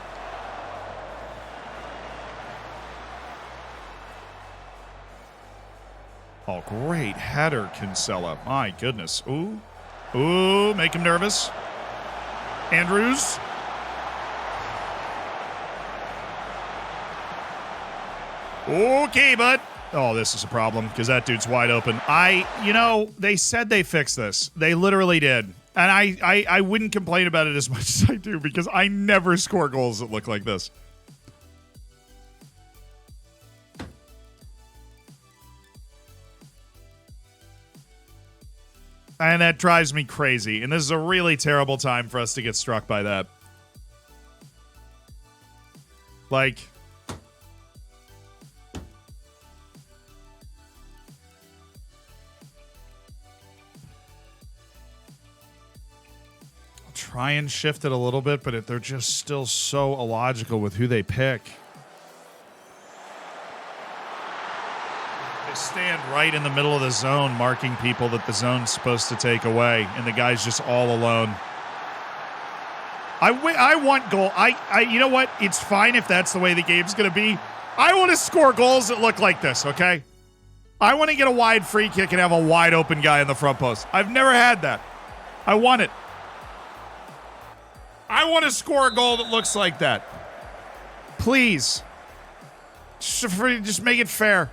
Oh, great header, Kinsella. My goodness. Ooh. Ooh, make him nervous. Andrews. Okay, bud. Oh, this is a problem because that dude's wide open. They said they fixed this. They literally did. And I wouldn't complain about it as much as I do because I never score goals that look like this. And that drives me crazy. And this is a really terrible time for us to get struck by that. Like, I'll try and shift it a little bit, but they're just still so illogical with who they pick. They stand right in the middle of the zone, marking people that the zone's supposed to take away, and the guy's just all alone. I want goal. You know what? It's fine if that's the way the game's going to be. I want to score goals that look like this, okay? I want to get a wide free kick and have a wide open guy in the front post. I've never had that. I want it. I want to score a goal that looks like that. Please. Just make it fair.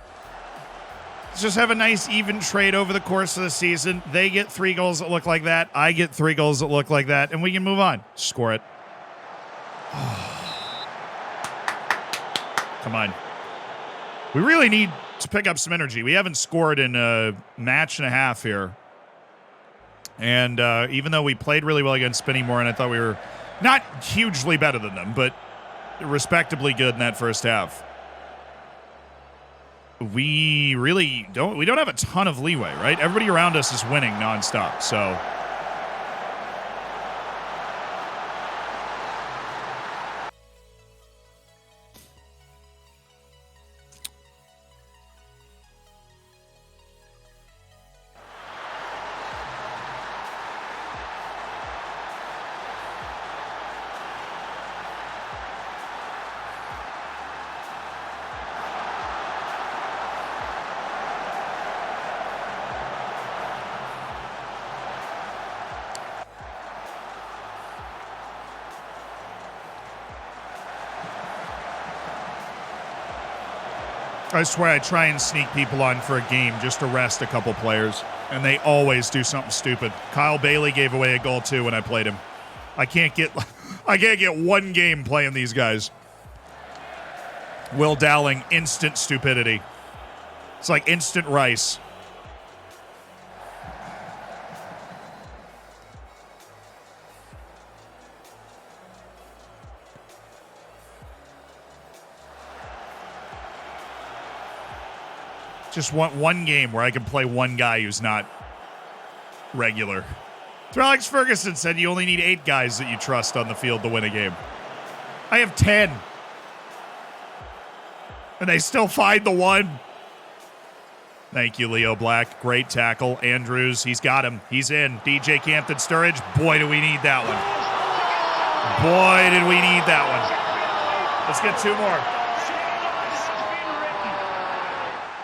Just have a nice even trade over the course of the season. They get 3 goals that look like that. I get 3 goals that look like that. And we can move on. Score it. Come on. We really need to pick up some energy. We haven't scored in a match and a half here. And even though we played really well against Spinningmore, and I thought we were not hugely better than them, but respectably good in that first half. We really don't have a ton of leeway, right? Everybody around us is winning nonstop, so I swear I try and sneak people on for a game just to rest a couple players, and they always do something stupid. Kyle Bailey gave away a goal too when I played him. I can't get one game playing these guys. Will Dowling, instant stupidity. It's like instant rice. Just want one game where I can play one guy who's not regular. So Alex Ferguson said you only need 8 guys that you trust on the field to win a game. I have 10. And they still find the one. Thank you, Leo Black. Great tackle. Andrews, he's got him. He's in. DJ Campton Sturridge. Boy, do we need that one. Boy, did we need that one. Let's get 2 more.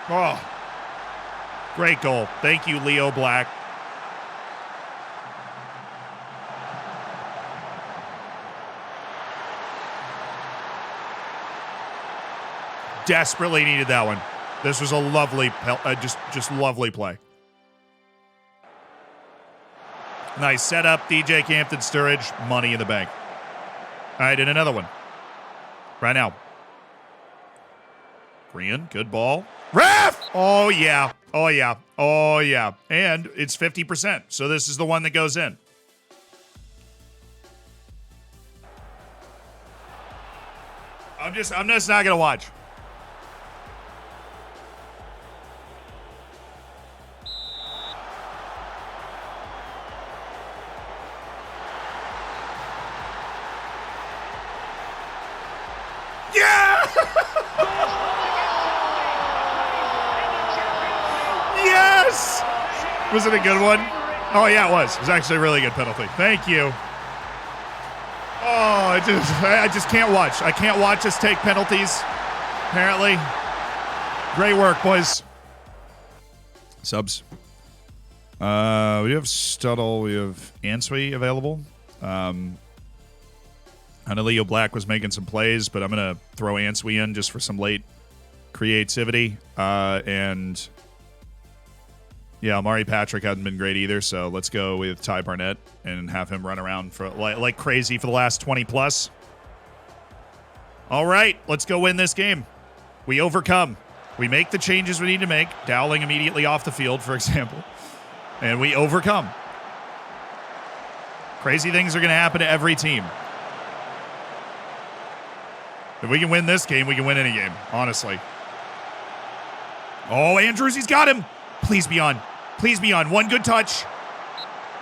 Oh, great goal. Thank you, Leo Black. Desperately needed that one. This was a lovely, just lovely play. Nice setup, DJ Campton Sturridge, money in the bank. All right, and another one. Right now. Green, good ball. Ref! Oh, yeah. Oh, yeah. Oh, yeah. And it's 50%. So this is the one that goes in. I'm just not going to watch. Yeah! Yes! Was it a good one? Oh, yeah, it was. It was actually a really good penalty. Thank you. Oh, I just can't watch. I can't watch us take penalties, apparently. Great work, boys. Subs. We have Stuttle. We have Answee available. I know Leo Black was making some plays, but I'm going to throw Answee in just for some late creativity. And yeah, Amari Patrick hasn't been great either, so let's go with Ty Barnett and have him run around for like crazy for the last 20 plus. All right, let's go win this game. We overcome. We make the changes we need to make. Dowling immediately off the field, for example. And we overcome. Crazy things are going to happen to every team. If we can win this game, we can win any game, honestly. Oh, Andrews, he's got him. Please be on. Please be on. One good touch.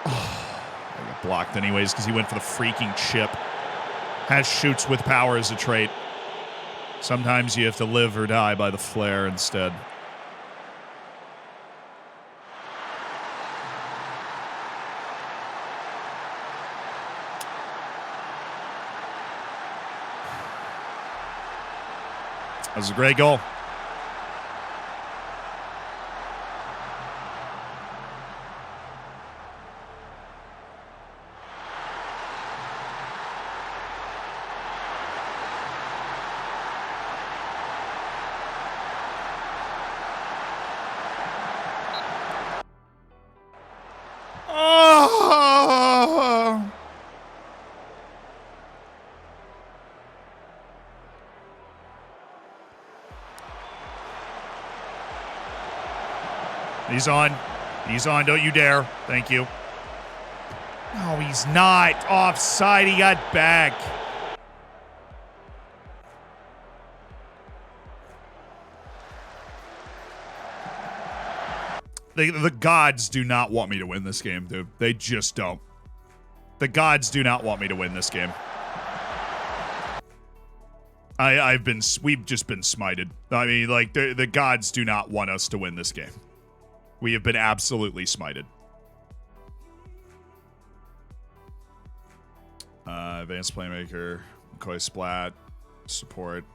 Oh, I got blocked anyways because he went for the freaking chip. Has shoots with power as a trait. Sometimes you have to live or die by the flare instead. That was a great goal. Oh! He's on. He's on. Don't you dare. Thank you. No, he's not. Offside. He got back. The gods do not want me to win this game, dude. They just don't. The gods do not want me to win this game. We've just been smited. I mean, like, the gods do not want us to win this game. We have been absolutely smited. Advanced playmaker, McCoy Splat, support.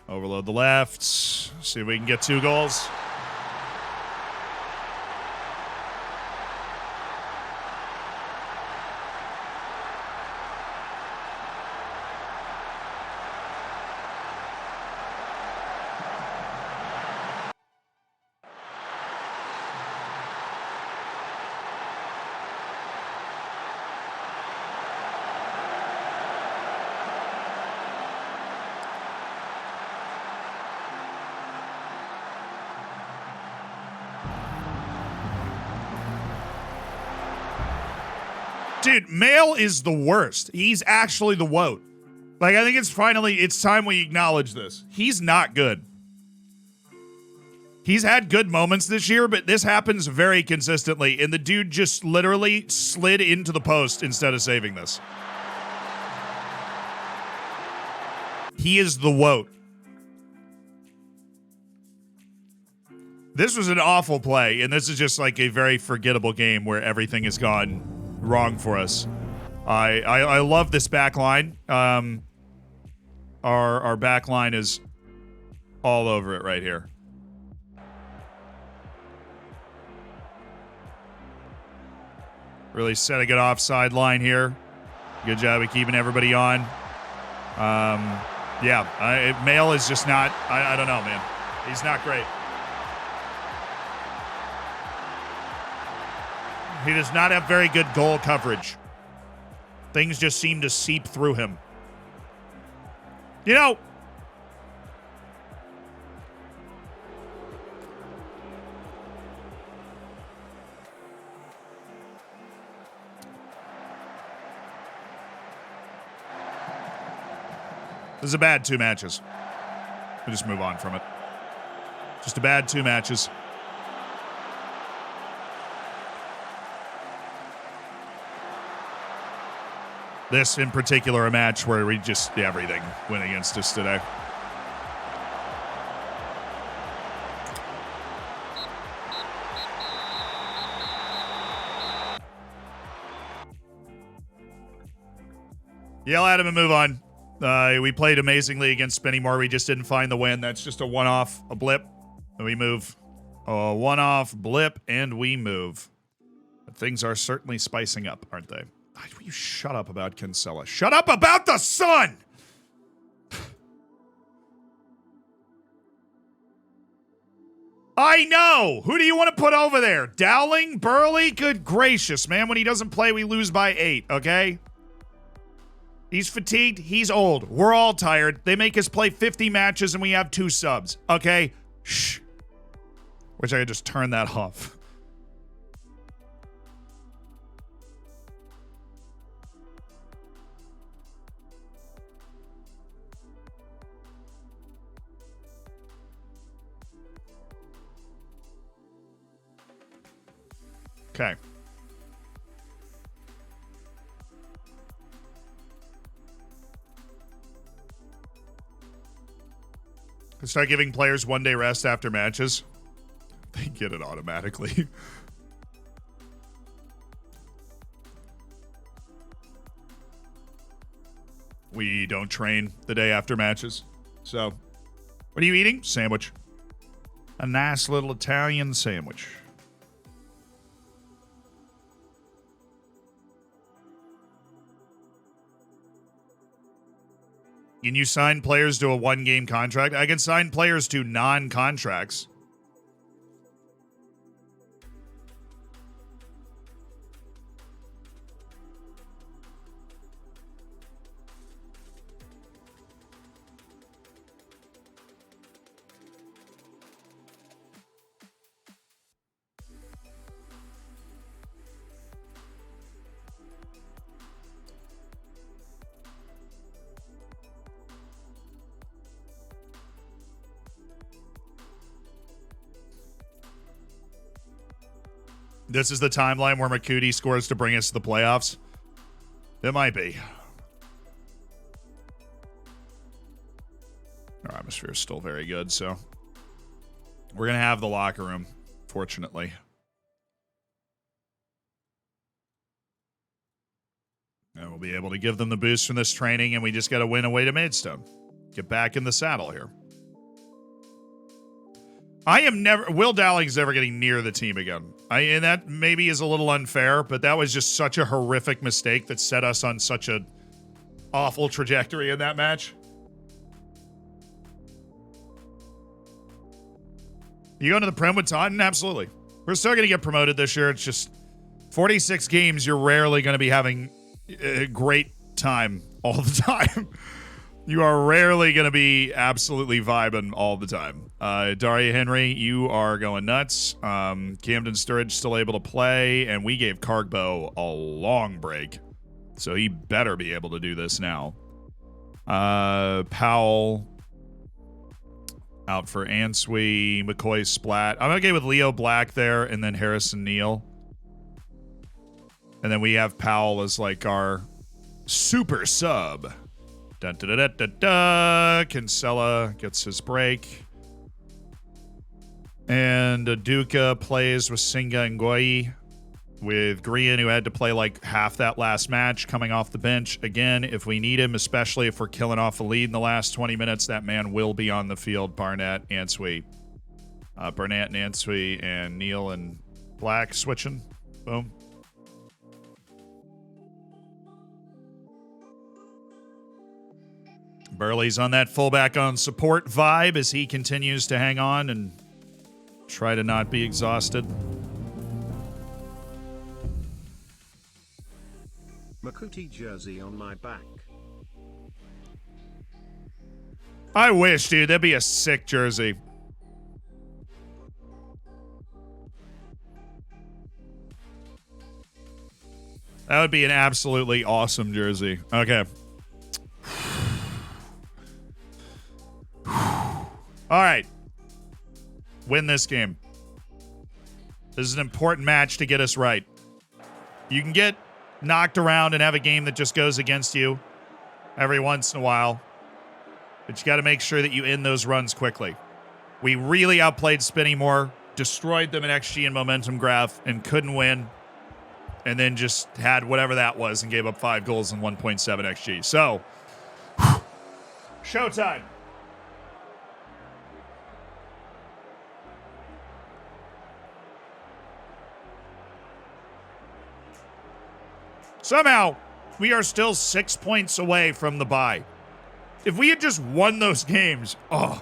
Overload the left. See if we can get 2 goals. Dude, Mail is the worst. He's actually the woat. Like, I think it's time we acknowledge this. He's not good. He's had good moments this year, but this happens very consistently, and the dude just literally slid into the post instead of saving this. He is the woat. This was an awful play, and this is just like a very forgettable game where everything has gone wrong for us. I love this back line. Our back line is all over it right here. Really set a good offside line here. Good job of keeping everybody on. Yeah, Mail is just not, I don't know, man. He's not great. He does not have very good goal coverage. Things just seem to seep through him. You know, This is a bad 2 matches. We'll just move on from it. Just a bad 2 matches. This, in particular, a match where we just, everything went against us today. Yell at him and move on. We played amazingly against Spinny-Moore. We just didn't find the win. That's just a one-off, a blip, and we move. A one-off, blip, and we move. But things are certainly spicing up, aren't they? Will you shut up about Kinsella? Shut up about the sun! I know! Who do you want to put over there? Dowling? Burley? Good gracious, man. When he doesn't play, we lose by 8, okay? He's fatigued. He's old. We're all tired. They make us play 50 matches and we have 2 subs. Okay? Shh. Wish I could just turn that off. Okay. Start giving players 1-day rest after matches. They get it automatically. We don't train the day after matches. So, what are you eating? Sandwich. A nice little Italian sandwich. Can you sign players to a 1-game contract? I can sign players to non-contracts. This is the timeline where Makuti scores to bring us to the playoffs. It might be. Our atmosphere is still very good, so we're going to have the locker room, fortunately. And we'll be able to give them the boost from this training, and we just got to win away to Maidstone. Get back in the saddle here. Will Dowling's never getting near the team again. And that maybe is a little unfair, but that was just such a horrific mistake that set us on such a awful trajectory in that match. You going to the Prem with Taunton? Absolutely. We're still going to get promoted this year. It's just 46 games. You're rarely going to be having a great time all the time. You are rarely going to be absolutely vibing all the time. Daria Henry, you are going nuts. Camden Sturridge still able to play, and we gave Cargbo a long break, so he better be able to do this now. Powell out for Answe, McCoy splat. I'm okay with Leo Black there, and then Harrison Neal. And then we have Powell as like our super sub. Dun, da, da, da, da. Kinsella gets his break. And Duca plays with Singa and Ngoyi, with Grian, who had to play like half that last match, coming off the bench. Again, if we need him, especially if we're killing off a lead in the last 20 minutes, that man will be on the field. Barnett, Answe. Barnett and Answe and Neal and Black switching. Boom. Burley's on that fullback on support vibe as he continues to hang on and try to not be exhausted. Makuti jersey on my back. I wish, dude. That'd be a sick jersey. That would be an absolutely awesome jersey. Okay. All right. Win this game. This is an important match to get us right. You can get knocked around and have a game that just goes against you every once in a while. But you got to make sure that you end those runs quickly. We really outplayed Spinny Moore, destroyed them in XG and momentum graph, and couldn't win. And then just had whatever that was and gave up 5 goals and 1.7 XG. So, showtime. Somehow, we are still 6 points away from the bye. If we had just won those games, oh.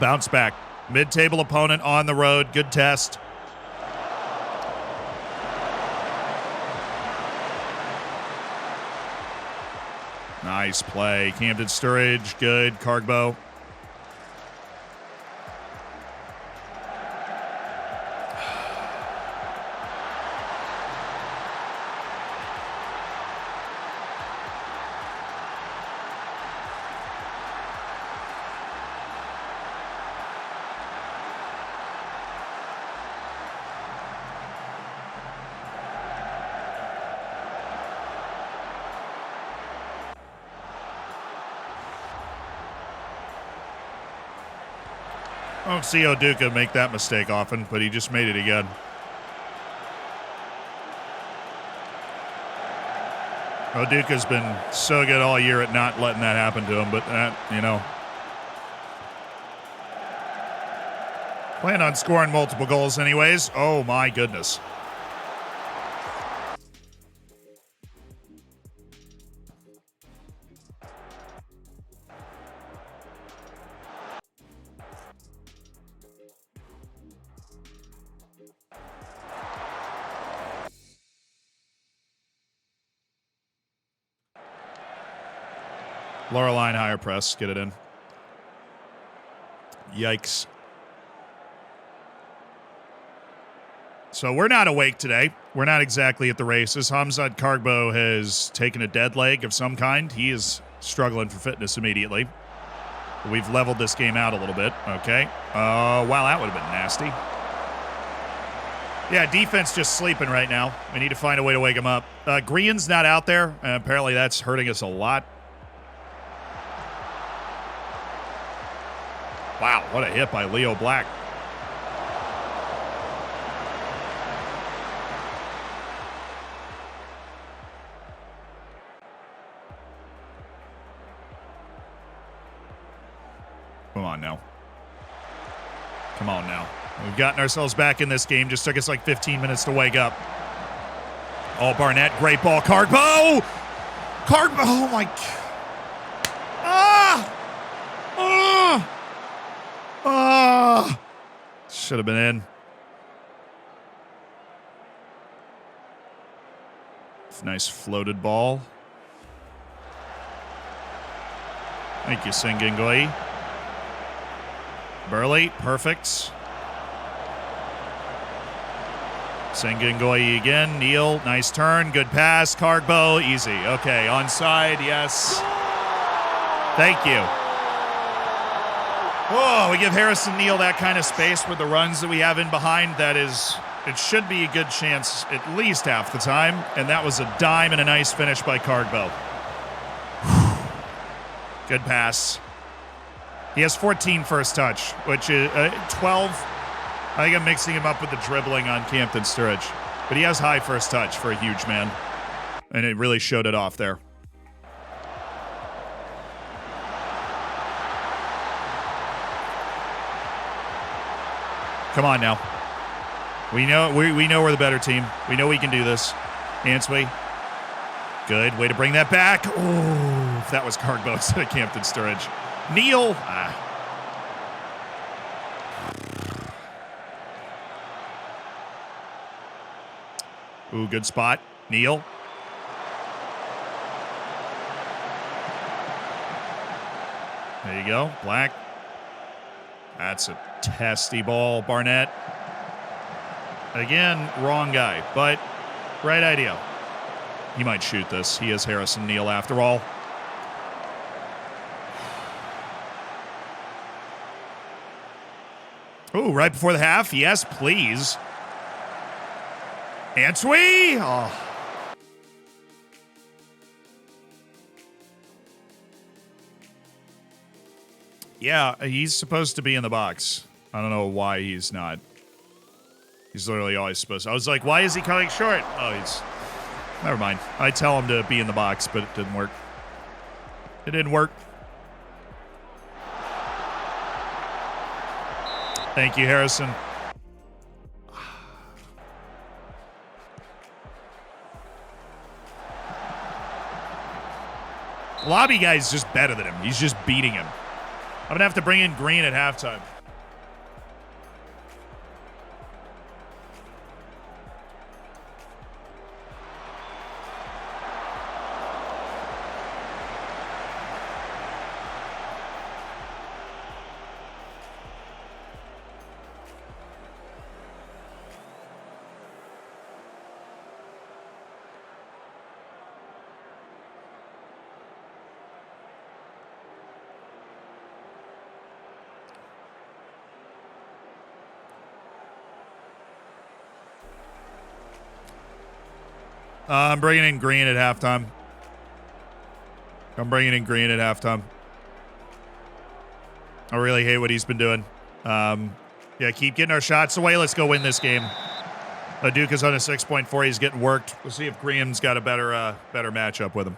Bounce back. Mid-table opponent on the road. Good test. Nice play. Camden Sturridge. Good. Cargbo. I don't see Oduka make that mistake often, but he just made it again. Oduka's been so good all year at not letting that happen to him, but that, you know. Plan on scoring multiple goals anyways. Oh my goodness. Lower line, higher press. Get it in. Yikes. So we're not awake today. We're not exactly at the races. Hamzat Kargbo has taken a dead leg of some kind. He is struggling for fitness immediately. We've leveled this game out a little bit. Okay. Wow, that would have been nasty. Yeah, defense just sleeping right now. We need to find a way to wake him up. Green's not out there. Apparently that's hurting us a lot. Wow, what a hit by Leo Black. Come on now. Come on now. We've gotten ourselves back in this game. Just took us like 15 minutes to wake up. Oh, Barnett, great ball. Cargbo! Cargbo, oh my. Should have been in. Nice floated ball. Thank you, Sengingoi. Burley, perfect. Sengingoi again. Neal, nice turn. Good pass. Cargbo, easy. Okay, onside, yes. Thank you. Oh, we give Harrison Neal that kind of space with the runs that we have in behind. That is, it should be a good chance at least half the time. And that was a dime and a nice finish by Cargbo. Good pass. He has 14 first touch, which is 12. I think I'm mixing him up with the dribbling on Campton Sturridge. But he has high first touch for a huge man. And it really showed it off there. Come on now. We know we're the better team. We know we can do this. Hansway. Good. Way to bring that back. Oh, if that was Cargbo instead of Campton Sturridge. Neal. Ooh, good spot. Neal. There you go. Black. That's a testy ball, Barnett. Again, wrong guy, but right idea. He might shoot this. He is Harrison Neal after all. Ooh, right before the half? Yes, please. Ansui! Oh. Yeah, he's supposed to be in the box. I don't know why he's not. He's literally always supposed to. I was like, why is he coming short? Oh, he's... Never mind. I tell him to be in the box, but it didn't work. It didn't work. Thank you, Harrison. Lobby guy's just better than him. He's just beating him. I'm going to have to bring in Green at halftime. I'm bringing in Green at halftime. I really hate what he's been doing. Yeah, keep getting our shots away. Let's go win this game. Duke is on a 6.4. He's getting worked. We'll see if Graham's got a better matchup with him.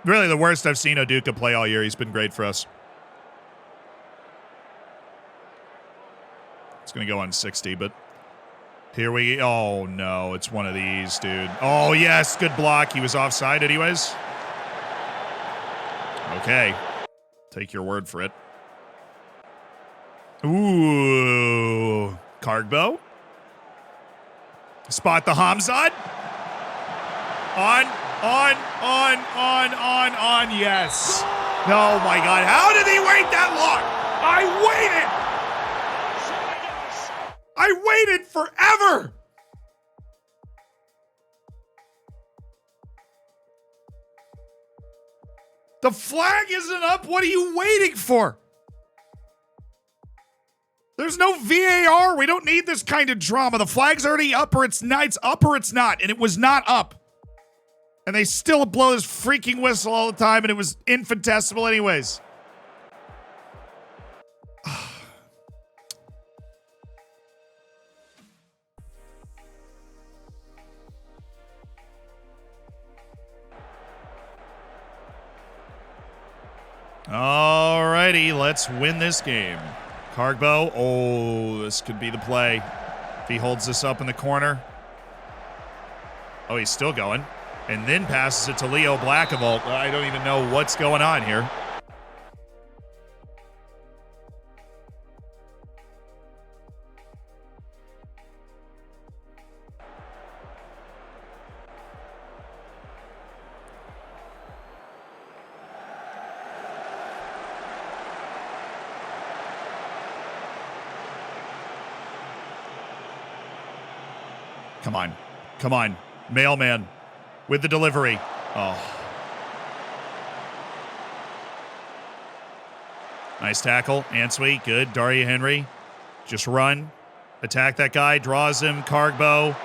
Really the worst I've seen Oduka play all year. He's been great for us. It's going to go on 60, but here we... Oh, no. It's one of these, dude. Oh, yes. Good block. He was offside anyways. Okay. Take your word for it. Ooh. Cargbo. Spot the Hamzad. On. Yes. Oh, my God. How did he wait that long? I waited forever. The flag isn't up. What are you waiting for? There's no VAR. We don't need this kind of drama. The flag's already up or it's not. It's up or it's not. And it was not up. And they still blow this freaking whistle all the time, and it was infinitesimal anyways. Alrighty, let's win this game. Cargbo, oh, this could be the play. If he holds this up in the corner. Oh, he's still going. And then passes it to Leo Blackavolt. I don't even know what's going on here. Come on. Come on. Mailman. With the delivery. Oh. Nice tackle. Ansui, good. Daria Henry. Just run. Attack that guy. Draws him. Cargbo.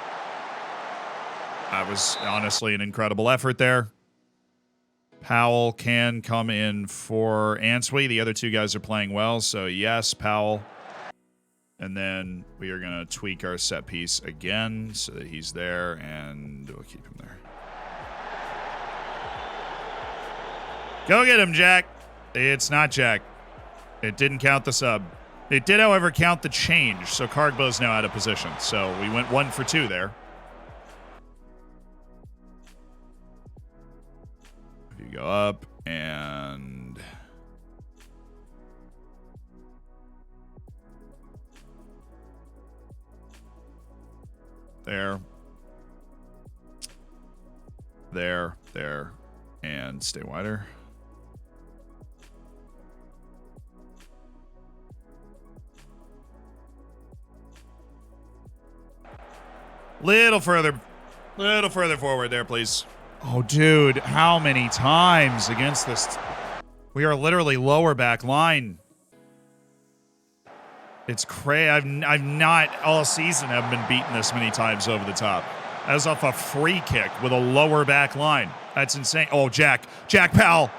That was honestly an incredible effort there. Powell can come in for Ansui. The other two guys are playing well, so yes, Powell. And then we are going to tweak our set piece again so that he's there, and we'll keep him there. Go get him, Jack. It's not Jack. It didn't count the sub. It did, however, count the change, so Cargbo's now out of position. So we went 1 for 2 there. If you go up and... There. There. And stay wider. Little further forward there, please. Oh, dude, how many times against this? We are literally lower back line. It's crazy. I've not all season have been beaten this many times over the top. That was off a free kick with a lower back line. That's insane. Oh, Jack Powell.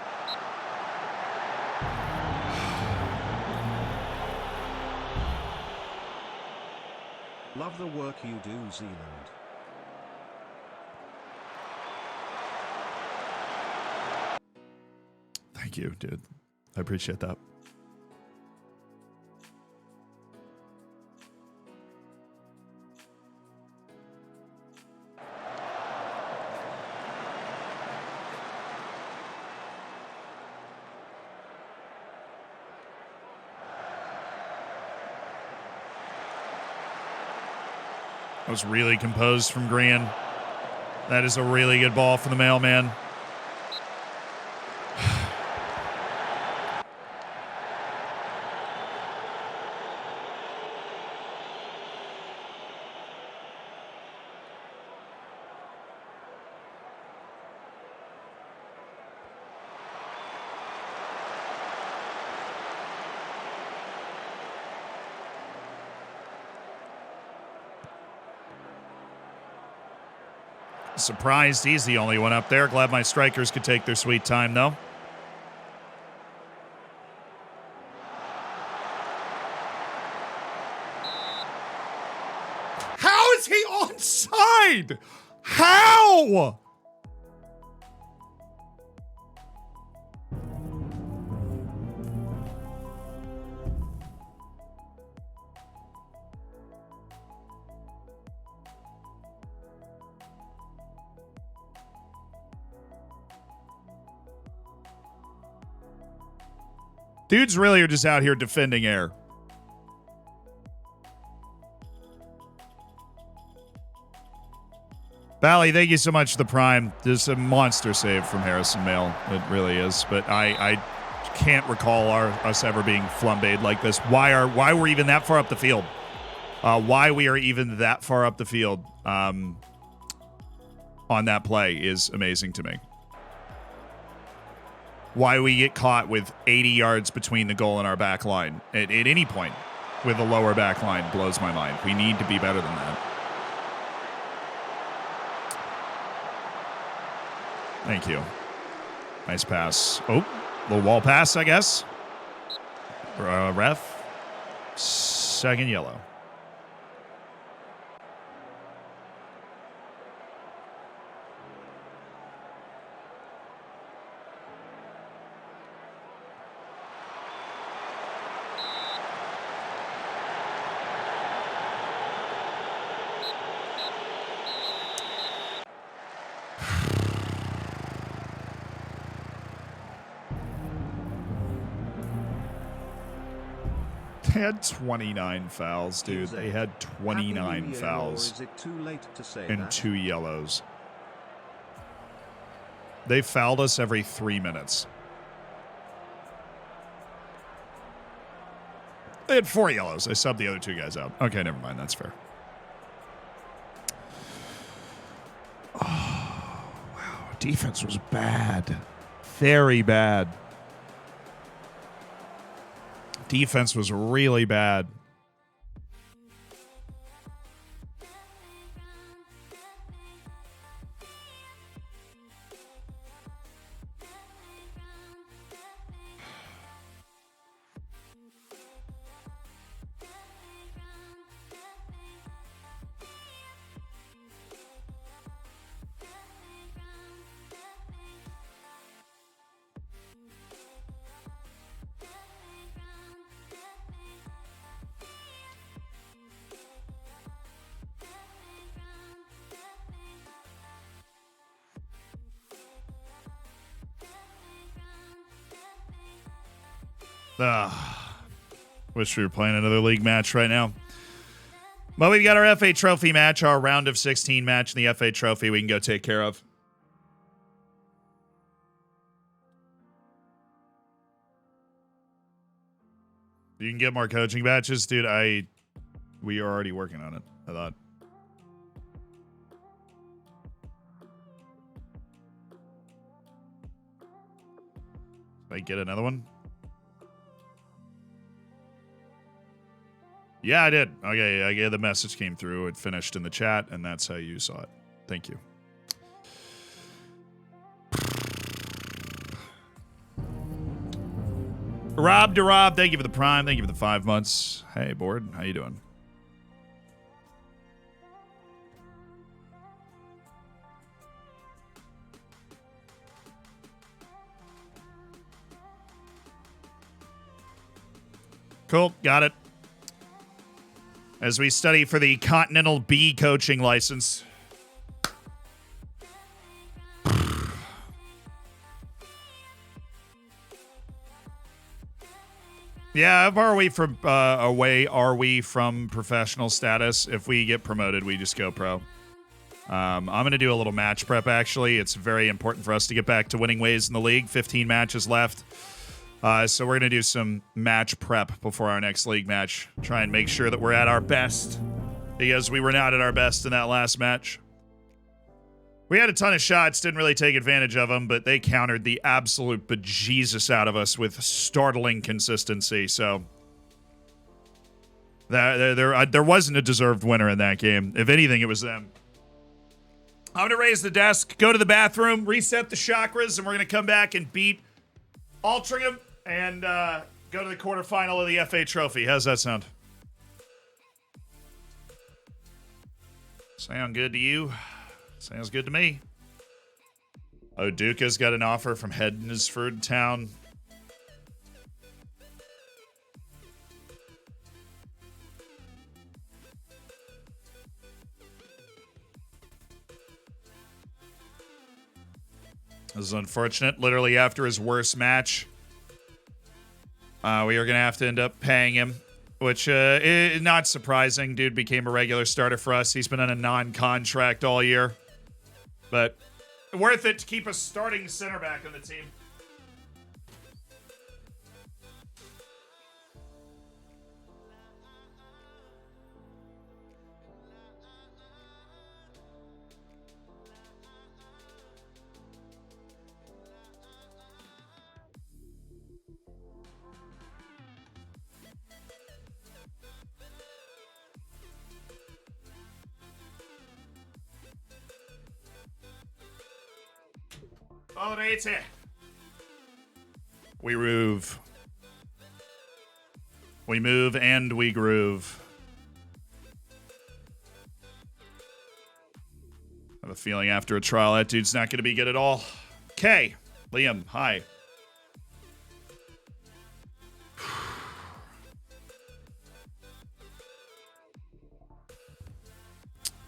Love the work you do, Zealand. Thank you, dude. I appreciate that. That was really composed from Green. That is a really good ball for the mailman. Surprised he's the only one up there. Glad my strikers could take their sweet time, though. How is he onside? How? Dudes really are just out here defending air. Bally, thank you so much for the prime. There's a monster save from Harrison Mail. It really is. But I can't recall us ever being flambéed like this. Why we're even that far up the field? Why we are even that far up the field on that play is amazing to me. Why we get caught with 80 yards between the goal and our back line at any point with a lower back line blows my mind. We need to be better than that. Thank you. Nice pass. Oh, little wall pass, I guess. Ref. Second yellow. They had 29 fouls, dude. They had 29 fouls. Is it too late to say and that? 2 yellows. They fouled us every 3 minutes. They had 4 yellows. I subbed the other 2 guys out. Okay, never mind. That's fair. Oh, wow. Defense was bad. Very bad. Defense was really bad. Wish we were playing another league match right now. But we've got our FA Trophy match, our round of 16 match in the FA Trophy we can go take care of. You can get more coaching matches, dude. We are already working on it, I thought. Did I get another one? Yeah, I did. Okay, the message came through. It finished in the chat, and that's how you saw it. Thank you. Rob to Rob, thank you for the prime. Thank you for the 5 months. Hey, board, how you doing? Cool, got it. As we study for the Continental B coaching license. Yeah, how far away are we from professional status? If we get promoted, we just go pro. I'm going to do a little match prep, actually. It's very important for us to get back to winning ways in the league. 15 matches left. So we're going to do some match prep before our next league match. Try and make sure that we're at our best. Because we were not at our best in that last match. We had a ton of shots, didn't really take advantage of them, but they countered the absolute bejesus out of us with startling consistency. So there wasn't a deserved winner in that game. If anything, it was them. I'm going to raise the desk, go to the bathroom, reset the chakras, and we're going to come back and beat Altrincham and go to the quarterfinal of the FA Trophy. How's that sound? Sound good to you? Sounds good to me. Oh, Duca's got an offer from Hednesford Town. This is unfortunate. Literally after his worst match, we are going to have to end up paying him, which is not surprising. Dude became a regular starter for us. He's been on a non-contract all year. But worth it to keep a starting center back on the team. Oh, it's it. We move. We move and we groove. I have a feeling after a trial that dude's not going to be good at all. Okay. Liam, hi.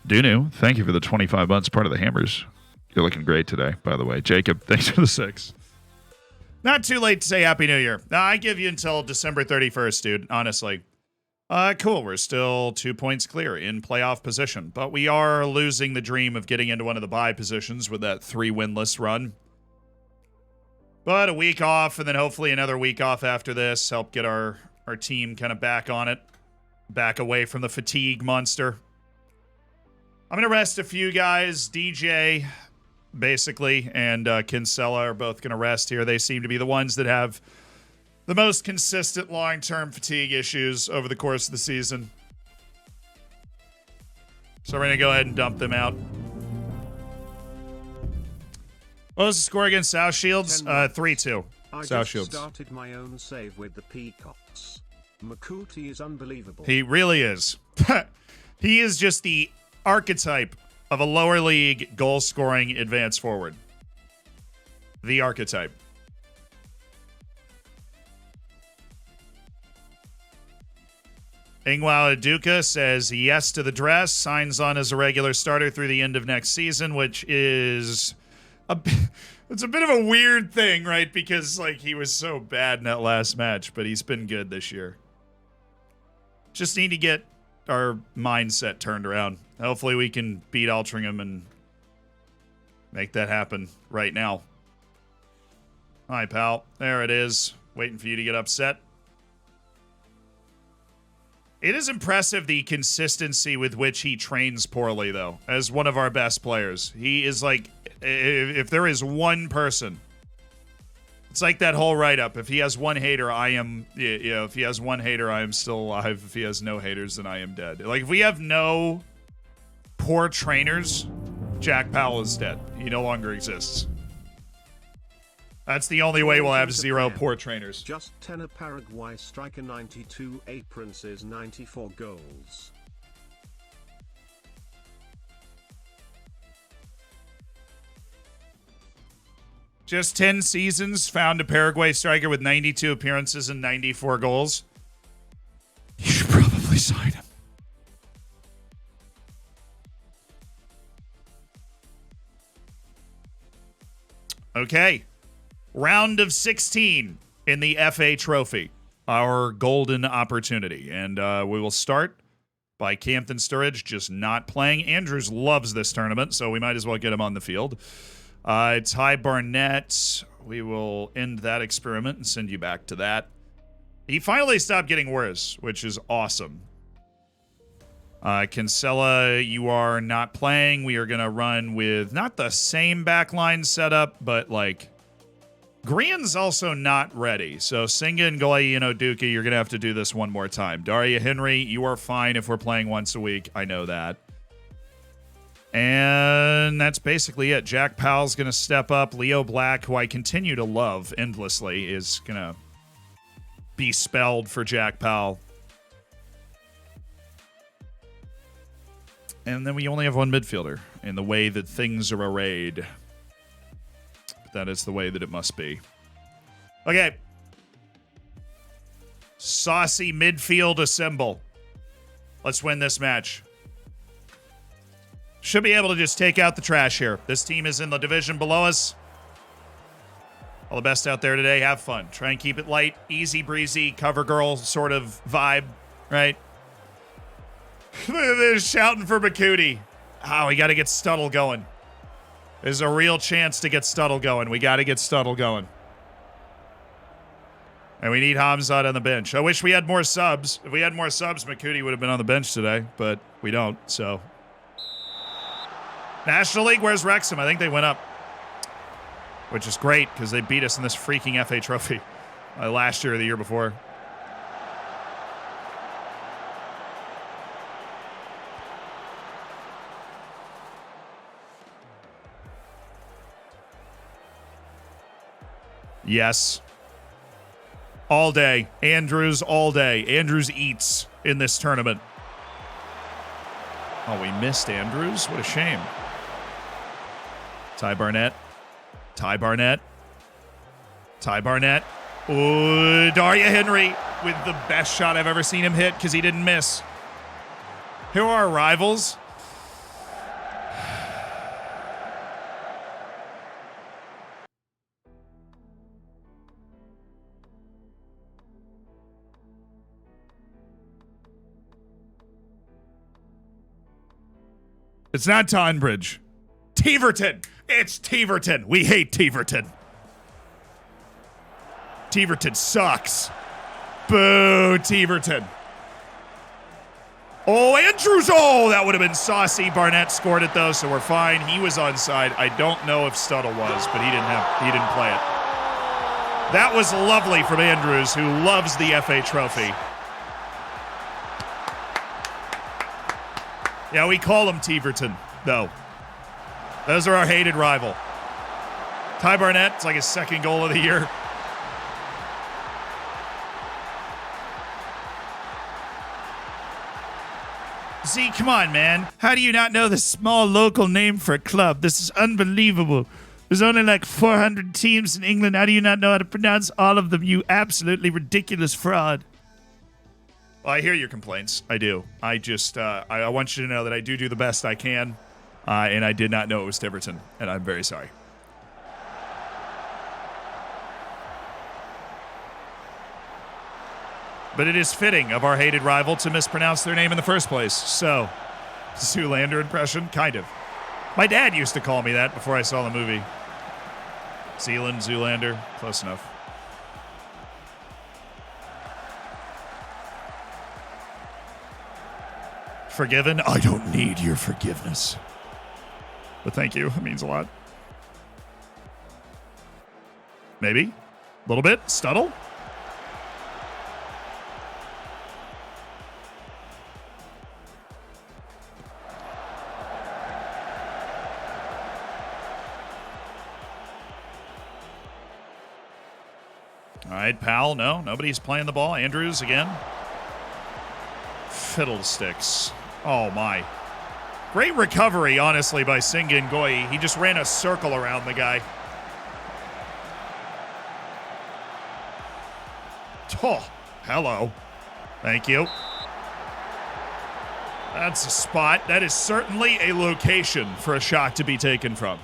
Dunu, thank you for the 25 months, part of the Hammers. You're looking great today, by the way. Jacob, thanks for the 6. Not too late to say Happy New Year. No, I give you until December 31st, dude, honestly. Cool, we're still 2 points clear in playoff position, but we are losing the dream of getting into one of the bye positions with that 3 winless run. But a week off, and then hopefully another week off after this. Help get our team kind of back on it. Back away from the fatigue monster. I'm going to rest a few guys. DJ... basically, and Kinsella are both going to rest here. They seem to be the ones that have the most consistent long-term fatigue issues over the course of the season. So we're going to go ahead and dump them out. What was the score against South Shields? 3-2. South Shields. I started my own save with the Peacocks. Makuti is unbelievable. He really is. He is just the archetype of a lower league goal-scoring advance forward. The archetype. Ingwao Aduka says yes to the dress, signs on as a regular starter through the end of next season, which is it's a bit of a weird thing, right? Because like he was so bad in that last match, but he's been good this year. Just need to get our mindset turned around. Hopefully we can beat Altrincham and make that happen right now. Hi, pal. There it is. Waiting for you to get upset. It is impressive the consistency with which he trains poorly, though, as one of our best players. He is like, if there is one person It's like that whole write-up. If he has one hater, I am... if he has one hater, I am still alive. If he has no haters, then I am dead. Like, if we have no poor trainers, Jack Powell is dead. He no longer exists. That's the only way we'll have 0 poor trainers. Just 10 a Paraguay striker, 92 appearances, 94 goals. Just 10 seasons, found a Paraguay striker with 92 appearances and 94 goals. You should probably sign him. Okay. Round of 16 in the FA Trophy. Our golden opportunity. And we will start by Campton Sturridge just not playing. Andrews loves this tournament, so we might as well get him on the field. Ty Barnett, we will end that experiment and send you back to that. He finally stopped getting worse, which is awesome. Kinsella, you are not playing. We are going to run with not the same backline setup, but like Grian's also not ready. So Singa and Goyi and Oduka, you're going to have to do this one more time. Daria Henry, you are fine if we're playing once a week. I know that. And that's basically it. Jack Powell's going to step up. Leo Black, who I continue to love endlessly, is going to be spelled for Jack Powell. And then we only have one midfielder in the way that things are arrayed. But that is the way that it must be. Okay. Saucy midfield assemble. Let's win this match. Should be able to just take out the trash here. This team is in the division below us. All the best out there today. Have fun. Try and keep it light, easy breezy, cover girl sort of vibe, right? They're shouting for Makudi. Oh, we got to get Stuttle going. There's a real chance to get Stuttle going. We got to get Stuttle going. And we need Hamzat on the bench. I wish we had more subs. If we had more subs, Makudi would have been on the bench today, but we don't, so... National League, where's Wrexham? I think they went up. Which is great, because they beat us in this freaking FA Trophy last year or the year before. Yes. All day. Andrews all day. Andrews eats in this tournament. Oh, we missed Andrews? What a shame. Ty Barnett. Ty Barnett. Ty Barnett. Ooh, Daria Henry with the best shot I've ever seen him hit because he didn't miss. Who are our rivals? It's not Tonbridge. Teverton. It's Teverton. We hate Teverton. Teverton sucks. Boo, Teverton. Oh, Andrews. Oh, that would have been saucy. Barnett scored it, though, so we're fine. He was onside. I don't know if Stuttle was, but he didn't play it. That was lovely from Andrews, who loves the FA Trophy. Yeah, we call him Teverton, though. Those are our hated rival. Ty Barnett, it's like his second goal of the year. See, come on, man. How do you not know the small local name for a club? This is unbelievable. There's only like 400 teams in England. How do you not know how to pronounce all of them, you absolutely ridiculous fraud? Well, I hear your complaints. I do. I just, I want you to know that I do the best I can. And I did not know it was Tiverton, and I'm very sorry. But it is fitting of our hated rival to mispronounce their name in the first place. So, Zoolander impression? Kind of. My dad used to call me that before I saw the movie. Zealand, Zoolander, close enough. Forgiven? I don't need your forgiveness. But thank you. It means a lot. Maybe? Little bit. Stuttle. All right, Powell. No, nobody's playing the ball. Andrews again. Fiddlesticks. Oh, my. Great recovery, honestly, by Sengun Goi. He just ran a circle around the guy. Oh, hello. Thank you. That's a spot. That is certainly a location for a shot to be taken from.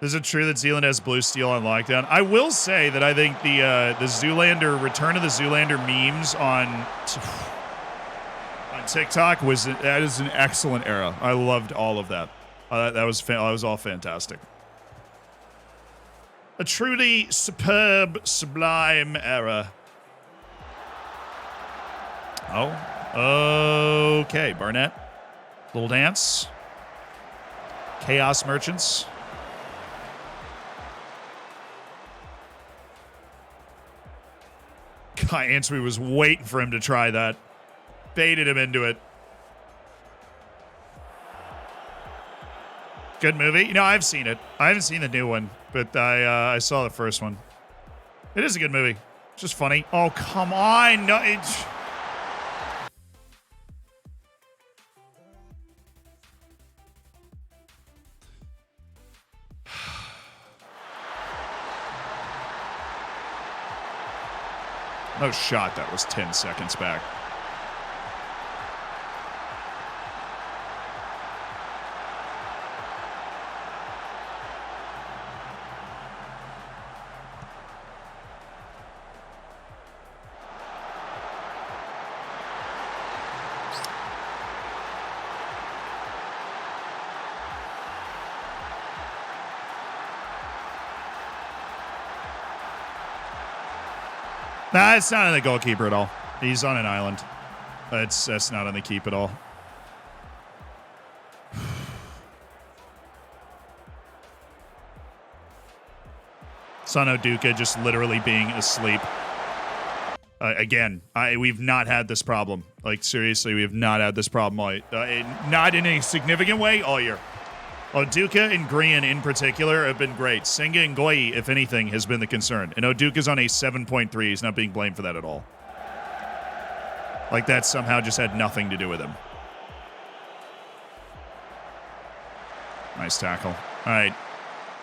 Is it true that Zealand has blue steel on lockdown? I will say that I think the Zoolander, Return of the Zoolander memes on TikTok that is an excellent era. I loved all of that. That was all fantastic. A truly superb, sublime era. Oh, okay. Barnett, little dance. Chaos Merchants. God, Ansui was waiting for him to try that. Baited him into it. Good movie. You know, I've seen it. I haven't seen the new one, but I saw the first one. It is a good movie. It's just funny. Oh, come on. No, no shot that was 10 seconds back. Nah, it's not on the goalkeeper at all. He's on an island. That's not on the keep at all. Sanoduka just literally being asleep. Again, we've not had this problem. Like, seriously, we have not had this problem. Not in a significant way all year. Oduka and Grian in particular have been great. Senga and Goi, if anything, has been the concern. And Oduka's on a 7.3. He's not being blamed for that at all. Like that somehow just had nothing to do with him. Nice tackle. All right.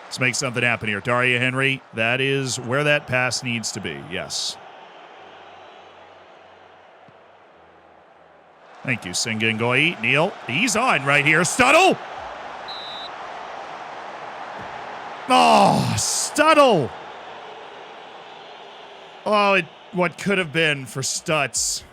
Let's make something happen here. Daria Henry, that is where that pass needs to be. Yes. Thank you, Senga and Goi. Neil, he's on right here. Stuttle! Oh, Stuttle! Oh, what could have been for Stutz.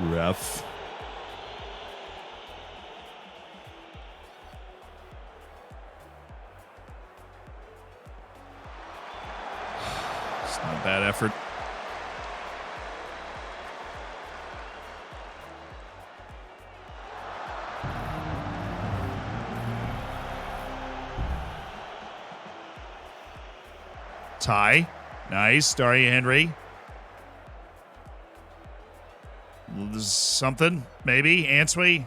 Ref. It's not a bad effort. Tie. Nice. Daria Henry. Something, maybe. Ansui.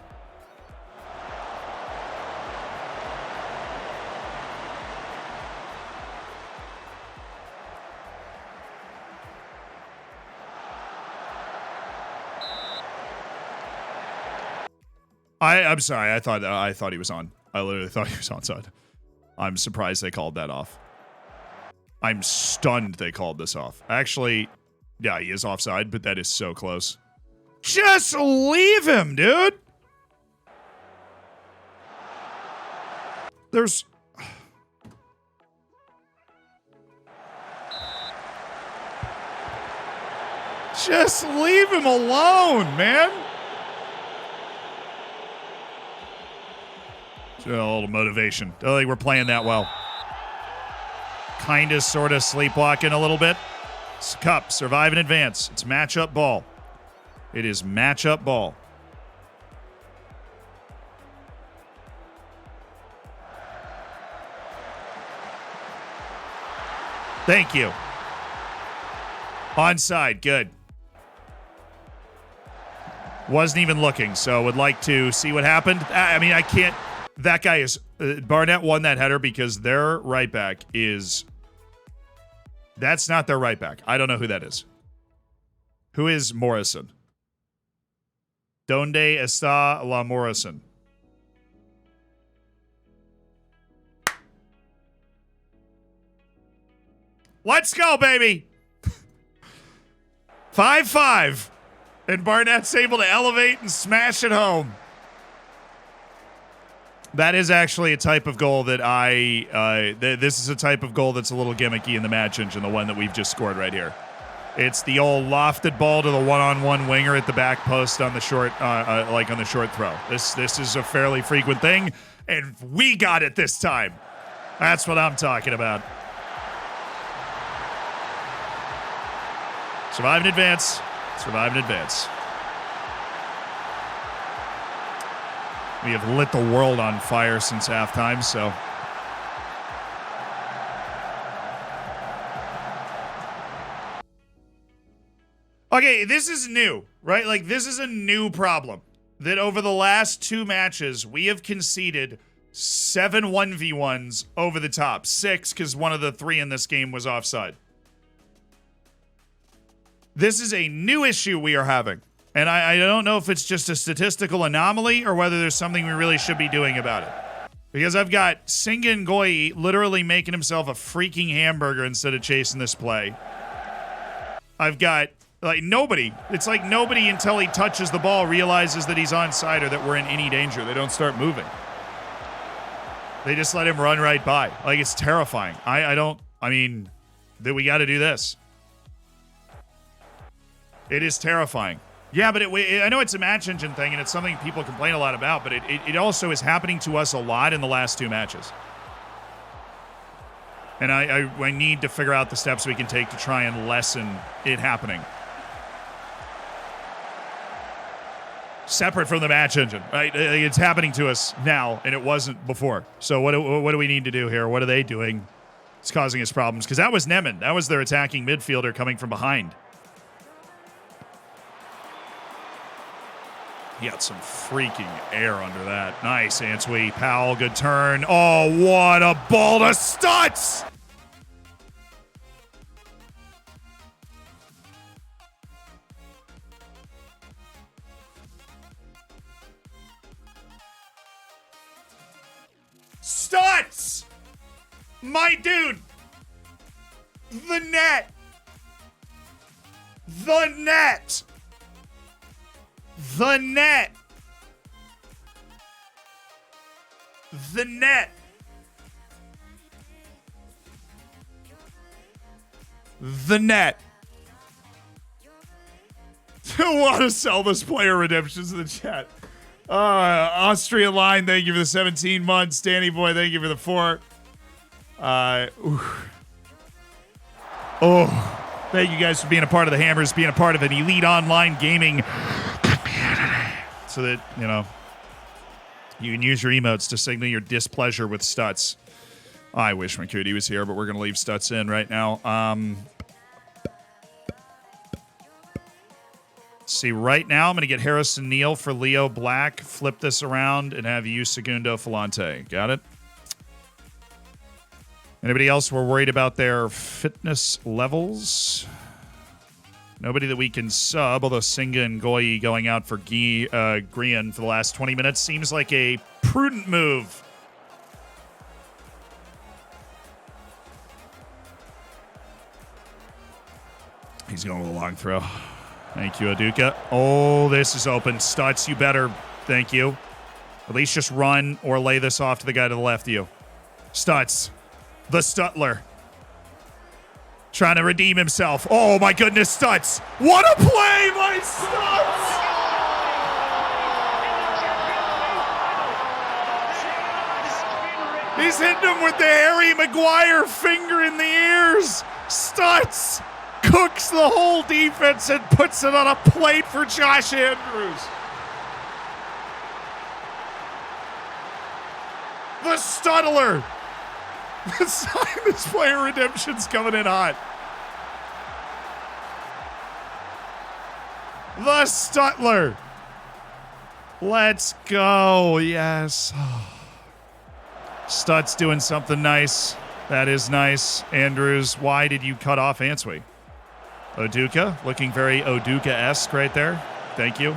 I'm sorry. I thought he was on. I literally thought he was onside. I'm surprised they called that off. I'm stunned they called this off. Actually, yeah, he is offside, but that is so close. Just leave him, dude. There's... Just leave him alone, man. A little motivation. I don't think we're playing that well. kind of, sort of sleepwalking a little bit. Cup, survive and advance. It's matchup ball. It is matchup ball. Thank you. Onside, good. Wasn't even looking, so would like to see what happened. I mean, I can't. That guy is. Barnett won that header because their right back is. That's not their right back. I don't know who that is. Who is Morrison? Donde está la Morrison? Let's go, baby. 5-5. And Barnett's able to elevate and smash it home. That is actually a type of goal that this is a type of goal that's a little gimmicky in the match engine, the one that we've just scored right here. It's the old lofted ball to the one-on-one winger at the back post on the short, like on the short throw. This is a fairly frequent thing, and we got it this time. That's what I'm talking about. Survive and advance. Survive and advance. We have lit the world on fire since halftime, so. Okay, this is new, right? Like, this is a new problem. That over the last 2 matches, we have conceded 7 1v1s over the top. 6, because one of the 3 in this game was offside. This is a new issue we are having. And I don't know if it's just a statistical anomaly or whether there's something we really should be doing about it. Because I've got Singa Ngoyi literally making himself a freaking hamburger instead of chasing this play. I've got, like, nobody. It's like nobody until he touches the ball realizes that he's onside or that we're in any danger. They don't start moving. They just let him run right by. Like, it's terrifying. I mean, that we got to do this. It is terrifying. Yeah, but I know it's a match engine thing, and it's something people complain a lot about, but it also is happening to us a lot in the last 2 matches. And I need to figure out the steps we can take to try and lessen it happening. Separate from the match engine, right? It's happening to us now, and it wasn't before. So what do we need to do here? What are they doing? It's causing us problems. Because that was Neman. That was their attacking midfielder coming from behind. He got some freaking air under that. Nice, Answe. Powell, good turn. Oh, what a ball to Stutz! Stutz! My dude! The net! The net! The net. The net. The net. I want to sell this player redemptions in the chat. Austrian Line, thank you for the 17 months. Danny Boy, thank you for the 4. Oh, thank you guys for being a part of the Hammers, being a part of an elite online gaming so that, you know, you can use your emotes to signal your displeasure with Stutz. I wish McCurdy was here, but we're going to leave Stutz in right now. See, right now I'm going to get Harrison Neal for Leo Black, flip this around, and have you Segundo Falante. Got it? Anybody else we're worried about their fitness levels? Nobody that we can sub, although Singa and Ngoyi going out for Grian for the last 20 minutes seems like a prudent move. He's going with a long throw. Thank you, Aduka. Oh, this is open. Stutz, you better. Thank you. At least just run or lay this off to the guy to the left of you. Stutz, the Stutler. Trying to redeem himself. Oh, my goodness, Stutz. What a play by Stutz! He's hitting him with the Harry Maguire finger in the ears. Stutz cooks the whole defense and puts it on a plate for Josh Andrews. The Stuttler. This player redemption's coming in hot. The Stuttler. Let's go. Yes. Stutz doing something nice. That is nice. Andrews, why did you cut off Answe? Oduka, looking very Oduka-esque right there. Thank you.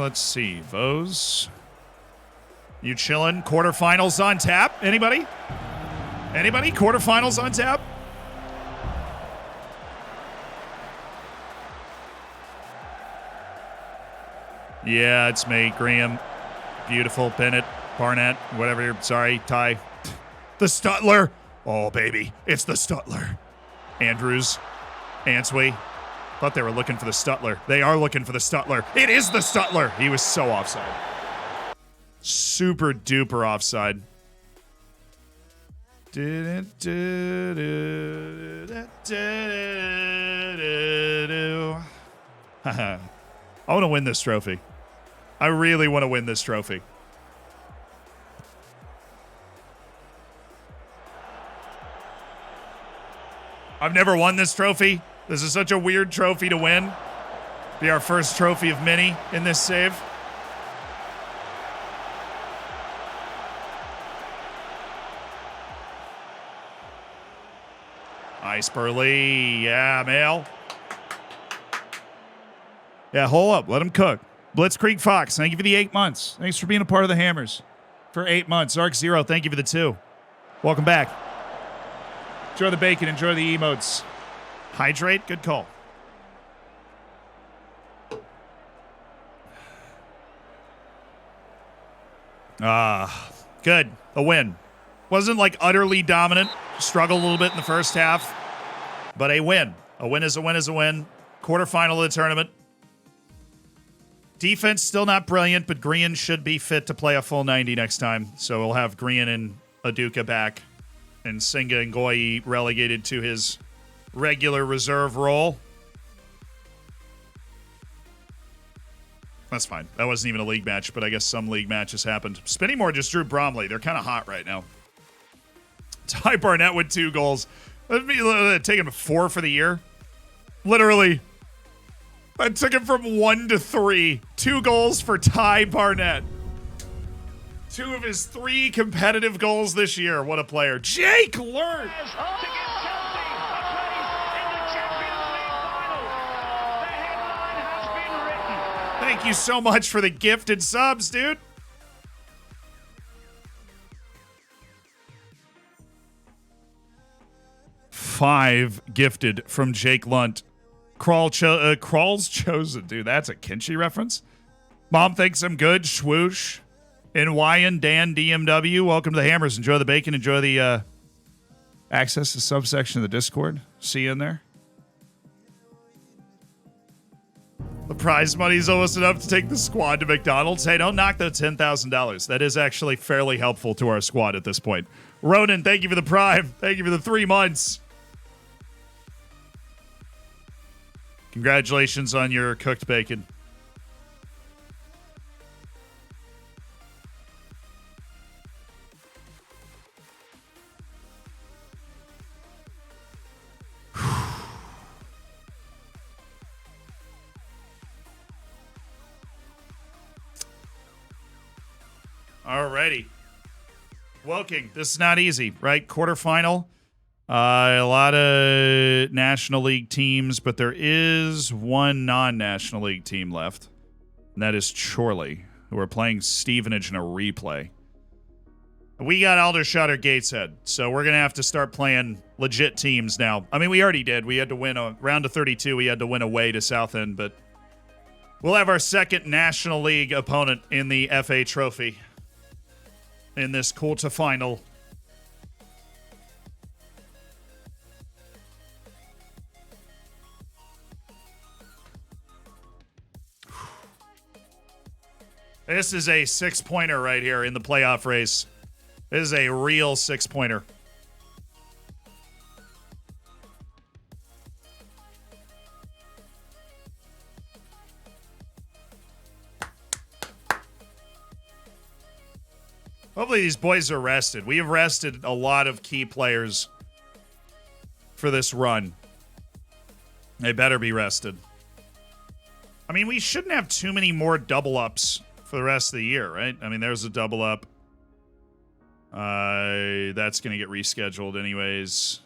Let's see. Vose. You chilling? Quarterfinals on tap? Anybody? Anybody? Quarterfinals on tap? Yeah, it's me, Graham. Beautiful, Bennett, Barnett, whatever you're, sorry, Ty. The Stuttler. Oh, baby, it's the Stuttler. Andrews, Answe. Thought they were looking for the Stuttler. They are looking for the Stuttler. It is the Stuttler. He was so offside. Super duper offside. I want to win this trophy. I really want to win this trophy. I've never won this trophy. This is such a weird trophy to win. Be our first trophy of many in this save. Nice, Burley. Yeah, Mail. Yeah, hold up. Let him cook. Blitzkrieg Fox, thank you for the 8 months. Thanks for being a part of the Hammers. For 8 months. Arc Zero, thank you for the 2. Welcome back. Enjoy the bacon. Enjoy the emotes. Hydrate. Good call. Good. A win. Wasn't like utterly dominant. Struggled a little bit in the first half. But a win. A win is a win is a win. Quarterfinal of the tournament. Defense still not brilliant, but Green should be fit to play a full 90 next time. So we'll have Green and Aduka back. And Singa and Goyi relegated to his regular reserve role. That's fine. That wasn't even a league match, but I guess some league matches happened. Spinnymore just drew Bromley. They're kind of hot right now. Ty Barnett with 2 goals. Let me take him to 4 for the year. Literally. I took him from 1 to 3. 2 goals for Ty Barnett. 2 of his 3 competitive goals this year. What a player. Jake Lurt. Thank you so much for the gifted subs, dude. $5 gifted from Jake Lunt. Crawl's chosen, dude. That's a Kinchi reference. Mom thinks I'm good. Swoosh. And Wyan, Dan, DMW. Welcome to the Hammers. Enjoy the bacon. Enjoy the access to subsection of the Discord. See you in there. The prize money is almost enough to take the squad to McDonald's. Hey, don't knock the $10,000. That is actually fairly helpful to our squad at this point. Ronan, thank you for the prime. Thank you for the 3 months. Congratulations on your cooked bacon. Alrighty. Woking. This is not easy, right? Quarterfinal. A lot of National League teams, but there is one non-National League team left. And that is Chorley, who are playing Stevenage in a replay. We got Aldershot or Gateshead, so we're going to have to start playing legit teams now. I mean, we already did. We had to win a round of 32. We had to win away to Southend, but we'll have our second National League opponent in the FA Trophy in this quarterfinal. This is a 6-pointer right here in the playoff race. This is a real 6-pointer. Hopefully these boys are rested. We have rested a lot of key players for this run. They better be rested. I mean, we shouldn't have too many more double ups for the rest of the year, right? I mean, there's a double up. That's going to get rescheduled anyways.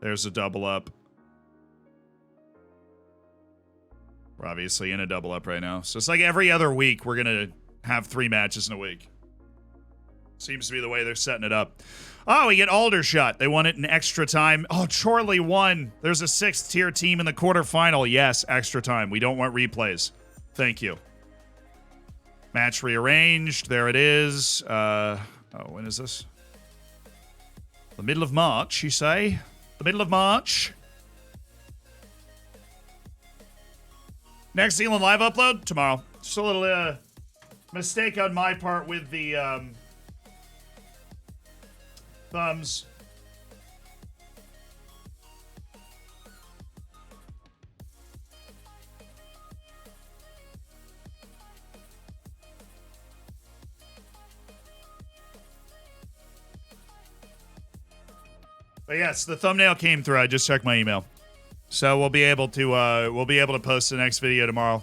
There's a double up. We're obviously in a double up right now. So it's like every other week we're going to have 3 matches in a week. Seems to be the way they're setting it up. Oh, we get Aldershot. They won it in extra time. Oh, Chorley won. There's a 6th tier team in the quarterfinal. Yes, extra time. We don't want replays. Thank you. Match rearranged. There it is. When is this? The middle of March, you say? The middle of March. Next Zealand live upload? Tomorrow. Just a little mistake on my part with the thumbs. But yes, the thumbnail came through. I just checked my email. So we'll be able to post the next video tomorrow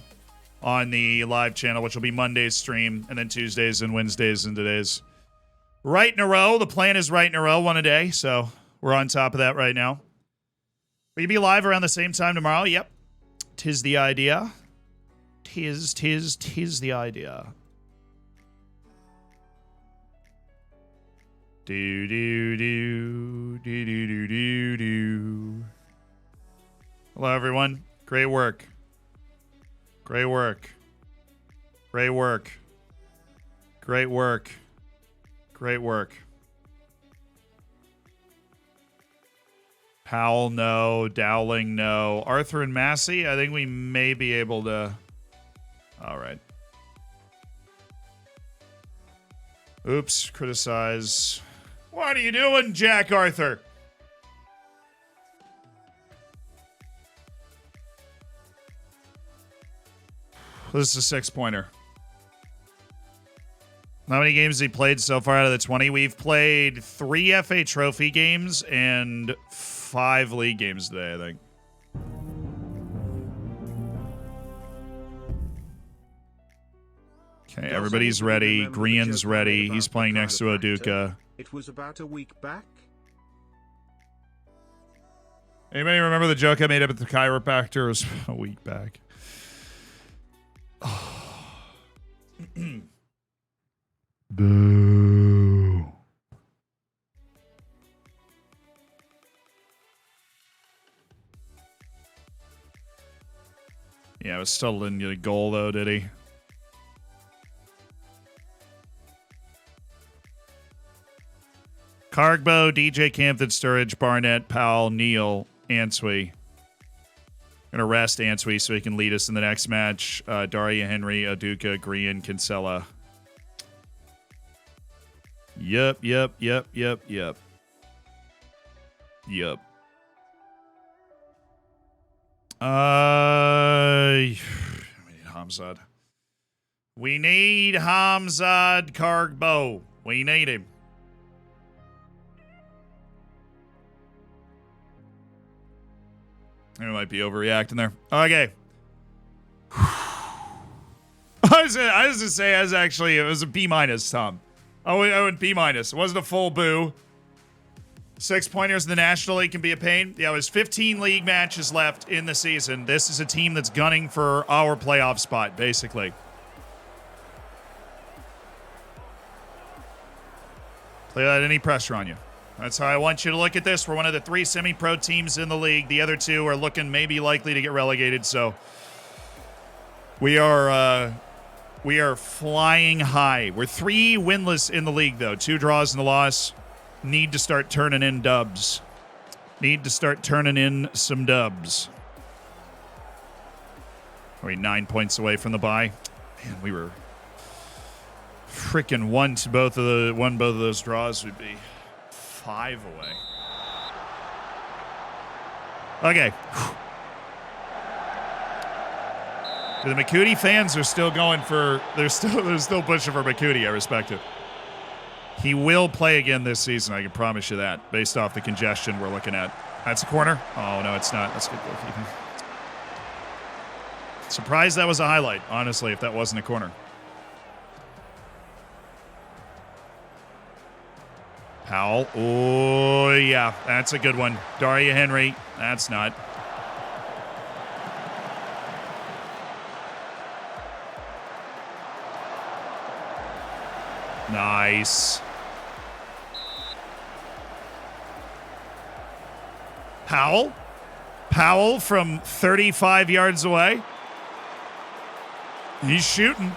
on the live channel, which will be Monday's stream, and then Tuesdays and Wednesdays and today's. Right in a row. The plan is right in a row, one a day. So we're on top of that right now. Will you be live around the same time tomorrow? Yep. Tis the idea. Tis the idea. Do. Hello, everyone. Great work. Great work. Great work. Great work. Great work. Powell, no. Dowling, no. Arthur and Massey, I think we may be able to... All right. Oops, criticize. What are you doing, Jack Arthur? This is a 6-pointer. How many games have he played so far out of the 20? We've played 3 FA Trophy games and 5 league games today, I think. Okay, everybody's ready. Grian's ready. He's playing next to Oduka. It was about a week back. Anybody remember the joke I made up at the chiropractor? It was a week back. Boo. Yeah, it was still didn't get a goal though, did he? Cargbo, DJ Camden, Sturridge, Barnett, Powell, Neal, Answee. Gonna rest Answee so he can lead us in the next match. Daria Henry, Oduka, Grian, Kinsella. Yep. Hamzad. We need Hamzad Cargbo. We need him. I might be overreacting there. Okay. I was gonna say, it was a B-, Tom. I went B-. It wasn't a full boo. 6-pointers in the National League can be a pain. Yeah, there's 15 league matches left in the season. This is a team that's gunning for our playoff spot, basically. Play without any pressure on you. That's how I want you to look at this. We're one of the 3 semi-pro teams in the league. The other 2 are looking maybe likely to get relegated. So we are flying high. We're 3 winless in the league, though. 2 draws and a loss. Need to start turning in dubs. Need to start turning in some dubs. Are we 9 points away from the bye? Man, we were Freaking won both of those draws would be 5 away. Okay. The McCootie fans are still going for. They're still pushing for McCootie. I respect it. He will play again this season. I can promise you that, based off the congestion we're looking at. That's a corner. Oh no, it's not. That's good goalkeeping. Surprised that was a highlight. Honestly, if that wasn't a corner. Powell. Oh yeah, that's a good one. Daria Henry. That's not. Nice. Powell. Powell from 35 yards away. He's shooting.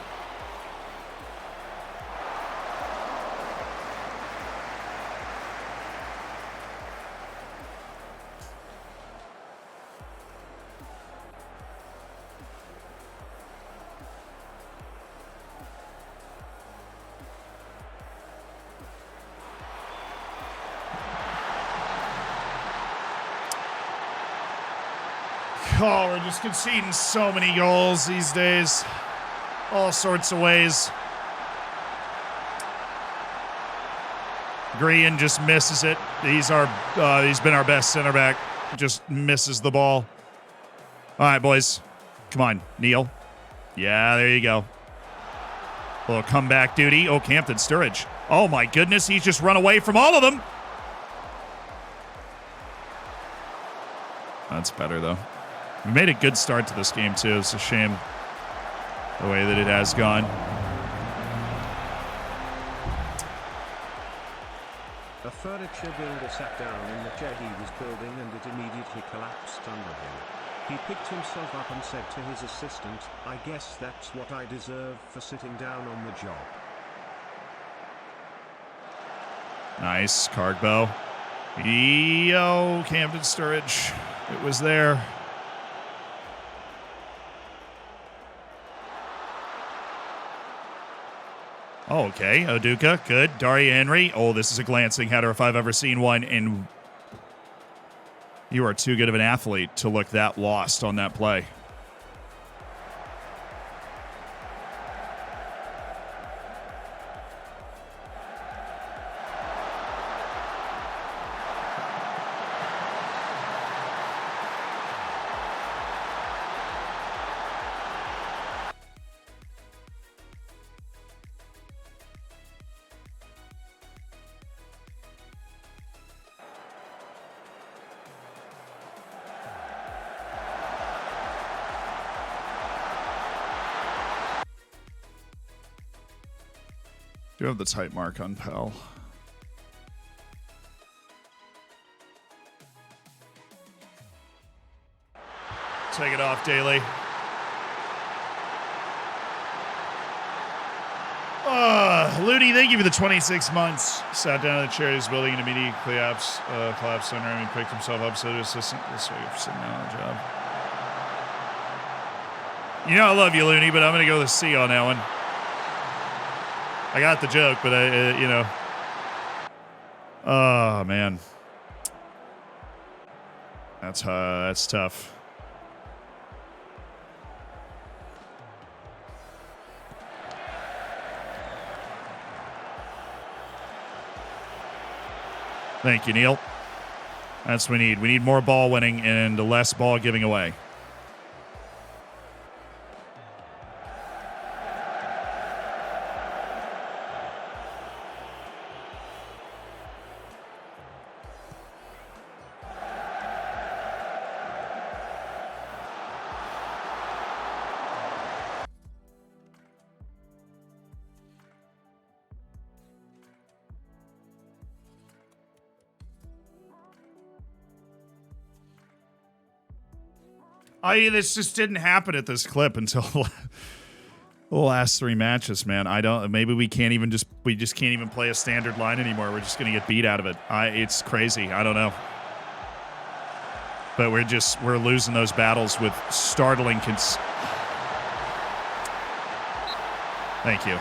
Oh, we're just conceding so many goals these days. All sorts of ways. Green just misses it. He's been our best center back. Just misses the ball. All right, boys. Come on, Neil. Yeah, there you go. A little comeback duty. Oh, Campton Sturridge. Oh, my goodness. He's just run away from all of them. That's better, though. We made a good start to this game, too. It's a shame the way that it has gone. A furniture builder sat down in the shed he was building and it immediately collapsed under him. He picked himself up and said to his assistant, "I guess that's what I deserve for sitting down on the job." Nice. Cargbo. Yo, Camden Sturridge. It was there. Oh, okay. Oduka, good. Daria Henry. Oh, this is a glancing header if I've ever seen one. And you are too good of an athlete to look that lost on that play. Do have the type mark on Pell. Take it off, Daly. Looney, thank you for the 26 months. Sat down at the charity's building and immediately collapsed under him and picked himself up, so to assistant this way for sitting down on the job. You know I love you, Looney, but I'm going to go with C on that one. I got the joke, but you know. Oh, man. That's tough. Thank you, Neil. That's what we need. We need more ball winning and less ball giving away. This just didn't happen at this clip until the last 3 matches, man. Maybe we just can't even play a standard line anymore. We're just going to get beat out of it. It's crazy. I don't know. But we're losing those battles with startling Thank you.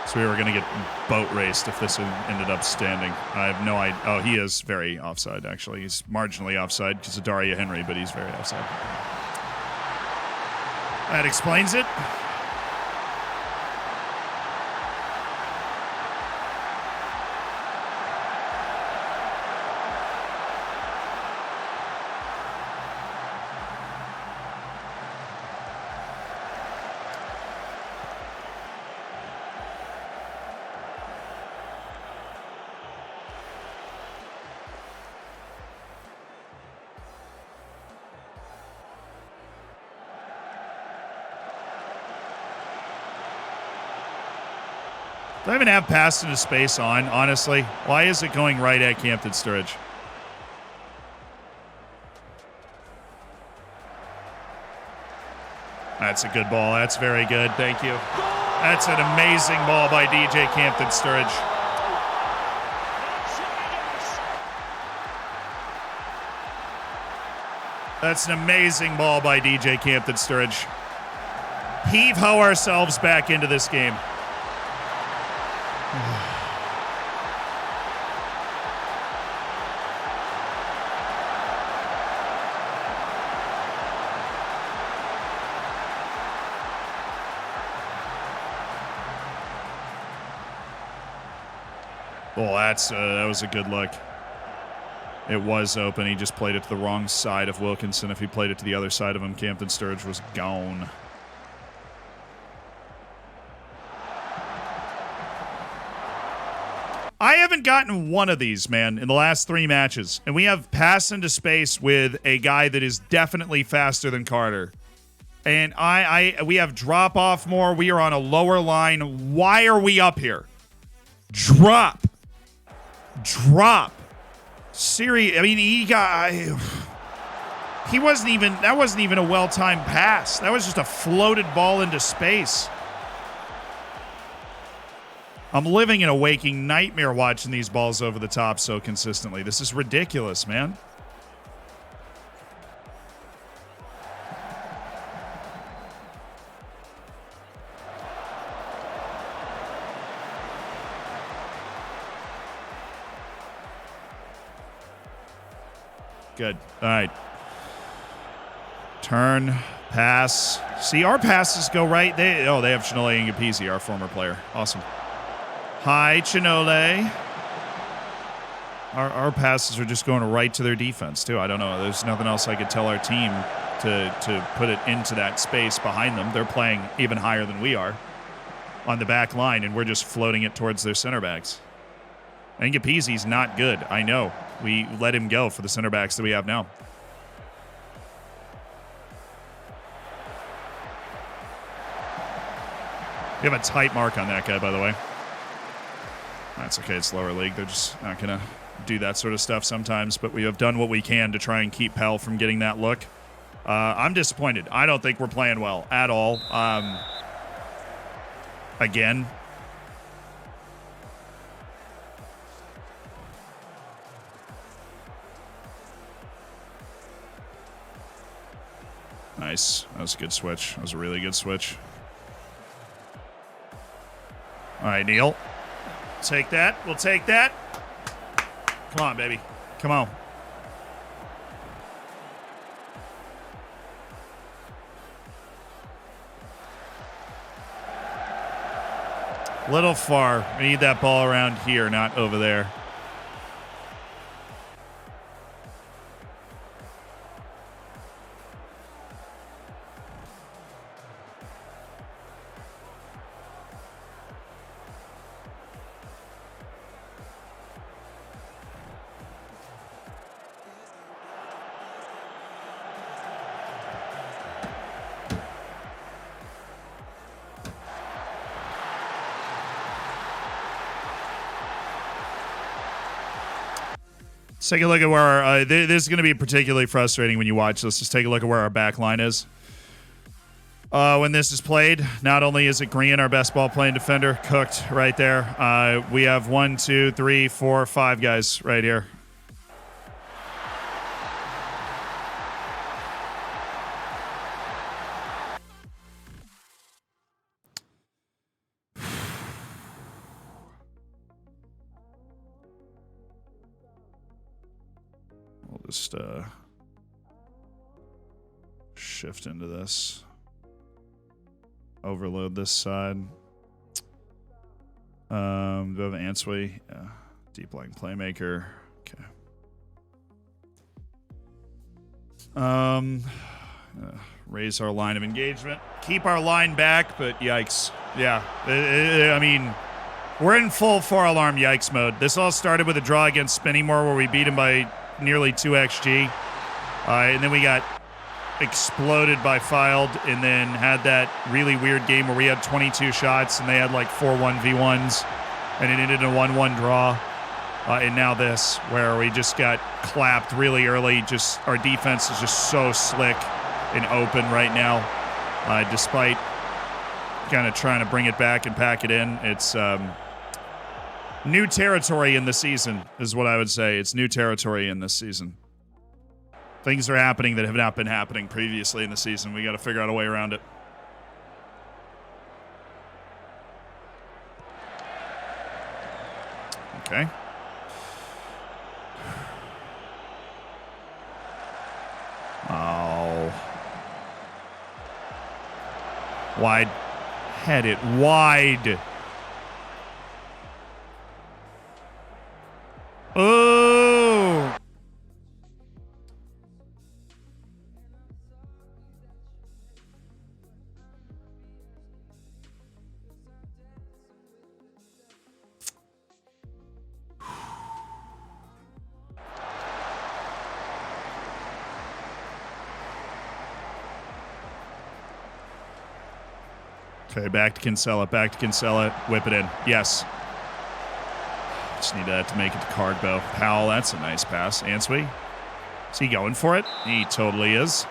So we were going to get boat raced if this ended up standing. I have no idea. Oh, he is very offside, actually. He's marginally offside because of Daria Henry, but he's very offside. That explains it. Do I even have pass into space on, honestly? Why is it going right at Campton Sturridge? That's a good ball. That's very good. Thank you. That's an amazing ball by DJ Campton Sturridge. That's an amazing ball by DJ Campton Sturridge. Heave-ho ourselves back into this game. Oh, that was a good look. It was open. He just played it to the wrong side of Wilkinson. If he played it to the other side of him, Campton Sturridge was gone. I haven't gotten one of these, man, in the last 3 matches. And we have pass into space with a guy that is definitely faster than Carter. And we have drop off more. We are on a lower line. Why are we up here? Drop. Siri, I mean, that wasn't even a well-timed pass. That was just a floated ball into space. I'm living in a waking nightmare watching these balls over the top so consistently. This is ridiculous, man. Good. All right. Turn, pass. See, our passes go right. They have Chinole and Gapisi, our former player. Awesome. Hi, Chinole. Our passes are just going right to their defense, too. I don't know. There's nothing else I could tell our team to put it into that space behind them. They're playing even higher than we are on the back line, and we're just floating it towards their center backs. And Gapisi's not good. I know. We let him go for the center backs that we have now. We have a tight mark on that guy, by the way. That's okay. It's lower league. They're just not going to do that sort of stuff sometimes. But we have done what we can to try and keep Pell from getting that look. I'm disappointed. I don't think we're playing well at all. Again. Nice. That was a good switch. That was a really good switch. All right, Neil. Take that. We'll take that. Come on, baby. Come on. Little far. We need that ball around here, not over there. Let's take a look at where our, this is going to be particularly frustrating when you watch this. Just take a look at where our back line is. When this is played, not only is it Green, our best ball playing defender, cooked right there. We have 1, 2, 3, 4, 5 guys right here. just shift into this. Overload this side. Do I have an Answay? Yeah. Deep line playmaker. Okay. Raise our line of engagement. Keep our line back, but yikes. Yeah. I mean, we're in full 4-alarm yikes mode. This all started with a draw against Spinningmore where we beat him by nearly 2 XG. And then we got exploded by Filed, and then had that really weird game where we had 22 shots and they had like 4 1v1s, and it ended in a 1-1 draw. And now this, where we just got clapped really early. Just our defense is just so slick and open right now, despite kind of trying to bring it back and pack it in. It's new territory in the season is what I would say. It's new territory in this season. Things are happening that have not been happening previously in the season. We got to figure out a way around it. Okay. Oh. Wide. Head it wide. Oh. Okay, back to Kinsella, whip it in. Yes. Just need that to make it to Cardbow. Powell, that's a nice pass. Answee, is he going for it? He totally is.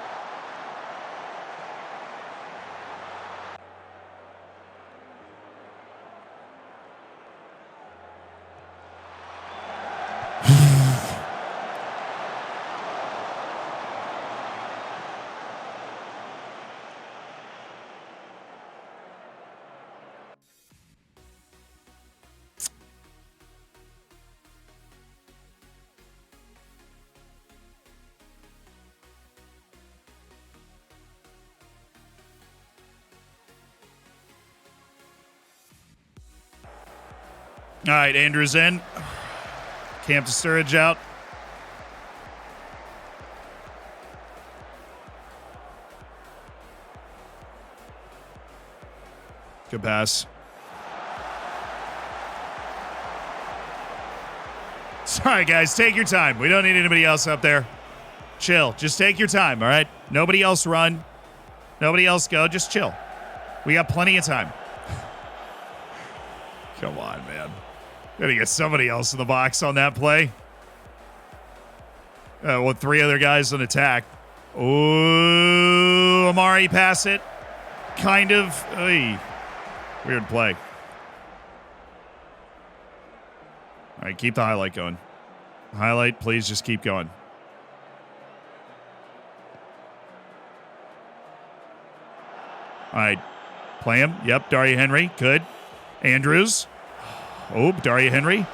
All right, Andrews in. Camp to Sturridge out. Good pass. Sorry, guys. Take your time. We don't need anybody else up there. Chill. Just take your time, all right? Nobody else run. Nobody else go. Just chill. We got plenty of time. Come on, man. Gotta get somebody else in the box on that play. With 3 other guys on attack. Ooh, Amari pass it. Kind of. Oy. Weird play. All right, keep the highlight going. Highlight, please just keep going. All right, play him. Yep, Daria Henry, good. Andrews. Oh, Daria Henry,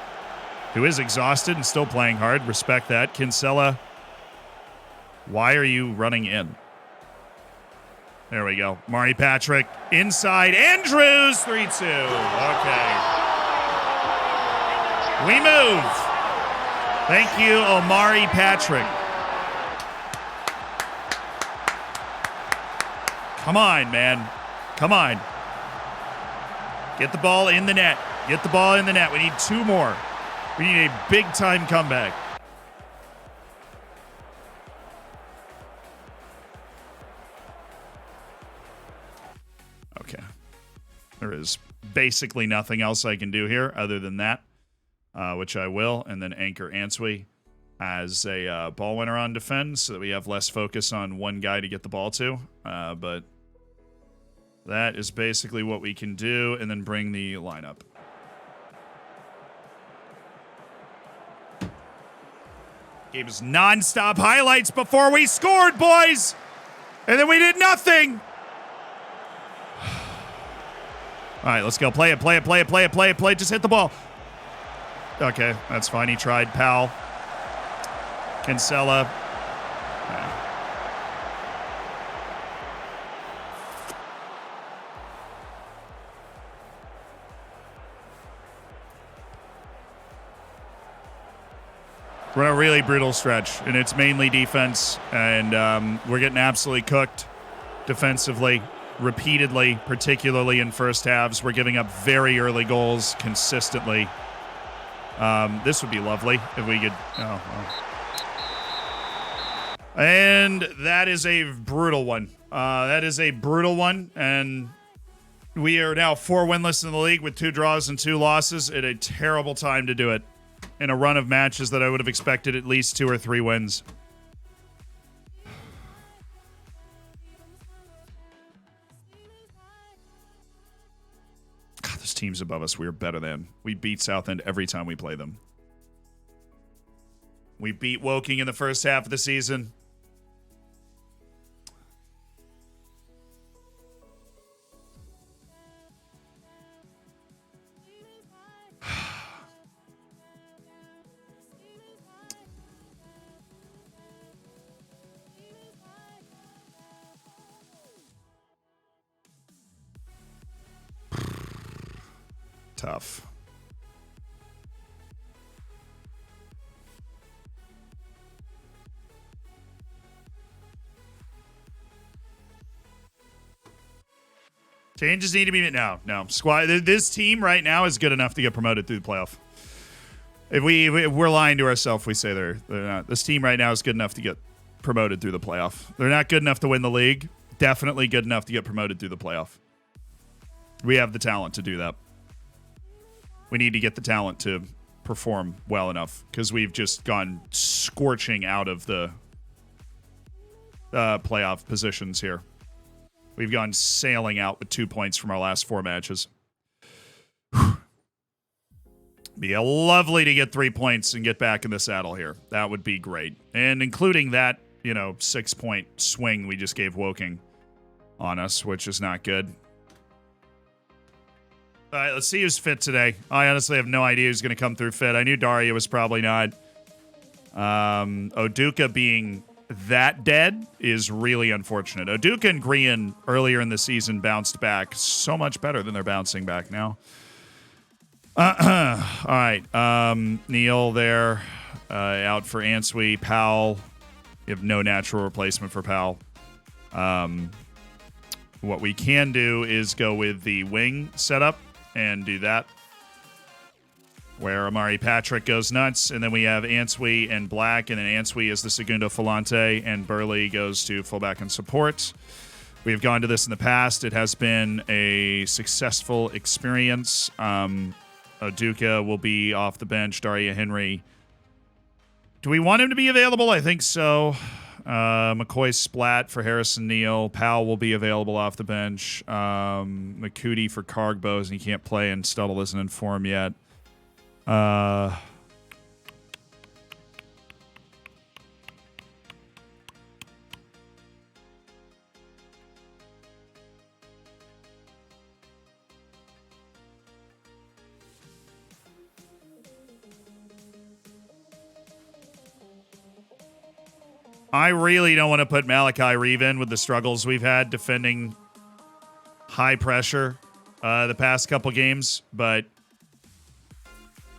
who is exhausted and still playing hard. Respect that. Kinsella, why are you running in? There we go. Mari Patrick, inside. Andrews, 3-2. Okay. We move. Thank you, Omari Patrick. Come on, man. Come on. Get the ball in the net. Get the ball in the net. We need 2 more. We need a big-time comeback. Okay. There is basically nothing else I can do here other than that, which I will, and then anchor Answee as a ball winner on defense so that we have less focus on one guy to get the ball to. But that is basically what we can do, and then bring the lineup. Gave us non-stop highlights before we scored, boys! And then we did nothing! All right, let's go. Play it. Just hit the ball. Okay, that's fine. He tried. Powell. Kinsella. We're in a really brutal stretch, and it's mainly defense, and we're getting absolutely cooked defensively, repeatedly, particularly in first halves. We're giving up very early goals consistently. This would be lovely if we could... Oh, well. And that is a brutal one. That is a brutal one, and we are now 4 winless in the league with 2 draws and 2 losses at a terrible time to do it in a run of matches that I would have expected at least 2 or 3 wins. God, those teams above us we are better than. We beat Southend every time we play them. We beat Woking in the first half of the season. Tough. Changes need to be made. No. Squad. This team right now is good enough to get promoted through the playoff. If we're lying to ourselves, we say they're not. This team right now is good enough to get promoted through the playoff. They're not good enough to win the league. Definitely good enough to get promoted through the playoff. We have the talent to do that. We need to get the talent to perform well enough because we've just gone scorching out of the playoff positions here. We've gone sailing out with 2 points from our last 4 matches. Be lovely to get 3 points and get back in the saddle here. That would be great. And including that, 6-point swing we just gave Woking on us, which is not good. All right, let's see who's fit today. I honestly have no idea who's going to come through fit. I knew Daria was probably not. Oduka being that dead is really unfortunate. Oduka and Grian earlier in the season bounced back so much better than they're bouncing back now. All right, Neil there, out for Answe. Powell, you have no natural replacement for Powell. What we can do is go with the wing setup and do that, where Amari Patrick goes nuts, and then we have Answe and Black, and then Answe is the Segundo Falante, and Burley goes to fullback and support. We have gone to this in the past. It has been a successful experience. Oduka will be off the bench. Daria Henry. Do we want him to be available? I think so. McCoy Splat for Harrison Neal. Powell will be available off the bench. McCooty for Cargbos, and he can't play, and Stuttle isn't in form yet. I really don't want to put Malachi Reeve in with the struggles we've had defending high pressure the past couple games, but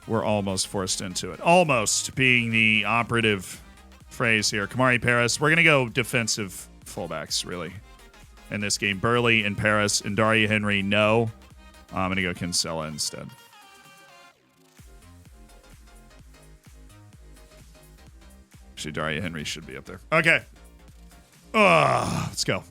we're almost forced into it. Almost being the operative phrase here. Kamari Paris. We're going to go defensive fullbacks, really, in this game. Burley and Paris and Daria Henry, no. I'm going to go Kinsella instead. Actually, Daria Henry should be up there. Okay. Let's go.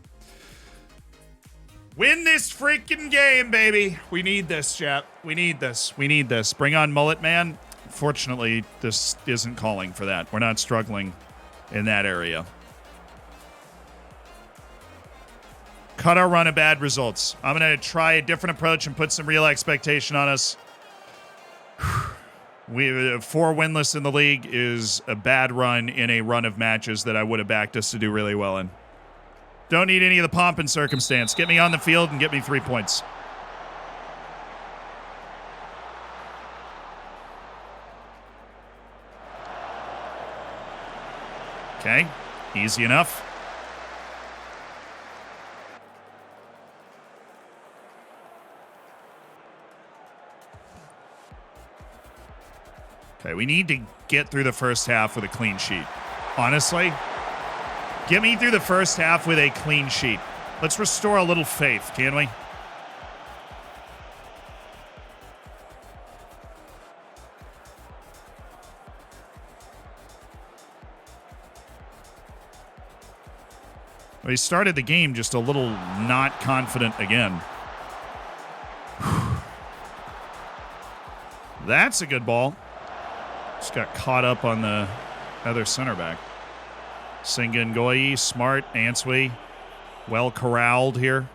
Win this freaking game, baby. We need this, chat. We need this. We need this. Bring on Mullet Man. Fortunately, this isn't calling for that. We're not struggling in that area. Cut our run of bad results. I'm going to try a different approach and put some real expectation on us. We 4 winless in the league is a bad run in a run of matches that I would have backed us to do really well in. Don't need any of the pomp and circumstance. Get me on the field and get me 3 points. Okay, easy enough. Okay, we need to get through the first half with a clean sheet. Honestly, get me through the first half with a clean sheet. Let's restore a little faith, can we? We started the game just a little not confident again. That's a good ball. Just got caught up on the other center back. Singangoyi, smart, Answe, well corralled here.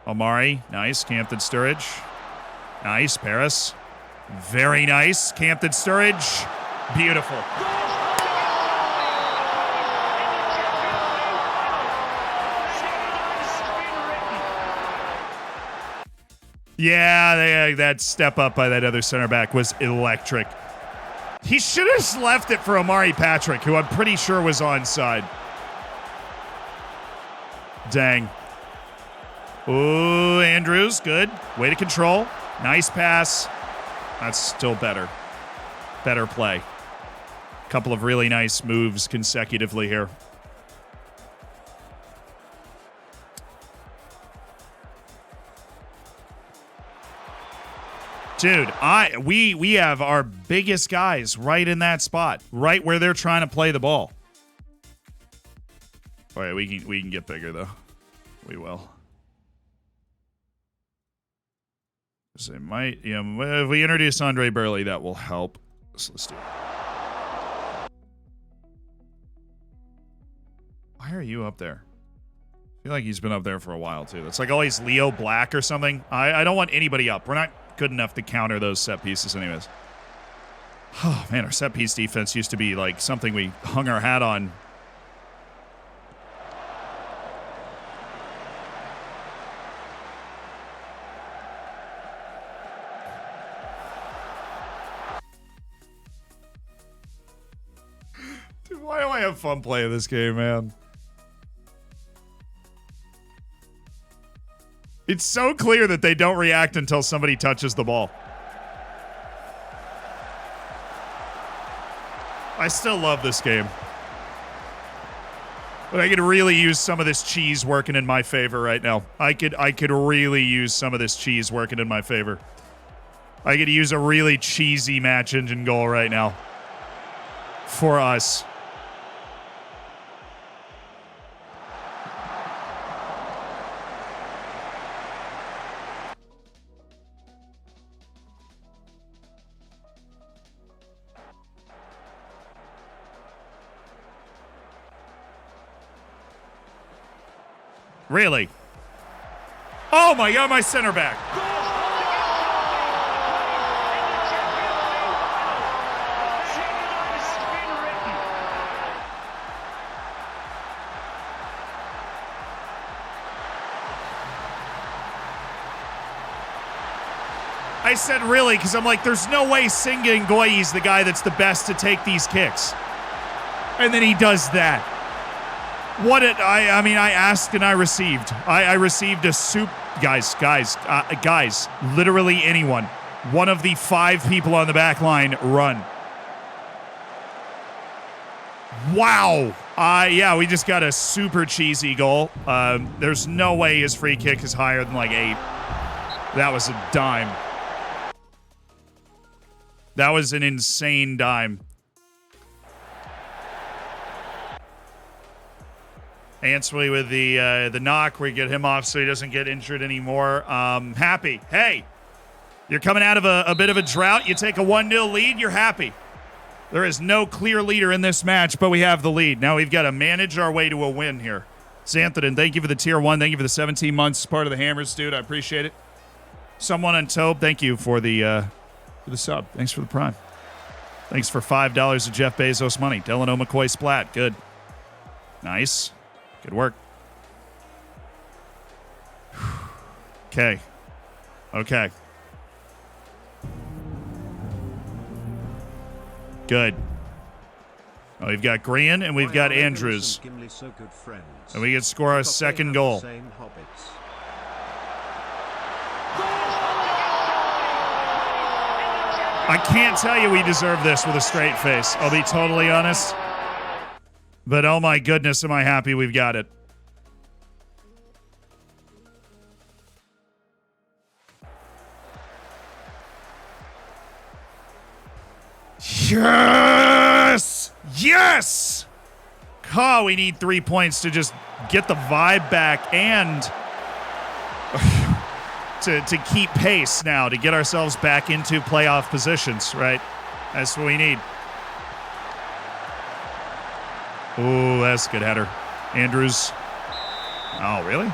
Omari, nice. Campton Sturridge. Nice, Paris. Very nice. Campton Sturridge. Beautiful. Yeah, that step up by that other center back was electric. He should have just left it for Omari Patrick, who I'm pretty sure was onside. Dang. Ooh, Andrews, good. Way to control. Nice pass. That's still better. Better play. Couple of really nice moves consecutively here. Dude, we have our biggest guys right in that spot, right where they're trying to play the ball. All right, we can get bigger though. We will. So it might, if we introduce Andre Burley, that will help. So let's do it. Why are you up there? I feel like he's been up there for a while too. It's like always Leo Black or something. I don't want anybody up. We're not good enough to counter those set pieces anyways. Oh man, our set piece defense used to be like something we hung our hat on. Dude, why do I have fun playing this game, man? It's so clear that they don't react until somebody touches the ball. I still love this game. But I could really use some of this cheese working in my favor right now. I could really use some of this cheese working in my favor. I could use a really cheesy match engine goal right now. For us. Really? Oh my God, my center back. I said really because I'm like, there's no way Singa Ngoyi is the guy that's the best to take these kicks. And then he does that. I mean, I asked and I received. I received a soup. Guys, literally anyone. One of the 5 people on the back line run. Wow. Yeah, we just got a super cheesy goal. There's no way his free kick is higher than like 8. That was a dime. That was an insane dime. Answey with the knock. We get him off so he doesn't get injured anymore. Happy. Hey, you're coming out of a bit of a drought. You take a 1-0 lead, you're happy. There is no clear leader in this match, but we have the lead. Now we've got to manage our way to a win here. Xanthodon, thank you for the tier 1. Thank you for the 17 months. Part of the Hammers, dude. I appreciate it. Someone on Tobe, thank you for the sub. Thanks for the prime. Thanks for $5 of Jeff Bezos money. Delano McCoy Splat. Good. Nice. Good work. Okay. Okay. Good. Oh, we've got Green and we've got Andrews. And we can score our second goal. I can't tell you we deserve this with a straight face. I'll be totally honest. But oh my goodness, am I happy we've got it. Yes! Yes! Oh, we need 3 points to just get the vibe back and to keep pace now, to get ourselves back into playoff positions, right? That's what we need. Ooh, that's a good header. Andrews. Oh, really?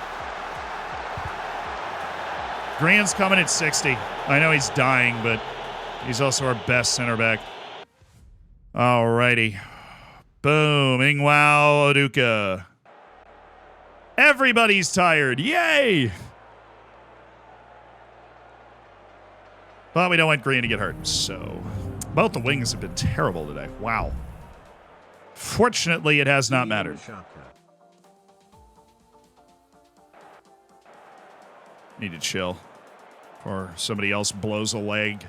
Grant's coming at 60. I know he's dying, but he's also our best center back. Alrighty. Boom. Ingwao Oduka. Everybody's tired. Yay! But we don't want Green to get hurt, so... Both the wings have been terrible today. Wow. Fortunately, it has not mattered. Need to chill before somebody else blows a leg.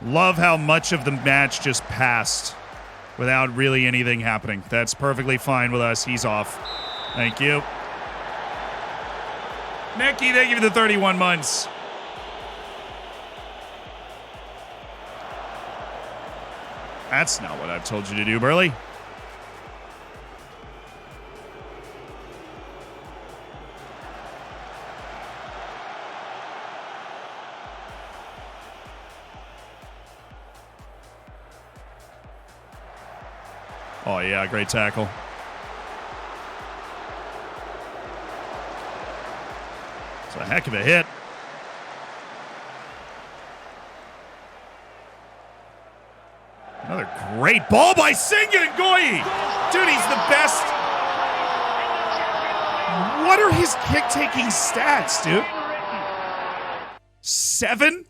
Love how much of the match just passed without really anything happening. That's perfectly fine with us. He's off. Thank you. Nicky, thank you for the 31 months. That's not what I've told you to do, Burley. Oh, yeah, great tackle. It's a heck of a hit. Another great ball by Senga Ngoyi. Dude, he's the best. What are his kick-taking stats, dude? 7?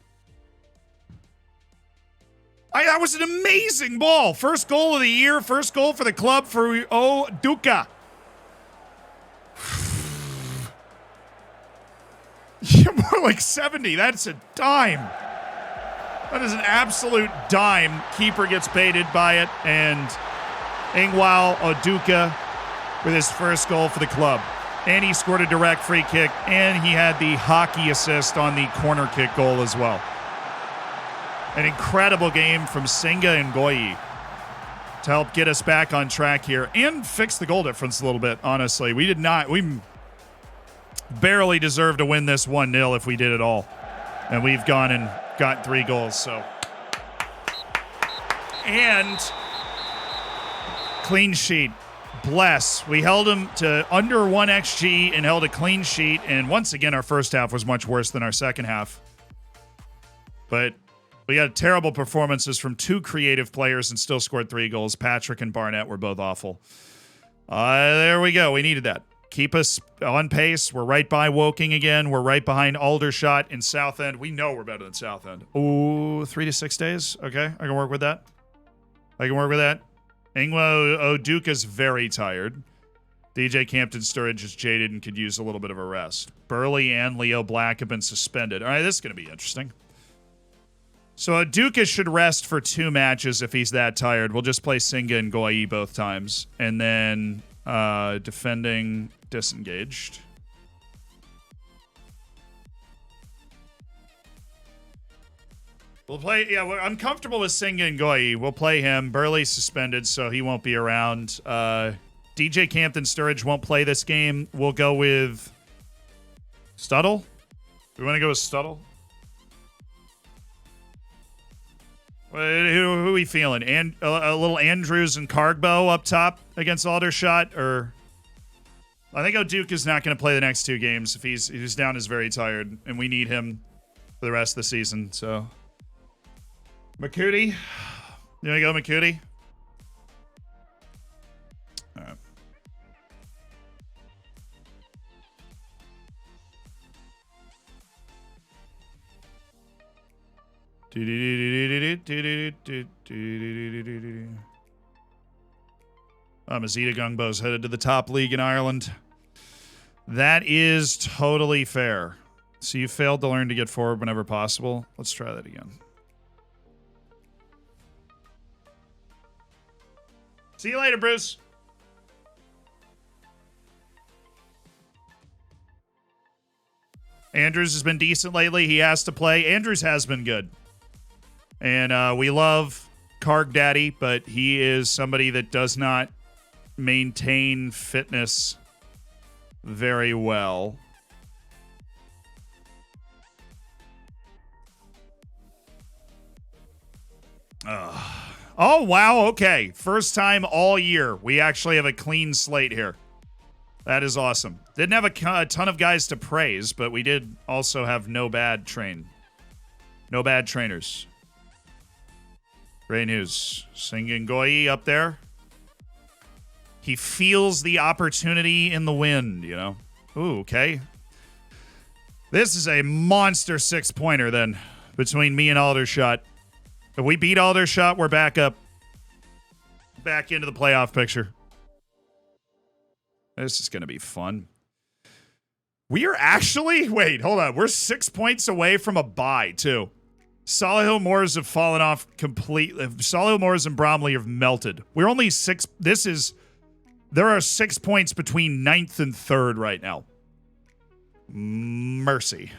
That was an amazing ball. First goal of the year, first goal for the club for Oduka. More like 70. That's a dime. That is an absolute dime. Keeper gets baited by it, and Ingwao Oduka with his first goal for the club. And he scored a direct free kick, and he had the hockey assist on the corner kick goal as well. An incredible game from Senga Ngoyi to help get us back on track here and fix the goal difference a little bit, honestly. We barely deserved to win this 1-0 if we did it all. And we've gone and got 3 goals, so. And clean sheet. Bless. We held him to under 1 XG and held a clean sheet. And once again, our first half was much worse than our second half. But we had terrible performances from 2 creative players and still scored 3 goals. Patrick and Barnett were both awful. There we go. We needed that. Keep us on pace. We're right by Woking again. We're right behind Aldershot in Southend. We know we're better than Southend. Ooh, 3 to 6 days. Okay, I can work with that. Ingwa Oduka's very tired. DJ Campton Sturridge is jaded and could use a little bit of a rest. Burley and Leo Black have been suspended. All right, this is going to be interesting. So Oduka should rest for 2 matches if he's that tired. We'll just play Senga Ngoyi both times. And then defending disengaged. We'll play, yeah, I'm comfortable with Senga Ngoyi. We'll play him. Burley's suspended, so he won't be around. DJ Campton Sturridge won't play this game. We'll go with Stuttle. We want to go with Stuttle? Who are we feeling? And a little Andrews and Cargbo up top against Aldershot, or I think Oduka's not going to play the next 2 games if he's down is very tired, and we need him for the rest of the season. So McCurdy, you want to go McCurdy? All right. Mazida Gungbo's headed to the top league in Ireland. That is totally fair. So you failed to learn to get forward whenever possible. Let's try that again. See you later, Bruce. Andrews has been decent lately. He has to play. Andrews has been good. And we love Karg Daddy, but he is somebody that does not maintain fitness very well. Oh, wow. Okay. First time all year. We actually have a clean slate here. That is awesome. Didn't have a ton of guys to praise, but we did also have no bad trainers. Great news. Singangoyi up there. He feels the opportunity in the wind, you know. Ooh, okay. This is a monster 6-pointer then between me and Aldershot. If we beat Aldershot, we're back up. Back into the playoff picture. This is going to be fun. We are actually... Wait, hold on. We're 6 points away from a bye, too. Solihull Moors have fallen off completely. Solihull Moors and Bromley have melted. We're only 6... There are 6 points between 9th and 3rd right now. Mercy.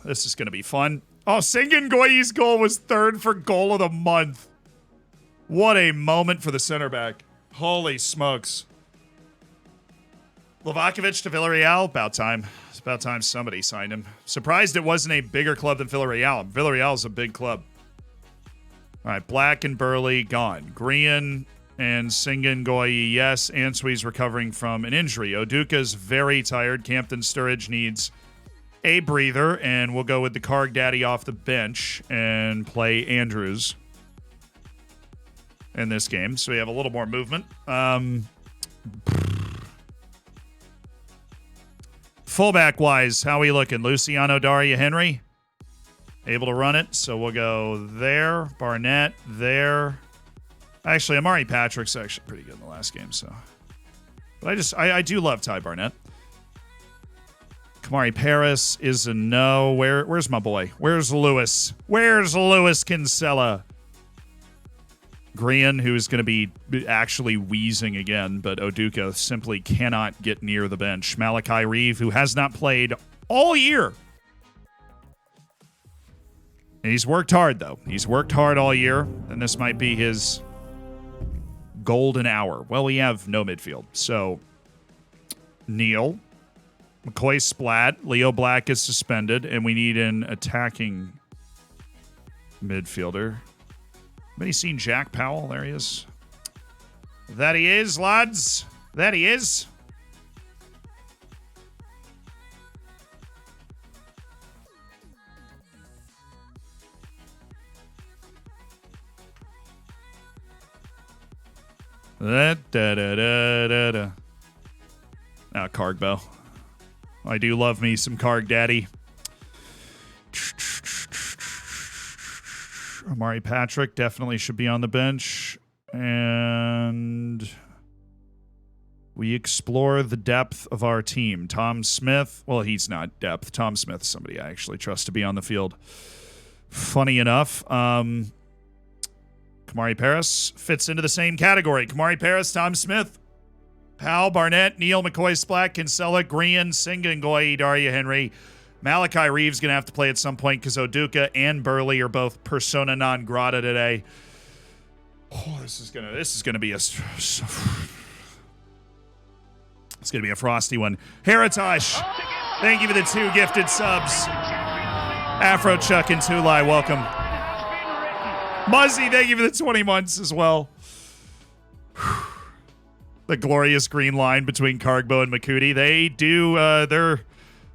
This is going to be fun. Oh, Singangoyi's goal was 3rd for goal of the month. What a moment for the center back. Holy smokes. Lovakovic to Villarreal. About time. It's about time somebody signed him. Surprised it wasn't a bigger club than Villarreal. Villarreal is a big club. All right, Black and Burley gone. Grian and Singangoyi, yes. Answee's recovering from an injury. Oduka's very tired. Campton Sturridge needs a breather, and we'll go with the Karg Daddy off the bench and play Andrews in this game. So we have a little more movement. Fullback-wise, how are we looking? Luciano Daria Henry? Able to run it, so we'll go there. Barnett, there. Actually, Amari Patrick's actually pretty good in the last game, so. But I do love Ty Barnett. Kamari Paris is a no. Where's my boy? Where's Lewis? Where's Lewis Kinsella? Grian, who is going to be actually wheezing again, but Oduka simply cannot get near the bench. Malachi Reeve, who has not played all year. And he's worked hard, though. He's worked hard all year, and this might be his golden hour. Well, we have no midfield. So, Neil, McCoy Splat, Leo Black is suspended, and we need an attacking midfielder. Anybody seen Jack Powell? There he is. That he is, lads. That he is. Now, Kargbo. I do love me some Karg Daddy. Amari Patrick definitely should be on the bench. And we explore the depth of our team. Tom Smith. Well, he's not depth. Tom Smith's somebody I actually trust to be on the field. Funny enough. Kamari Paris fits into the same category. Kamari Paris, Tom Smith, Powell, Barnett, Neal, McCoy, Splack, Kinsella, Grian, Singangoyi, Daria Henry. Malachi Reeves going to have to play at some point because Oduka and Burley are both persona non grata today. Oh, this is gonna be a frosty one. Heritage, thank you for the 2 gifted subs. Afro Chuck and Tulai, welcome. Muzzy, thank you for the 20 months as well. The glorious green line between Kargbo and Makuti. They do, they're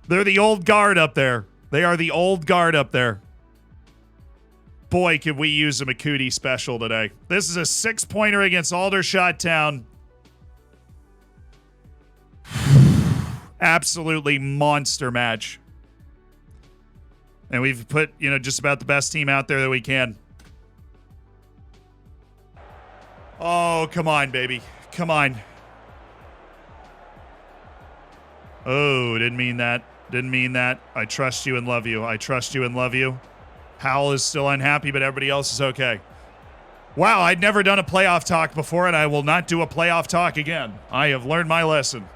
the old guard up there. They are the old guard up there. Boy, could we use a Makuti special today. This is a 6-pointer against Aldershot Town. Absolutely monster match. And we've put, just about the best team out there that we can. Oh, come on, baby. Come on. Oh, didn't mean that. Didn't mean that. I trust you and love you. I trust you and love you. Howell is still unhappy, but everybody else is okay. Wow, I'd never done a playoff talk before, and I will not do a playoff talk again. I have learned my lesson.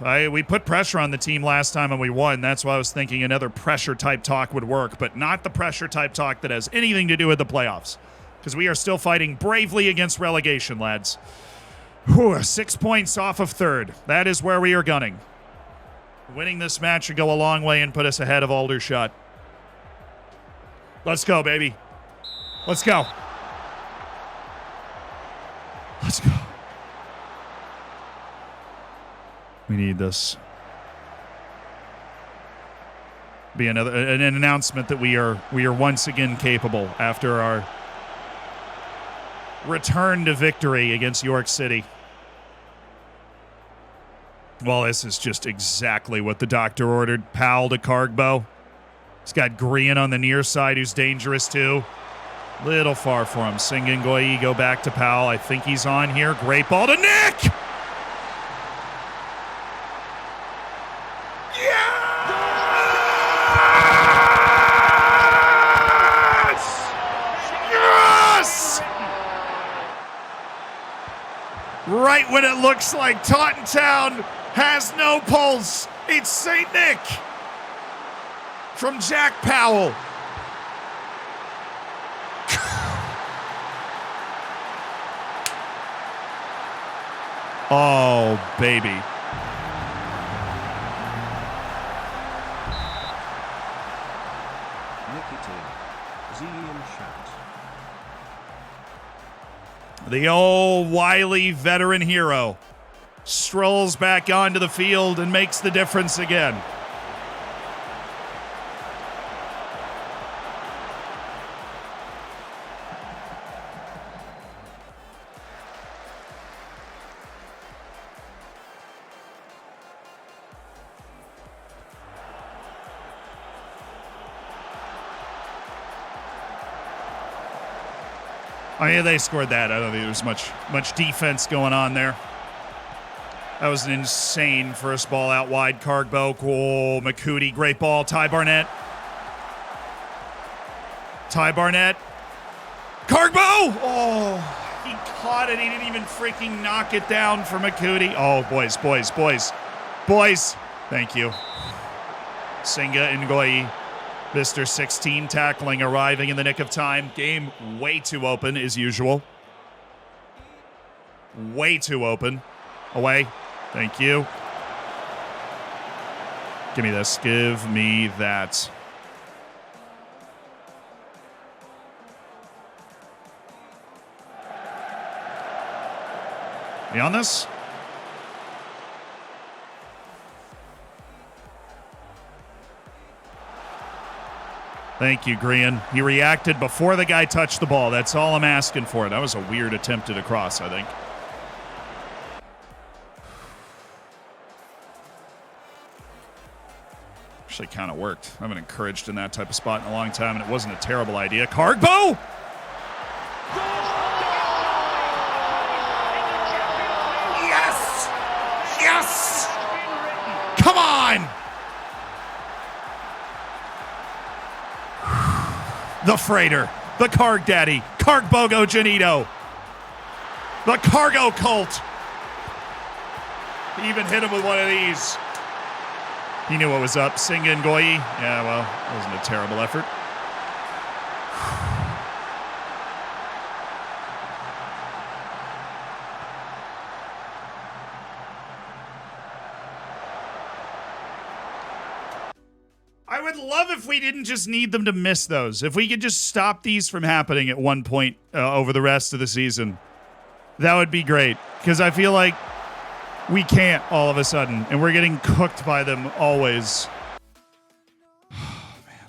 We put pressure on the team last time and we won. That's why I was thinking another pressure type talk would work, but not the pressure type talk that has anything to do with the playoffs. Because we are still fighting bravely against relegation, lads. Whew, 6 points off of third. That is where we are gunning. Winning this match would go a long way and put us ahead of Aldershot. Let's go, baby. Let's go. Let's go. We need this. Be an announcement that we are once again capable after our return to victory against York City. Well, this is just exactly what the doctor ordered. Powell to Cargbo. He's got Green on the near side, who's dangerous too. Little far for him. Singangoyi go back to Powell. I think he's on here. Great ball to Nick! Yes! Yes! Right when it looks like Taunton Town has no pulse, it's St. Nick from Jack Powell. Oh, baby. The old wily veteran hero strolls back onto the field and makes the difference again. Oh, yeah, they scored that. I don't think there was much defense going on there. That was an insane first ball out wide. Cargbo, cool. McCootie, great ball. Ty Barnett. Cargbo! Oh, he caught it. He didn't even freaking knock it down for McCootie. Oh, boys. Thank you. Singa Ngoyi. Mr. 16 tackling arriving in the nick of time. Game way too open as usual. Way too open. Away. Thank you. Give me this. Give me that. You on this? Thank you, Green. He reacted before the guy touched the ball. That's all I'm asking for. That was a weird attempt at a cross, I think. Actually kind of worked. I haven't encouraged in that type of spot in a long time, and it wasn't a terrible idea. Cargbo! Yes! Yes! Come on! The freighter, the Carg Daddy, Cargbogo Janito, the Cargo Cult. He even hit him with one of these. He knew what was up. Singa Ngoyi. Yeah, well, it wasn't a terrible effort. I would love if we didn't just need them to miss those. If we could just stop these from happening at one point over the rest of the season, that would be great. Because I feel like we can't all of a sudden, and we're getting cooked by them always. Oh, man.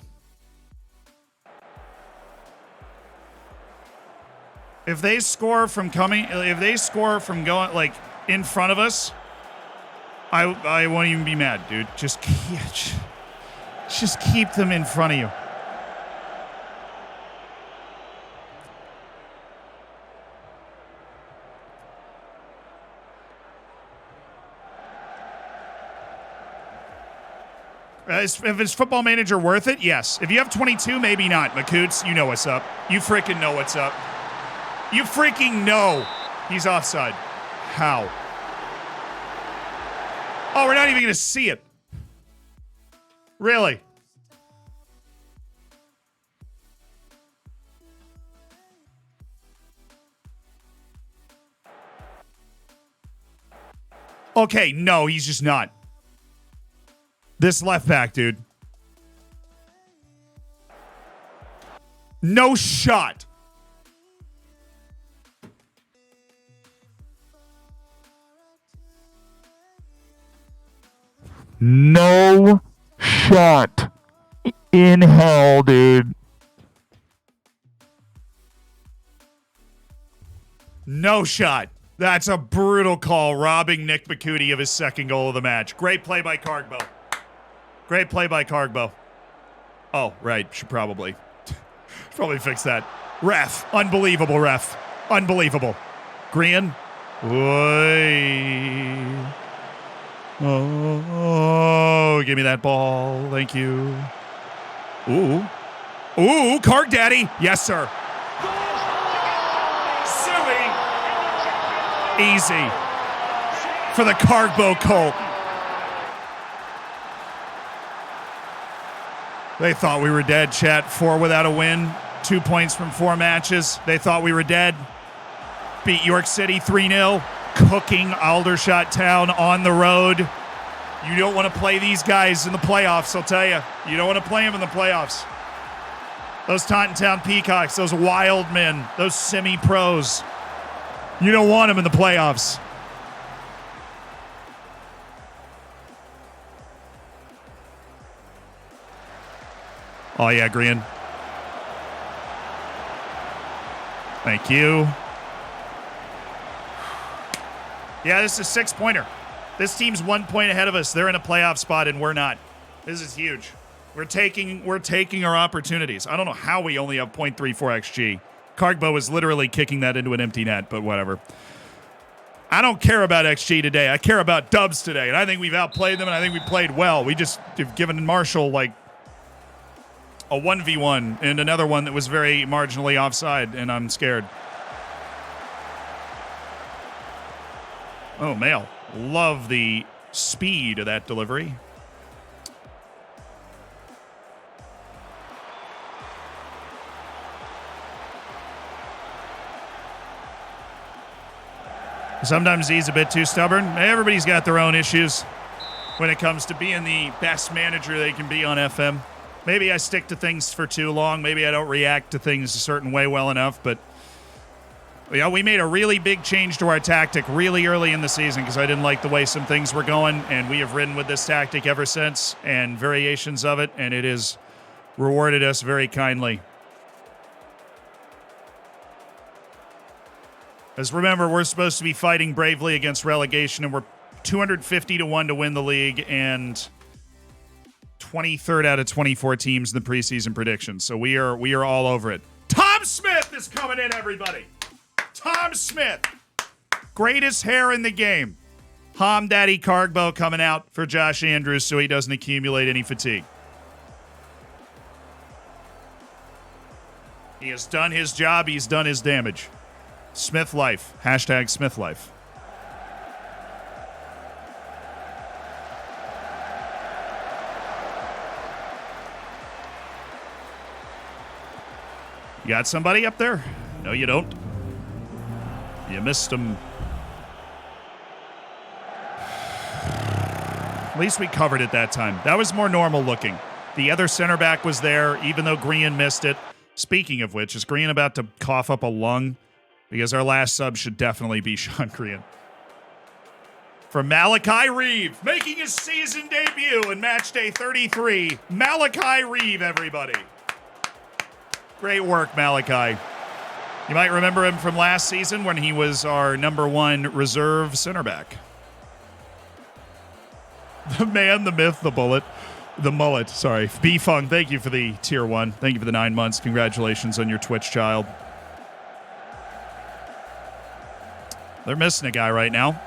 If they score from going like in front of us, I won't even be mad, dude. Just keep them in front of you. If it's Football Manager worth it, yes. If you have 22, maybe not. Makoots, you know what's up. You freaking know what's up. You freaking know he's offside. How? Oh, we're not even going to see it. Really? Okay, no, he's just not. This left back, dude. No shot. No shot in hell, dude. No shot. That's a brutal call, robbing Nick Bakuti of his second goal of the match. Great play by Cargbo. Great play by Cargbo. Oh, right. Should probably fix that. Ref. Unbelievable, ref. Unbelievable. Green. Oy. Oh, give me that ball. Thank you. Ooh. Ooh, Carg Daddy. Yes, sir. Silly. Easy. For the Cargbo Colt. They thought we were dead, chat. 4 without a win. 2 points from 4 matches. They thought we were dead. Beat York City 3-0. Cooking Aldershot Town on the road. You don't want to play these guys in the playoffs, I'll tell you. You don't want to play them in the playoffs. Those Taunton Town Peacocks, those wild men, those semi-pros. You don't want them in the playoffs. Oh, yeah, Green. Thank you. Yeah, this is a 6-pointer. This team's 1 point ahead of us. They're in a playoff spot, and we're not. This is huge. We're taking our opportunities. I don't know how we only have 0.34 XG. Cargbo is literally kicking that into an empty net, but whatever. I don't care about XG today. I care about dubs today, and I think we've outplayed them, and I think we played well. We just have given Marshall, like, a 1v1 and another one that was very marginally offside, and I'm scared. Oh, Mail. Love the speed of that delivery. Sometimes he's a bit too stubborn. Everybody's got their own issues when it comes to being the best manager they can be on FM. Maybe I stick to things for too long. Maybe I don't react to things a certain way well enough, but yeah, we made a really big change to our tactic really early in the season because I didn't like the way some things were going, and we have ridden with this tactic ever since and variations of it, and it has rewarded us very kindly. As remember, we're supposed to be fighting bravely against relegation, and we're 250-1 to win the league and 23rd out of 24 teams in the preseason predictions. So we are all over it. Tom Smith is coming in, everybody. Tom Smith. Greatest hair in the game. Hom Daddy Cargbo coming out for Josh Andrews so he doesn't accumulate any fatigue. He has done his job. He's done his damage. Smith Life. Hashtag Smith Life. You got somebody up there? No, you don't. You missed him. At least we covered it that time. That was more normal looking. The other center back was there, even though Green missed it. Speaking of which, is Green about to cough up a lung? Because our last sub should definitely be Sean Green. From Malachi Reeve, making his season debut in match day 33. Malachi Reeve, everybody. Great work, Malachi. You might remember him from last season when he was our #1 reserve center back. The man, the myth, the bullet, the mullet. Sorry. B-Fung, thank you for the tier 1. Thank you for the 9 months. Congratulations on your Twitch child. They're missing a guy right now.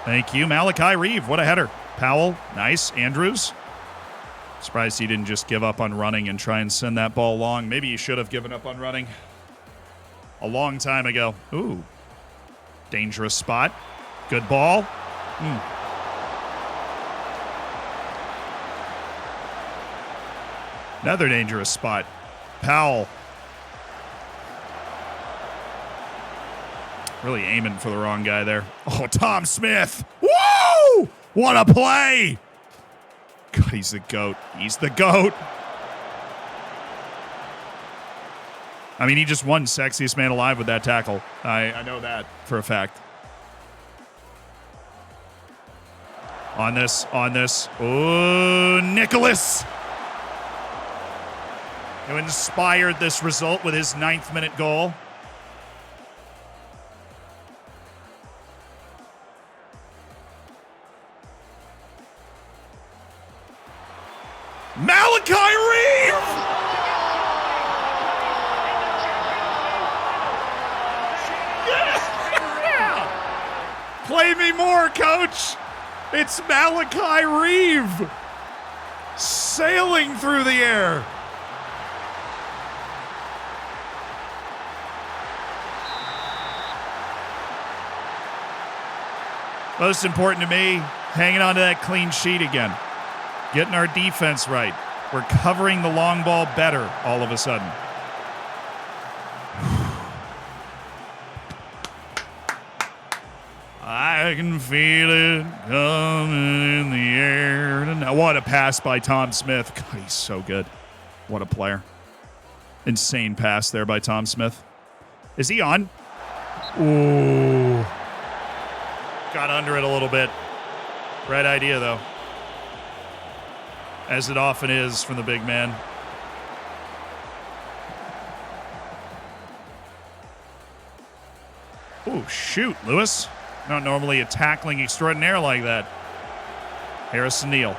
Thank you, Malachi Reeve. What a header. Powell, nice. Andrews. Surprised he didn't just give up on running and try and send that ball long. Maybe he should have given up on running a long time ago. Ooh. Dangerous spot. Good ball. Another dangerous spot. Powell. Really aiming for the wrong guy there. Oh, Tom Smith. Woo! What a play! God, he's the GOAT. He's the GOAT. I mean, he just won Sexiest Man Alive with that tackle. I know that for a fact. On this. Oh, Nicholas! Who inspired this result with his 9th minute goal. Malachi Reeve! Yeah! Play me more, coach! It's Malachi Reeve! Sailing through the air. Most important to me, hanging on to that clean sheet again. Getting our defense right. We're covering the long ball better all of a sudden. I can feel it coming in the air. What a pass by Tom Smith. God, he's so good. What a player. Insane pass there by Tom Smith. Is he on? Ooh. Got under it a little bit. Right idea, though. As it often is from the big man. Oh, shoot, Lewis. Not normally a tackling extraordinaire like that. Harrison Neal.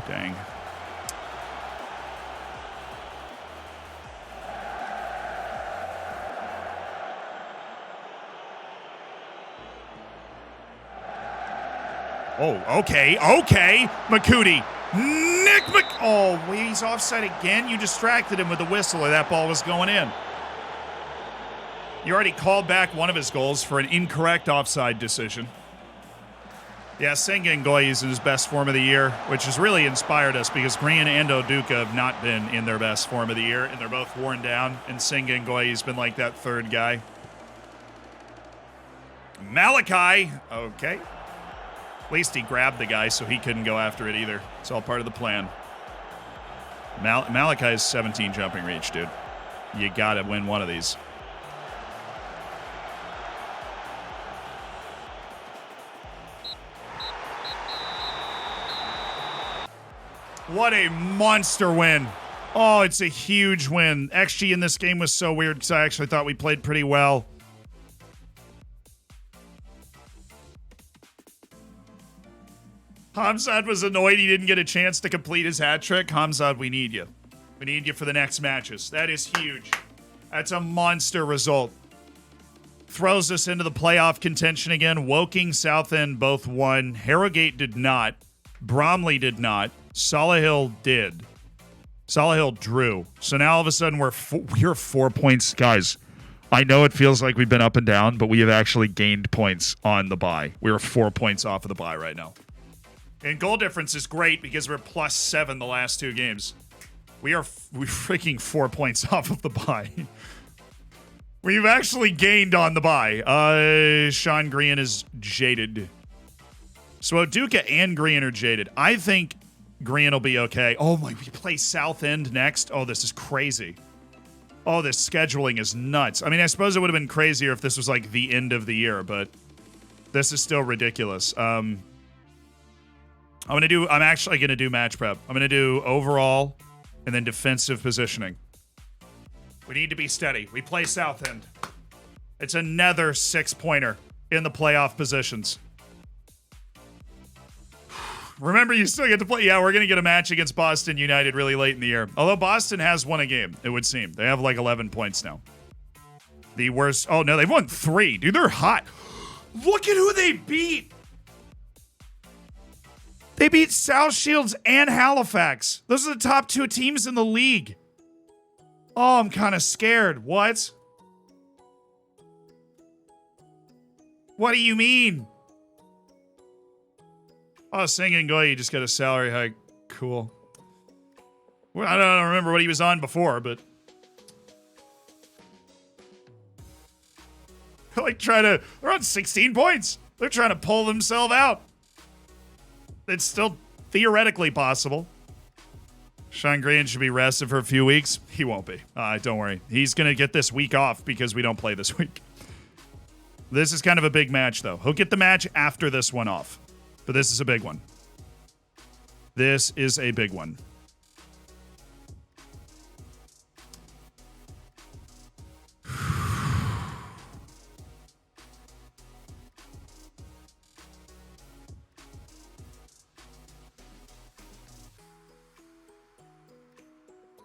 Dang. Oh, okay. McCootie. Oh, he's offside again? You distracted him with the whistle or that ball was going in. You already called back one of his goals for an incorrect offside decision. Yeah, Senga Ngoyi is in his best form of the year, which has really inspired us because Green and Udoka have not been in their best form of the year, and they're both worn down, and Senga Ngoyi has been like that third guy. Malachi. Okay. At least he grabbed the guy so he couldn't go after it either. It's all part of the plan. Malachi's 17 jumping reach, dude. You got to win one of these. What a monster win. Oh, it's a huge win. XG in this game was so weird because I actually thought we played pretty well. Hamzad was annoyed he didn't get a chance to complete his hat trick. Hamzad, we need you. We need you for the next matches. That is huge. That's a monster result. Throws us into the playoff contention again. Woking, Southend both won. Harrogate did not. Bromley did not. Solihull did. Solihull drew. So now all of a sudden we're 4 points. Guys, I know it feels like we've been up and down, but we have actually gained points on the bye. We're 4 points off of the bye right now. And goal difference is great because we're +7 the last 2 games. We're freaking 4 points off of the bye. We've actually gained on the bye. Sean Green is jaded. So Duca and Green are jaded. I think Green will be okay. Oh my, we play Southend next. Oh, this is crazy. Oh, this scheduling is nuts. I mean, I suppose it would have been crazier if this was like the end of the year, but this is still ridiculous. I'm actually gonna do match prep. I'm gonna do overall and then defensive positioning. We need to be steady. We play Southend. It's another 6-pointer in the playoff positions. Remember, you still get to play. Yeah, we're going to get a match against Boston United really late in the year. Although Boston has won a game, it would seem. They have like 11 points now. The worst. Oh, no, they've won 3. Dude, they're hot. Look at who they beat. They beat South Shields and Halifax. Those are the top 2 teams in the league. Oh, I'm kind of scared. What? What do you mean? Oh, Singing Goy, you just got a salary hike. Cool. Well, I don't remember what he was on before, but... They're on 16 points. They're trying to pull themselves out. It's still theoretically possible. Sean Green should be rested for a few weeks. He won't be. Don't worry. He's going to get this week off because we don't play this week. This is kind of a big match, though. He'll get the match after this one off. But this is a big one. This is a big one.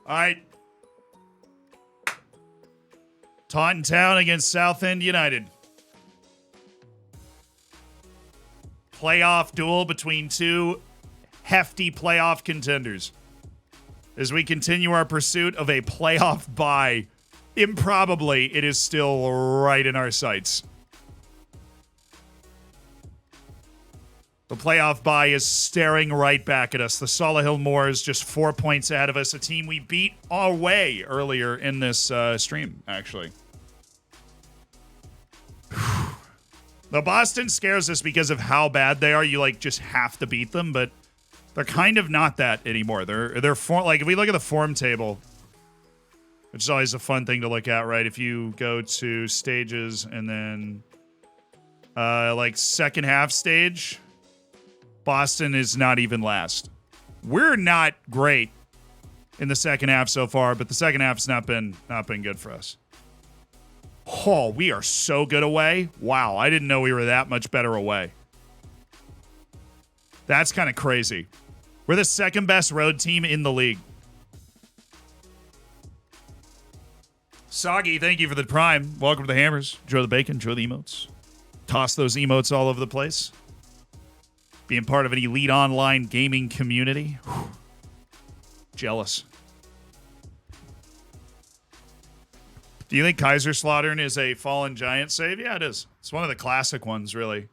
All right. Taunton Town against Southend United. Playoff duel between 2 hefty playoff contenders. As we continue our pursuit of a playoff bye, improbably, it is still right in our sights. The playoff bye is staring right back at us. The Solihull Moors just 4 points ahead of us, a team we beat our way earlier in this stream, actually. The Boston scares us because of how bad they are. You, just have to beat them, but they're kind of not that anymore. They're if we look at the form table, which is always a fun thing to look at, right? If you go to stages and then, second half stage... Boston is not even last. We're not great in the second half so far, but the second half's not been good for us. Oh, we are so good away. Wow, I didn't know we were that much better away. That's kind of crazy. We're the second best road team in the league. Soggy, thank you for the prime. Welcome to the hammers. Enjoy the bacon, enjoy the emotes. Toss those emotes all over the place. Being part of an elite online gaming community. Whew. Jealous. Do you think Kaiserslautern is a fallen giant save? Yeah, it is. It's one of the classic ones, really.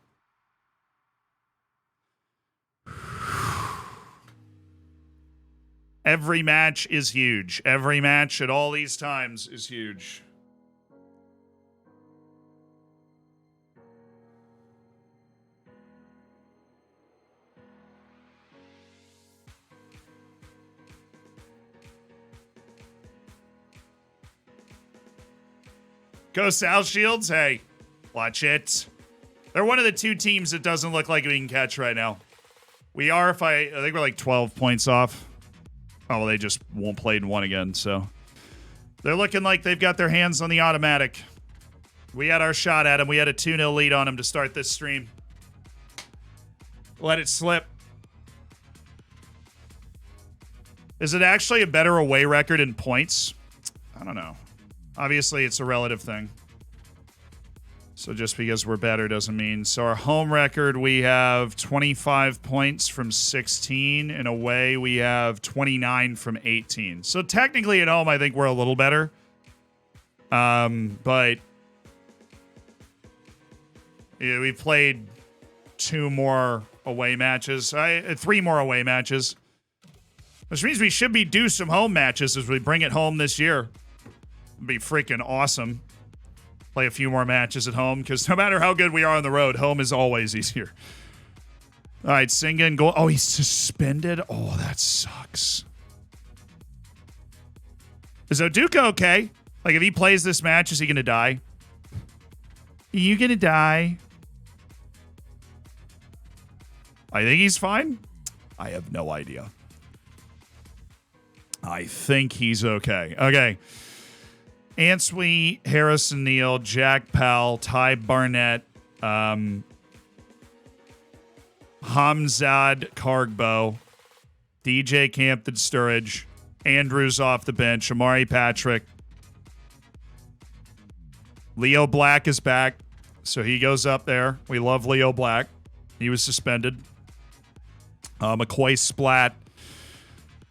Every match is huge. Every match at all these times is huge. Go South Shields. Hey, watch it. They're one of the 2 teams that doesn't look like we can catch right now. We are, I think we're 12 points off. Oh, well, they just won't play and won again, so. They're looking like they've got their hands on the automatic. We had our shot at them. We had a 2-0 lead on them to start this stream. Let it slip. Is it actually a better away record in points? I don't know. Obviously, it's a relative thing. So just because we're better doesn't mean. So our home record, we have 25 points from 16. And away, we have 29 from 18. So technically at home, I think we're a little better. But yeah, we played 2 more away matches. 3 more away matches. Which means we should be due some home matches as we bring it home this year. It'd be freaking awesome. Play a few more matches at home, because no matter how good we are on the road, home is always easier. All right, Singa goal. Oh, he's suspended? Oh, that sucks. Is Oduka okay? If he plays this match, is he going to die? Are you going to die? I think he's fine. I have no idea. I think he's okay. Okay. Answe, Harrison Neal, Jack Powell, Ty Barnett, Hamzad Cargbo, DJ Campton Sturridge, Andrews off the bench, Amari Patrick. Leo Black is back, so he goes up there. We love Leo Black. He was suspended. McCoy splat.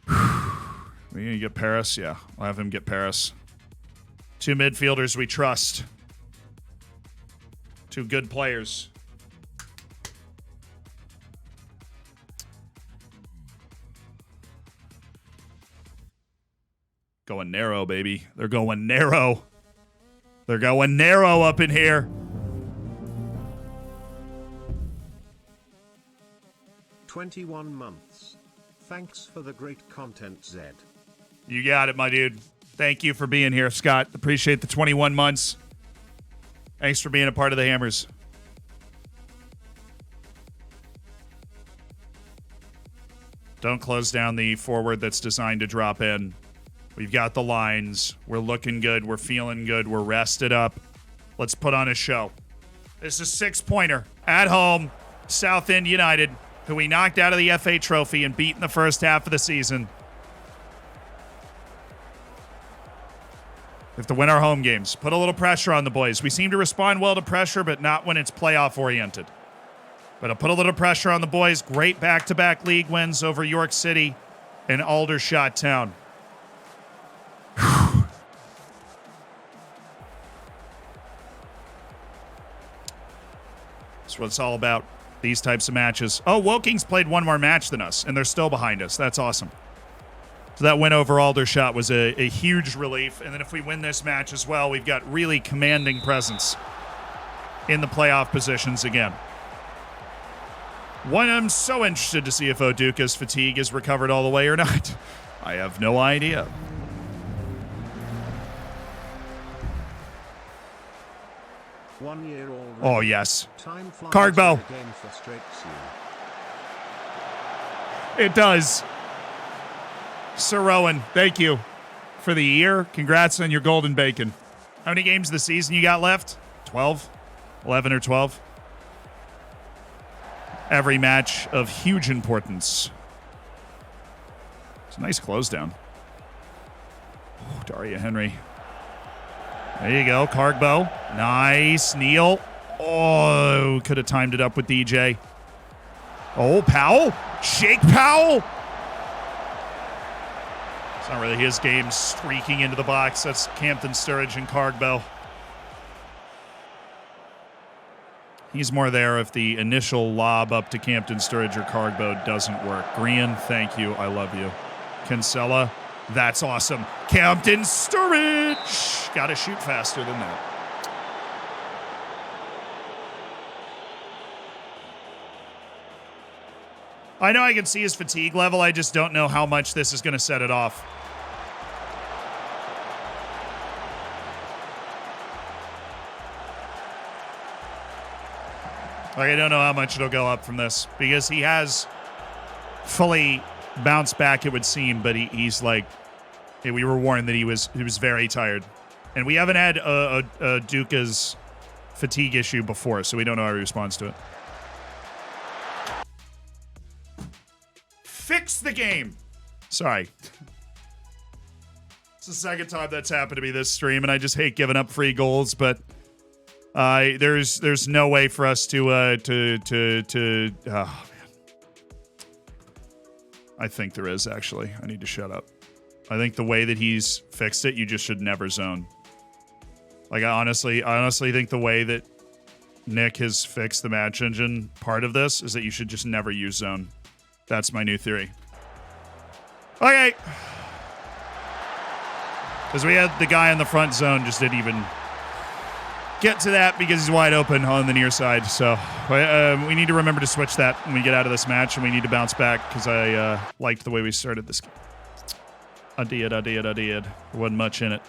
We gonna get Paris? Yeah, I'll have him get Paris. 2 midfielders we trust. 2 good players. Going narrow, baby. They're going narrow. They're going narrow up in here. 21 months. Thanks for the great content, Zed. You got it, my dude. Thank you for being here, Scott. Appreciate the 21 months. Thanks for being a part of the Hammers. Don't close down the forward that's designed to drop in. We've got the lines. We're looking good. We're feeling good. We're rested up. Let's put on a show. This is a 6-pointer at home. South End United, who we knocked out of the FA Trophy and beat in the first half of the season. We have to win our home games. Put a little pressure on the boys. We seem to respond well to pressure, but not when it's playoff-oriented. But I'll put a little pressure on the boys. Great back-to-back league wins over York City and Aldershot Town. That's what it's all about. These types of matches. Oh, Woking's played one more match than us, and they're still behind us. That's awesome. So that win over Aldershot was a huge relief. And then if we win this match as well, we've got really commanding presence in the playoff positions again. One, I'm so interested to see if Oduka's fatigue is recovered all the way or not. I have no idea. One year already. Oh, yes. Time flies. Cargbo. The game frustrates you. It does. Sir Rowan, thank you for the year. Congrats on your golden bacon. How many games of the season you got left? 12? 11 or 12? Every match of huge importance. It's a nice close down. Oh, Daria Henry. There you go, Cargbo. Nice. Neil. Oh, could have timed it up with DJ. Oh, Powell. Shake Powell. It's not really his game streaking into the box. That's Campton Sturridge and Cargbo. He's more there if the initial lob up to Campton Sturridge or Cargbo doesn't work. Green, thank you. I love you. Kinsella, that's awesome. Campton Sturridge. Got to shoot faster than that. I know I can see his fatigue level. I just don't know how much this is going to set it off. Like, I don't know how much it'll go up from this because he has fully bounced back, it would seem, but he's like, we were warned that he was very tired. And we haven't had a Duka's fatigue issue before, so we don't know how he responds to it. Fix the game. Sorry. It's the second time that's happened to me this stream, and I just hate giving up free goals, but there's no way for us to oh, man. I think there is, actually. I need to shut up. I think the way that he's fixed it, you just should never zone. Like, I honestly think the way that Nick has fixed the match engine part of this is that you should just never use zone. That's my new theory. Okay. Because we had the guy in the front zone just didn't even get to that because he's wide open on the near side. So we need to remember to switch that when we get out of this match, and we need to bounce back because I liked the way we started this game. I did. There wasn't much in it.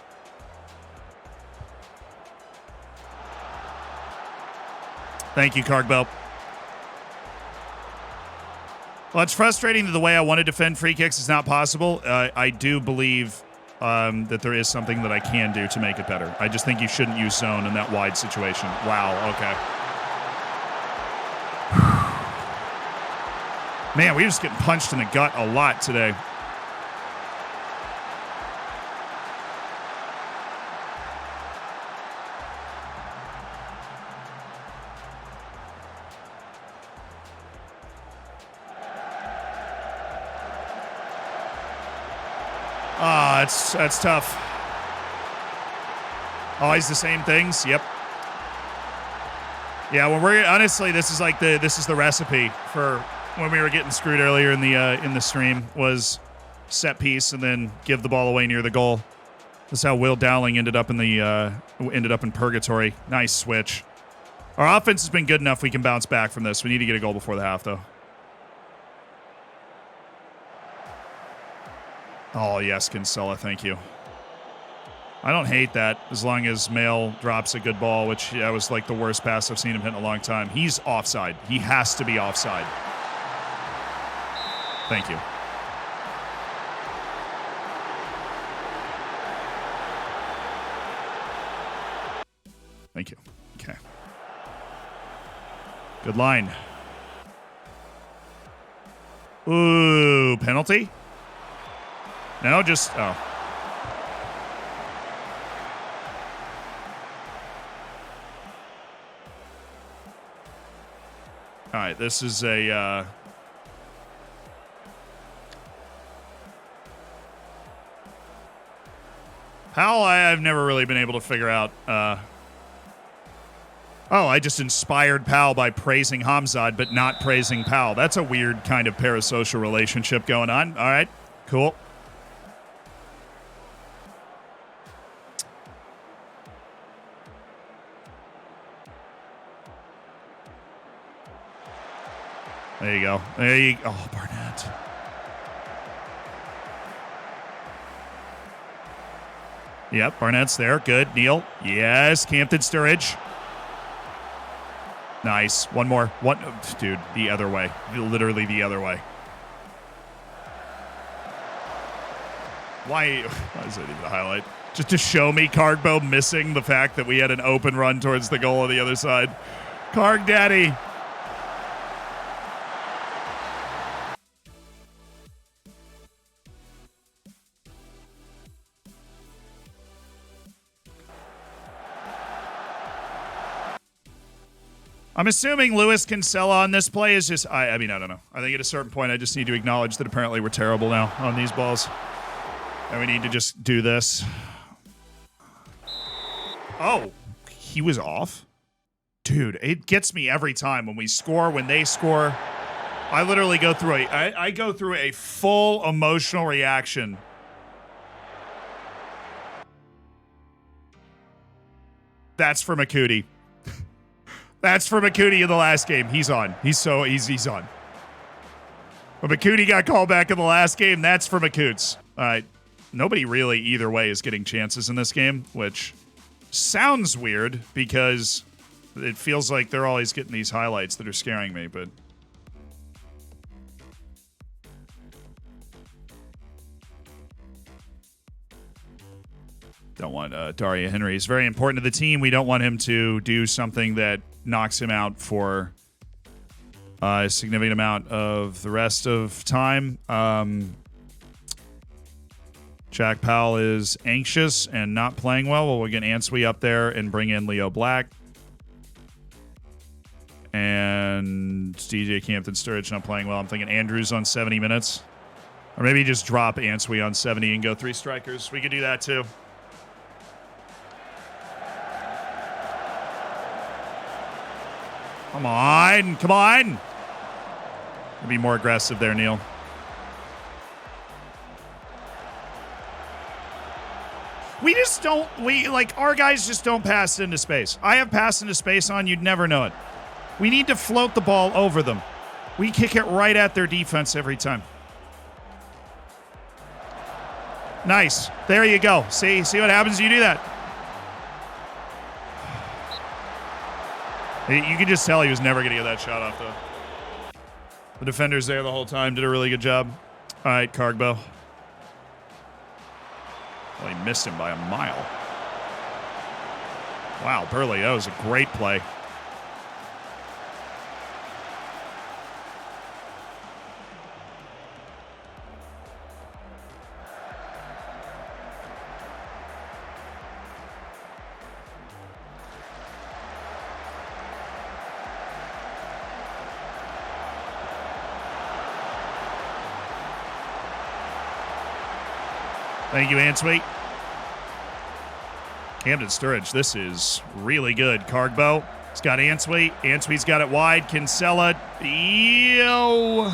Thank you, Cargbo. Well, it's frustrating that the way I want to defend free kicks is not possible. I do believe that there is something that I can do to make it better. I just think you shouldn't use zone in that wide situation. Wow, okay. Man, we're just getting punched in the gut a lot today. That's tough. Always the same things. Yep. Yeah, when we're honestly, this is the recipe for when we were getting screwed earlier in the stream was set piece and then give the ball away near the goal. That's how Will Dowling ended up in purgatory. Nice switch. Our offense has been good enough we can bounce back from this. We need to get a goal before the half, though. Oh, yes, Kinsella, thank you. I don't hate that as long as Mail drops a good ball, which was like the worst pass I've seen him hit in a long time. He's offside. He has to be offside. Thank you. Thank you. Okay. Good line. Ooh, penalty? No, just... Oh. All right, this is a... Powell, I've never really been able to figure out... Oh, I just inspired Powell by praising Hamzad, but not praising Powell. That's a weird kind of parasocial relationship going on. All right, cool. There you go. Oh, Barnett. Yep, Barnett's there. Good. Neal. Yes, Campton Sturridge. Nice. One more. Dude, the other way. Literally the other way. Why is it even a highlight? Just to show me Cargbo missing the fact that we had an open run towards the goal on the other side. Carg Daddy. I'm assuming Lewis Kinsella on this play is just... I mean, I don't know. I think at a certain point, I just need to acknowledge that apparently we're terrible now on these balls. And we need to just do this. Oh, he was off? Dude, it gets me every time when we score, when they score. I literally go through I go through a full emotional reaction. That's for Makuti. That's for Makuti in the last game. He's on. He's on. When Makuti got called back in the last game, that's for Makoots. All right. Nobody really either way is getting chances in this game, which sounds weird because it feels like they're always getting these highlights that are scaring me, but... Don't want Daria Henry. He's very important to the team. We don't want him to do something that knocks him out for a significant amount of the rest of time. Jack Powell is anxious and not playing well. Well, we'll get Answe up there and bring in Leo Black. And DJ Campton Sturridge not playing well. I'm thinking Andrews on 70 minutes. Or maybe just drop Answe on 70 and go 3 strikers. We could do that too. Come on. Come on. Be more aggressive there, Neil. We just don't, our guys just don't pass into space. I have passed into space on, you'd never know it. We need to float the ball over them. We kick it right at their defense every time. Nice. There you go. See what happens when you do that. You can just tell he was never going to get that shot off, though. The defenders there the whole time did a really good job. All right, Cargbo. Well, he missed him by a mile. Wow, Burley, that was a great play. Thank you, Answeet. Camden Sturridge, this is really good. Cargbo, he's got Answeet. Answeet's got it wide. Kinsella, ew.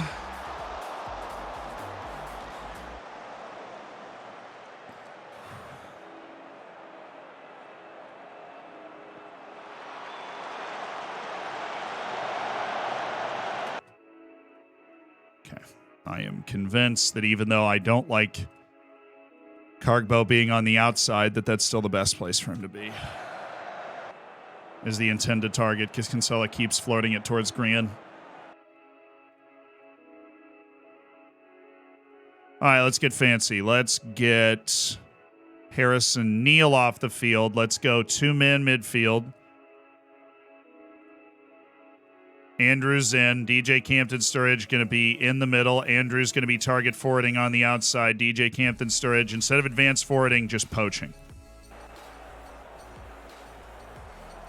Okay, I am convinced that even though I don't like Cargbo being on the outside, that's still the best place for him to be. Is the intended target, because Kinsella keeps floating it towards Grian. All right, let's get fancy. Let's get Harrison Neal off the field. Let's go 2-man midfield. Andrews in. DJ Campton Sturridge going to be in the middle. Andrews going to be target forwarding on the outside. DJ Campton Sturridge, instead of advanced forwarding, just poaching.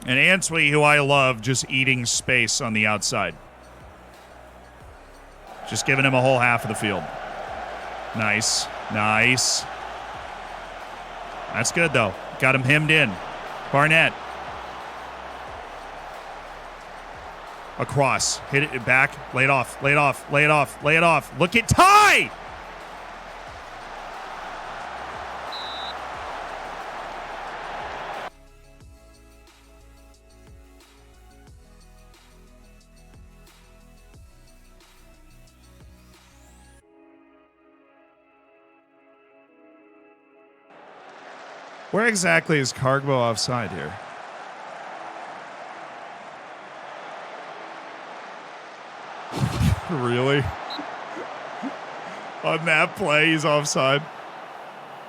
And Answeet, who I love, just eating space on the outside. Just giving him a whole half of the field. Nice. Nice. That's good, though. Got him hemmed in. Barnett. Across. Hit it back. Lay it off. Lay it off. Lay it off. Lay it off. Look at Ty! Where exactly is Cargbo offside here? Really? On that play, he's offside.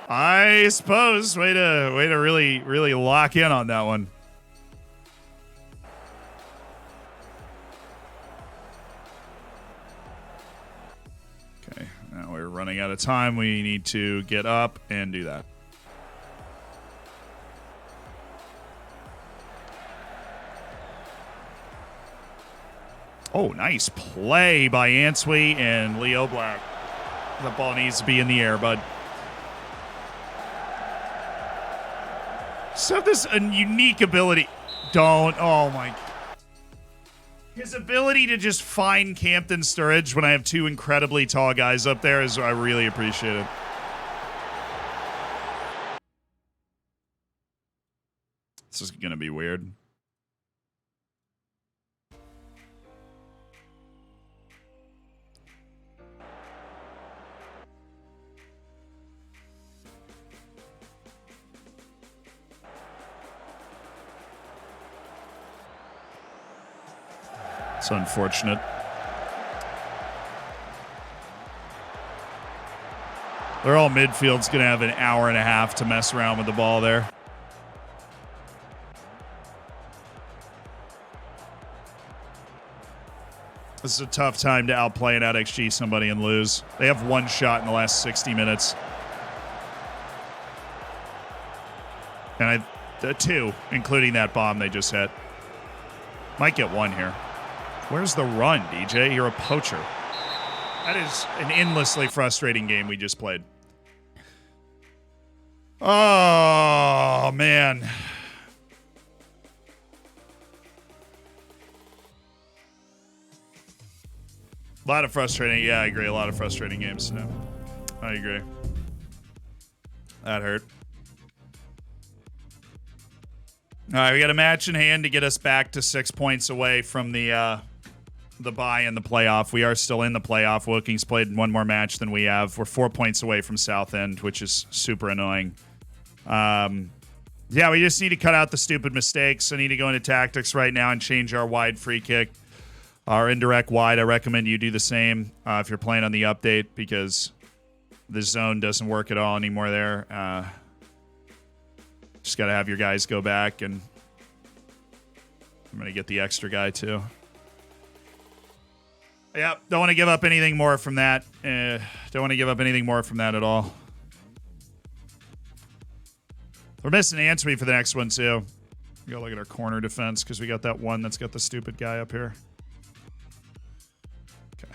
I suppose. Way to really lock in on that one. Okay, now we're running out of time. We need to get up and do that. Oh, nice play by Answeet and Leo Black. That ball needs to be in the air, bud. Just have this unique ability. Don't. Oh, my. His ability to just find Campton Sturridge when I have two incredibly tall guys up there is I really appreciate it. This is going to be weird. It's unfortunate. They're all midfield's going to have an hour and a half to mess around with the ball there. This is a tough time to outplay and out-XG somebody and lose. They have one shot in the last 60 minutes. And two, including that bomb they just hit. Might get one here. Where's the run, DJ? You're a poacher. That is an endlessly frustrating game we just played. Oh, man. A lot of frustrating. Yeah, I agree. A lot of frustrating games. Yeah, I agree. That hurt. All right, we got a match in hand to get us back to 6 points away from the bye and the playoff. We are still in the playoff. Wooking's played one more match than we have. We're 4 points away from Southend, which is super annoying. Yeah, we just need to cut out the stupid mistakes. I need to go into tactics right now and change our wide free kick. Our indirect wide, I recommend you do the same if you're playing on the update because the zone doesn't work at all anymore there. Just got to have your guys go back, and I'm going to get the extra guy too. Yeah, don't want to give up anything more from that. Don't want to give up anything more from that at all. We're missing Answeet for the next one too. We gotta look at our corner defense because we got that one that's got the stupid guy up here. Okay.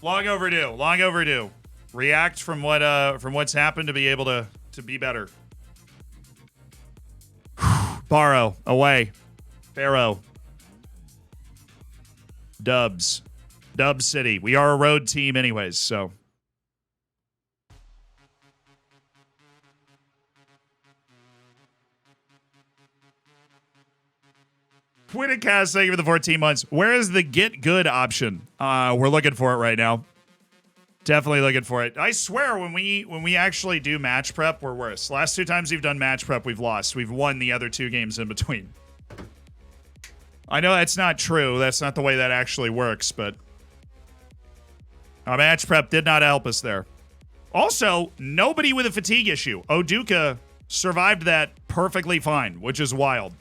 Long overdue. Long overdue. React from what's happened to be able to be better. Barrow away. Barrow. Dubs. Dub City. We are a road team anyways, so. Winnacast, thank you for the 14 months. Where is the get good option? We're looking for it right now. Definitely looking for it. I swear, when we actually do match prep, we're worse. Last 2 times we've done match prep, we've lost. We've won the other 2 games in between. I know that's not true. That's not the way that actually works, but our match prep did not help us there. Also, nobody with a fatigue issue. Oduka survived that perfectly fine, which is wild.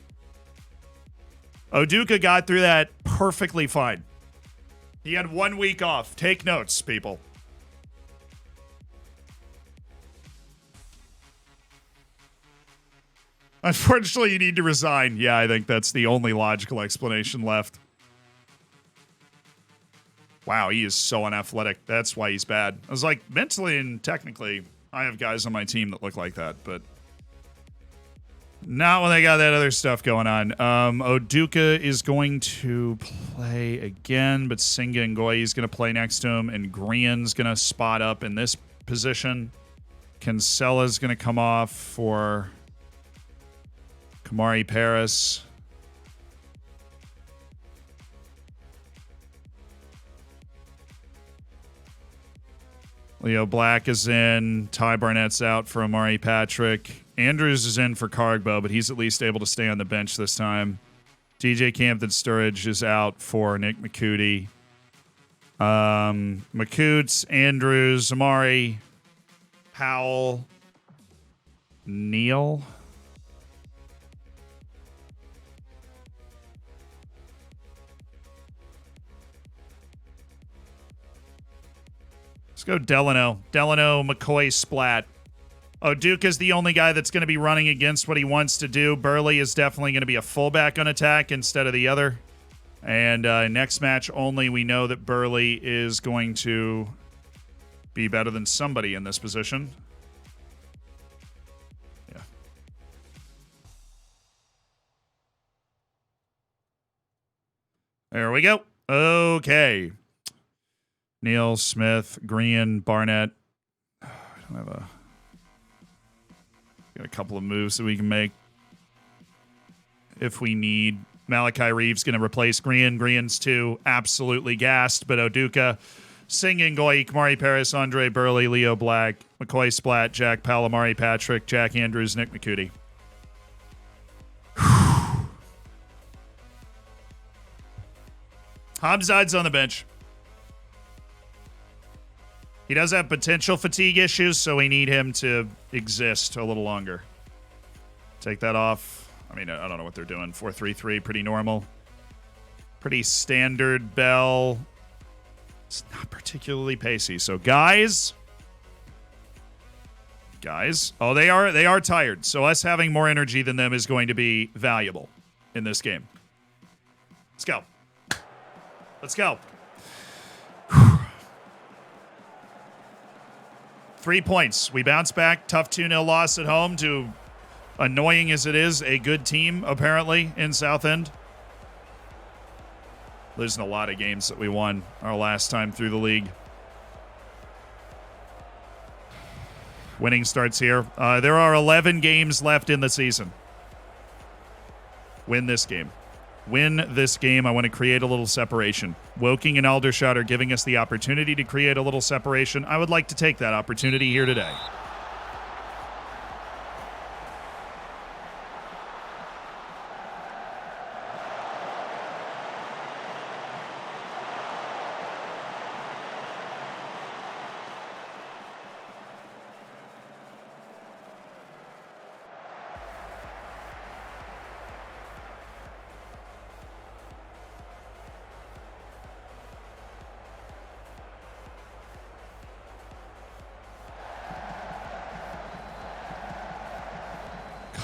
Oduka got through that perfectly fine. He had 1 week off. Take notes, people. Unfortunately, you need to resign. Yeah, I think that's the only logical explanation left. Wow, he is so unathletic. That's why he's bad. I was like, mentally and technically, I have guys on my team that look like that, but not when they got that other stuff going on. Oduka is going to play again, but Singa and Goyi is going to play next to him, and Grian's going to spot up in this position. Kinsella's going to come off for Kamari Paris. Leo Black is in. Ty Barnett's out for Amari Patrick. Andrews is in for Cargbo, but he's at least able to stay on the bench this time. DJ Campton Sturridge is out for Nick McCooty. McCoots, Andrews, Amari, Powell, Neal. Let's go Delano. Delano, McCoy, Splat. Oduka's the only guy that's going to be running against what he wants to do. Burley is definitely going to be a fullback on attack instead of the other. And next match only, we know that Burley is going to be better than somebody in this position. Yeah. There we go. Okay. Neal, Smith, Green, Barnett. I don't have got a couple of moves that we can make if we need. Malachi Reeves going to replace Green. Green's too absolutely gassed, but Oduka, Singing, Goyi, Kamari Paris, Andre Burley, Leo Black, McCoy Splat, Jack Powell, Amari Patrick, Jack Andrews, Nick McCooty. Hamzad's on the bench. He does have potential fatigue issues, so we need him to exist a little longer. Take that off. I mean, I don't know what they're doing. 4-3-3, pretty normal. Pretty standard Bell. It's not particularly pacey. So, guys. Oh, they are tired. So us having more energy than them is going to be valuable in this game. Let's go. Let's go. 3 points. We bounce back. Tough 2-0 loss at home to, annoying as it is, a good team, apparently, in Southend. Losing a lot of games that we won our last time through the league. Winning starts here. There are 11 games left in the season. Win this game. Win this game. I want to create a little separation. Woking and Aldershot are giving us the opportunity to create a little separation. I would like to take that opportunity here today.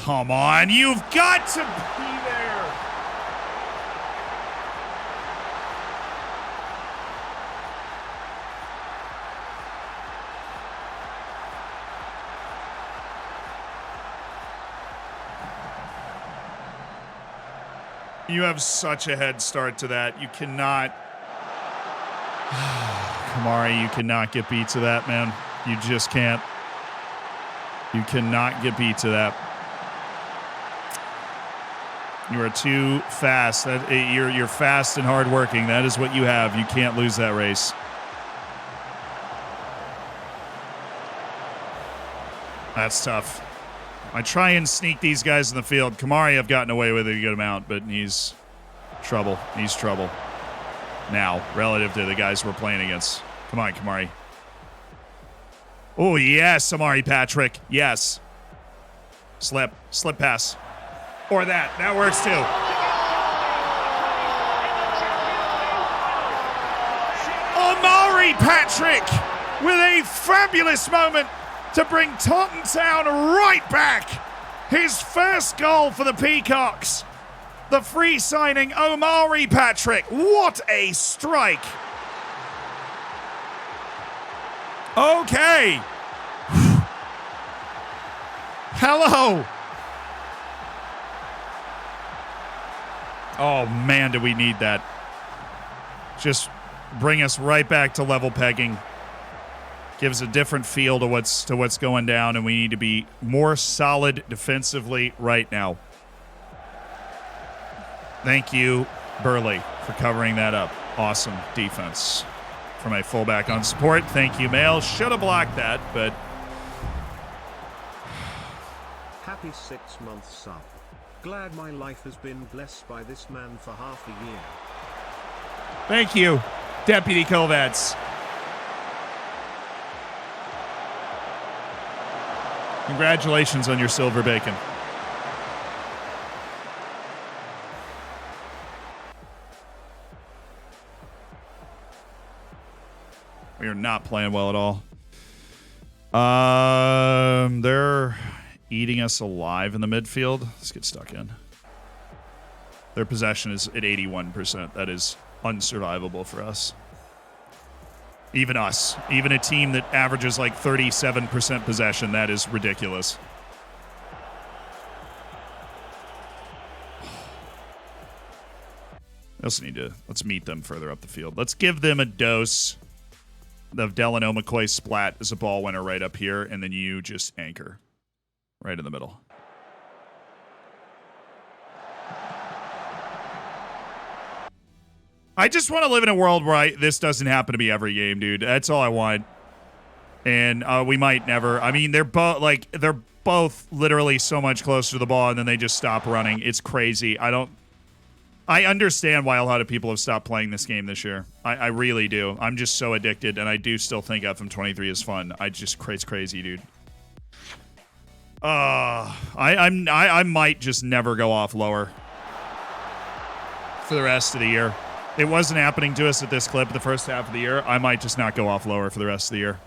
Come on, you've got to be there. You have such a head start to that. You cannot... Kamari, you cannot get beat to that, man. You just can't. You cannot get beat to that. You are too fast. You're fast and hardworking. That is what you have. You can't lose that race. That's tough. I try and sneak these guys in the field. Kamari, I've gotten away with it a good amount, but he's trouble. He's trouble now relative to the guys we're playing against. Come on, Kamari. Oh, yes, Amari Patrick. Yes. Slip pass. Or that. That works too. Amari Patrick with a fabulous moment to bring Taunton Town right back. His first goal for the Peacocks. The free signing, Omari Patrick. What a strike. Okay. Hello. Oh, man, do we need that. Just bring us right back to level pegging. Gives a different feel to what's going down, and we need to be more solid defensively right now. Thank you, Burley, for covering that up. Awesome defense from a fullback on support. Thank you, Mail. Should have blocked that, but... Happy 6 months up. Glad my life has been blessed by this man for half a year. Thank you, Deputy Kovacs. Congratulations on your silver bacon. We are not playing well at all. They're eating us alive in the midfield. Let's get stuck in. Their possession is at 81%. That is unsurvivable for us. Even us. Even a team that averages like 37% possession. That is ridiculous. We also need to... Let's meet them further up the field. Let's give them a dose of Delano McCoy splat as a ball winner right up here, and then you just anchor right in the middle. I just want to live in a world where this doesn't happen to me every game, dude. That's all I want. And we might never. I mean, they're both literally so much closer to the ball, and then they just stop running. It's crazy. I understand why a lot of people have stopped playing this game this year. I really do. I'm just so addicted, and I do still think FM23 is fun. It's crazy, dude. I might just never go off lower for the rest of the year. It wasn't happening to us at this clip the first half of the year. I might just not go off lower for the rest of the year.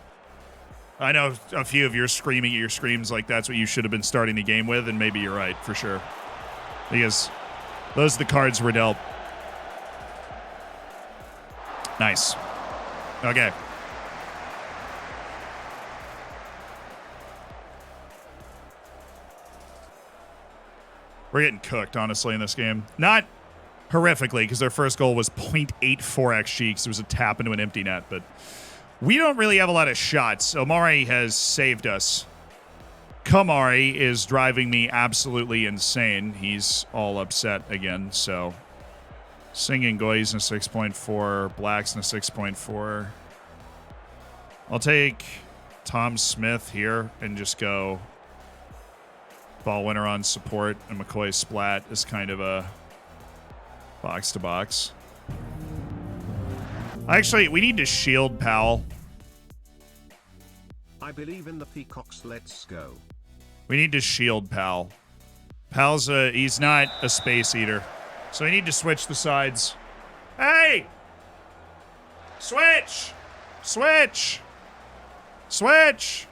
I know a few of you are screaming at your screams like that's what you should have been starting the game with, and maybe you're right, for sure. Because those are the cards we're dealt. Nice. Okay. We're getting cooked, honestly, in this game. Not horrifically, because their first goal was 0.84 XG, because it was a tap into an empty net, but we don't really have a lot of shots. Omari has saved us. Kamari is driving me absolutely insane. He's all upset again, so Singing Goy's in a 6.4, Black's in a 6.4. I'll take Tom Smith here and just go ball winner on support, and McCoy splat is kind of a box to box. Actually, we need to shield Powell. I believe in the Peacocks. Let's go. We need to shield Powell. Powell's he's not a space eater. So we need to switch the sides. Hey! Switch! Switch! Switch!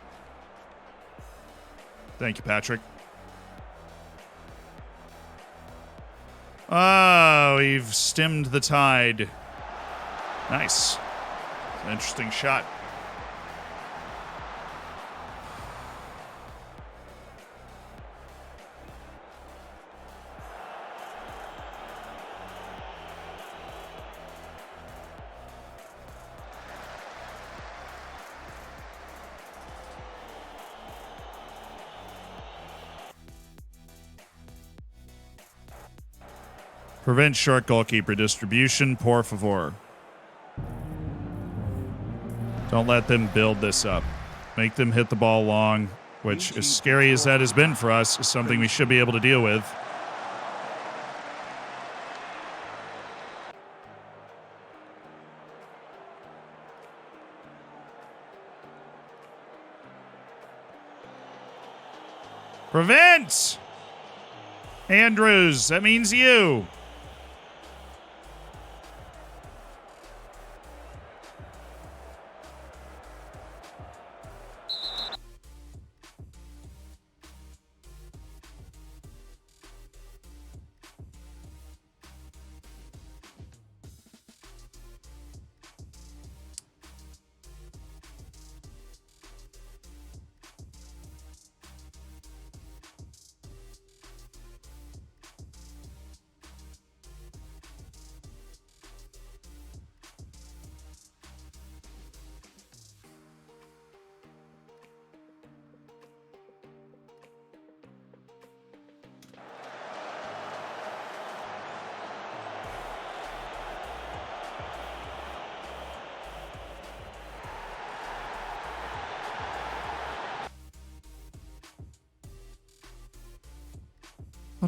Thank you, Patrick. Oh, we've stemmed the tide. Nice. An interesting shot. Prevent short goalkeeper distribution, por favor. Don't let them build this up. Make them hit the ball long, which, as scary as that has been for us, is something we should be able to deal with. Prevent! Andrews, that means you.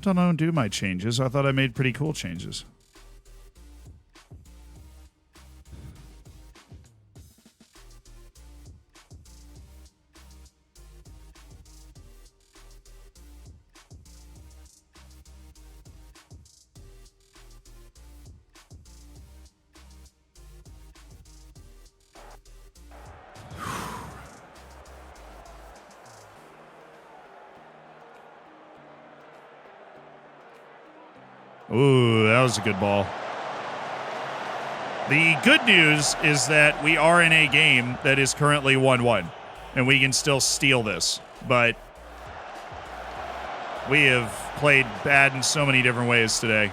I don't do my changes. I thought I made pretty cool changes. Ooh, that was a good ball. The good news is that we are in a game that is currently 1-1, and we can still steal this. But we have played bad in so many different ways today.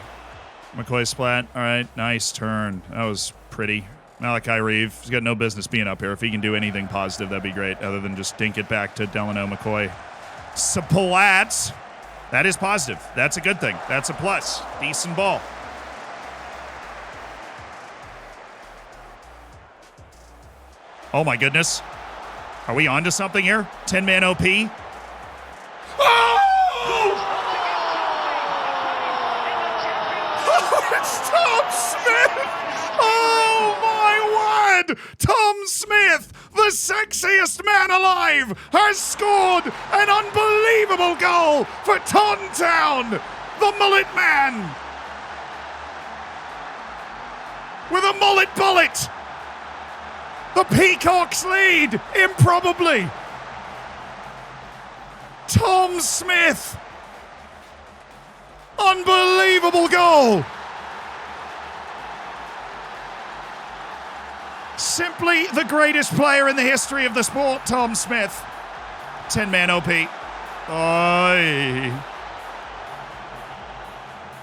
McCoy splat. All right, nice turn. That was pretty. Malachi Reeve, he's got no business being up here. If he can do anything positive, that'd be great, other than just dink it back to Delano McCoy. Splat. That is positive. That's a good thing. That's a plus. Decent ball. Oh my goodness. Are we on to something here? 10-man OP. Oh! It's Tom Smith! Oh my word! Tom Smith, the sexiest man alive, has scored an unbelievable goal for Tauntown, the mullet man. With a mullet bullet. The Peacocks lead, improbably. Tom Smith. Unbelievable goal. Simply the greatest player in the history of the sport, Tom Smith. 10-man OP. Oy.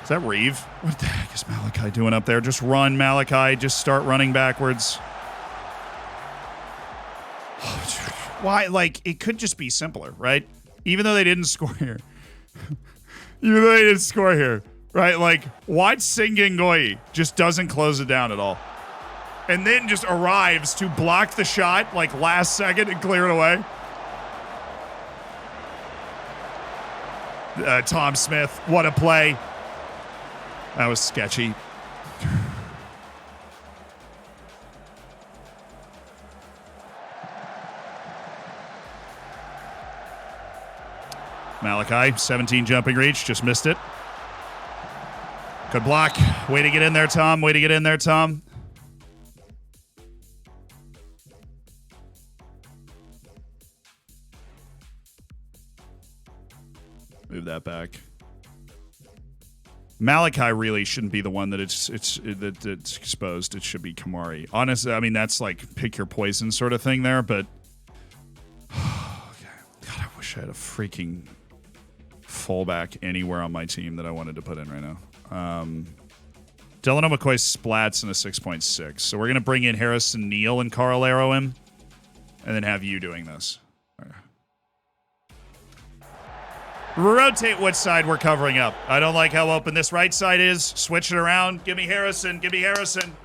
Is that Reeve? What the heck is Malachi doing up there? Just run, Malachi. Just start running backwards. Why? Like, it could just be simpler, right? Even though they didn't score here. Even though they didn't score here, right? Like, watch Singangoyi just doesn't close it down at all. And then just arrives to block the shot, like, last second and clear it away. Tom Smith, what a play. That was sketchy. Malachi, 17 jumping reach, just missed it. Good block. Way to get in there, Tom. Way to get in there, Tom. Move that back. Malachi really shouldn't be the one that it's exposed. It should be Kamari. Honestly, I mean, that's like pick your poison sort of thing there, but God, I wish I had a freaking fullback anywhere on my team that I wanted to put in right now. Delano McCoy splats in a 6.6. So we're going to bring in Harrison Neal and Carl Arrow him, and then have you doing this. Rotate which side we're covering up. I don't like how open this right side is. Switch it around. Give me Harrison. Give me Harrison.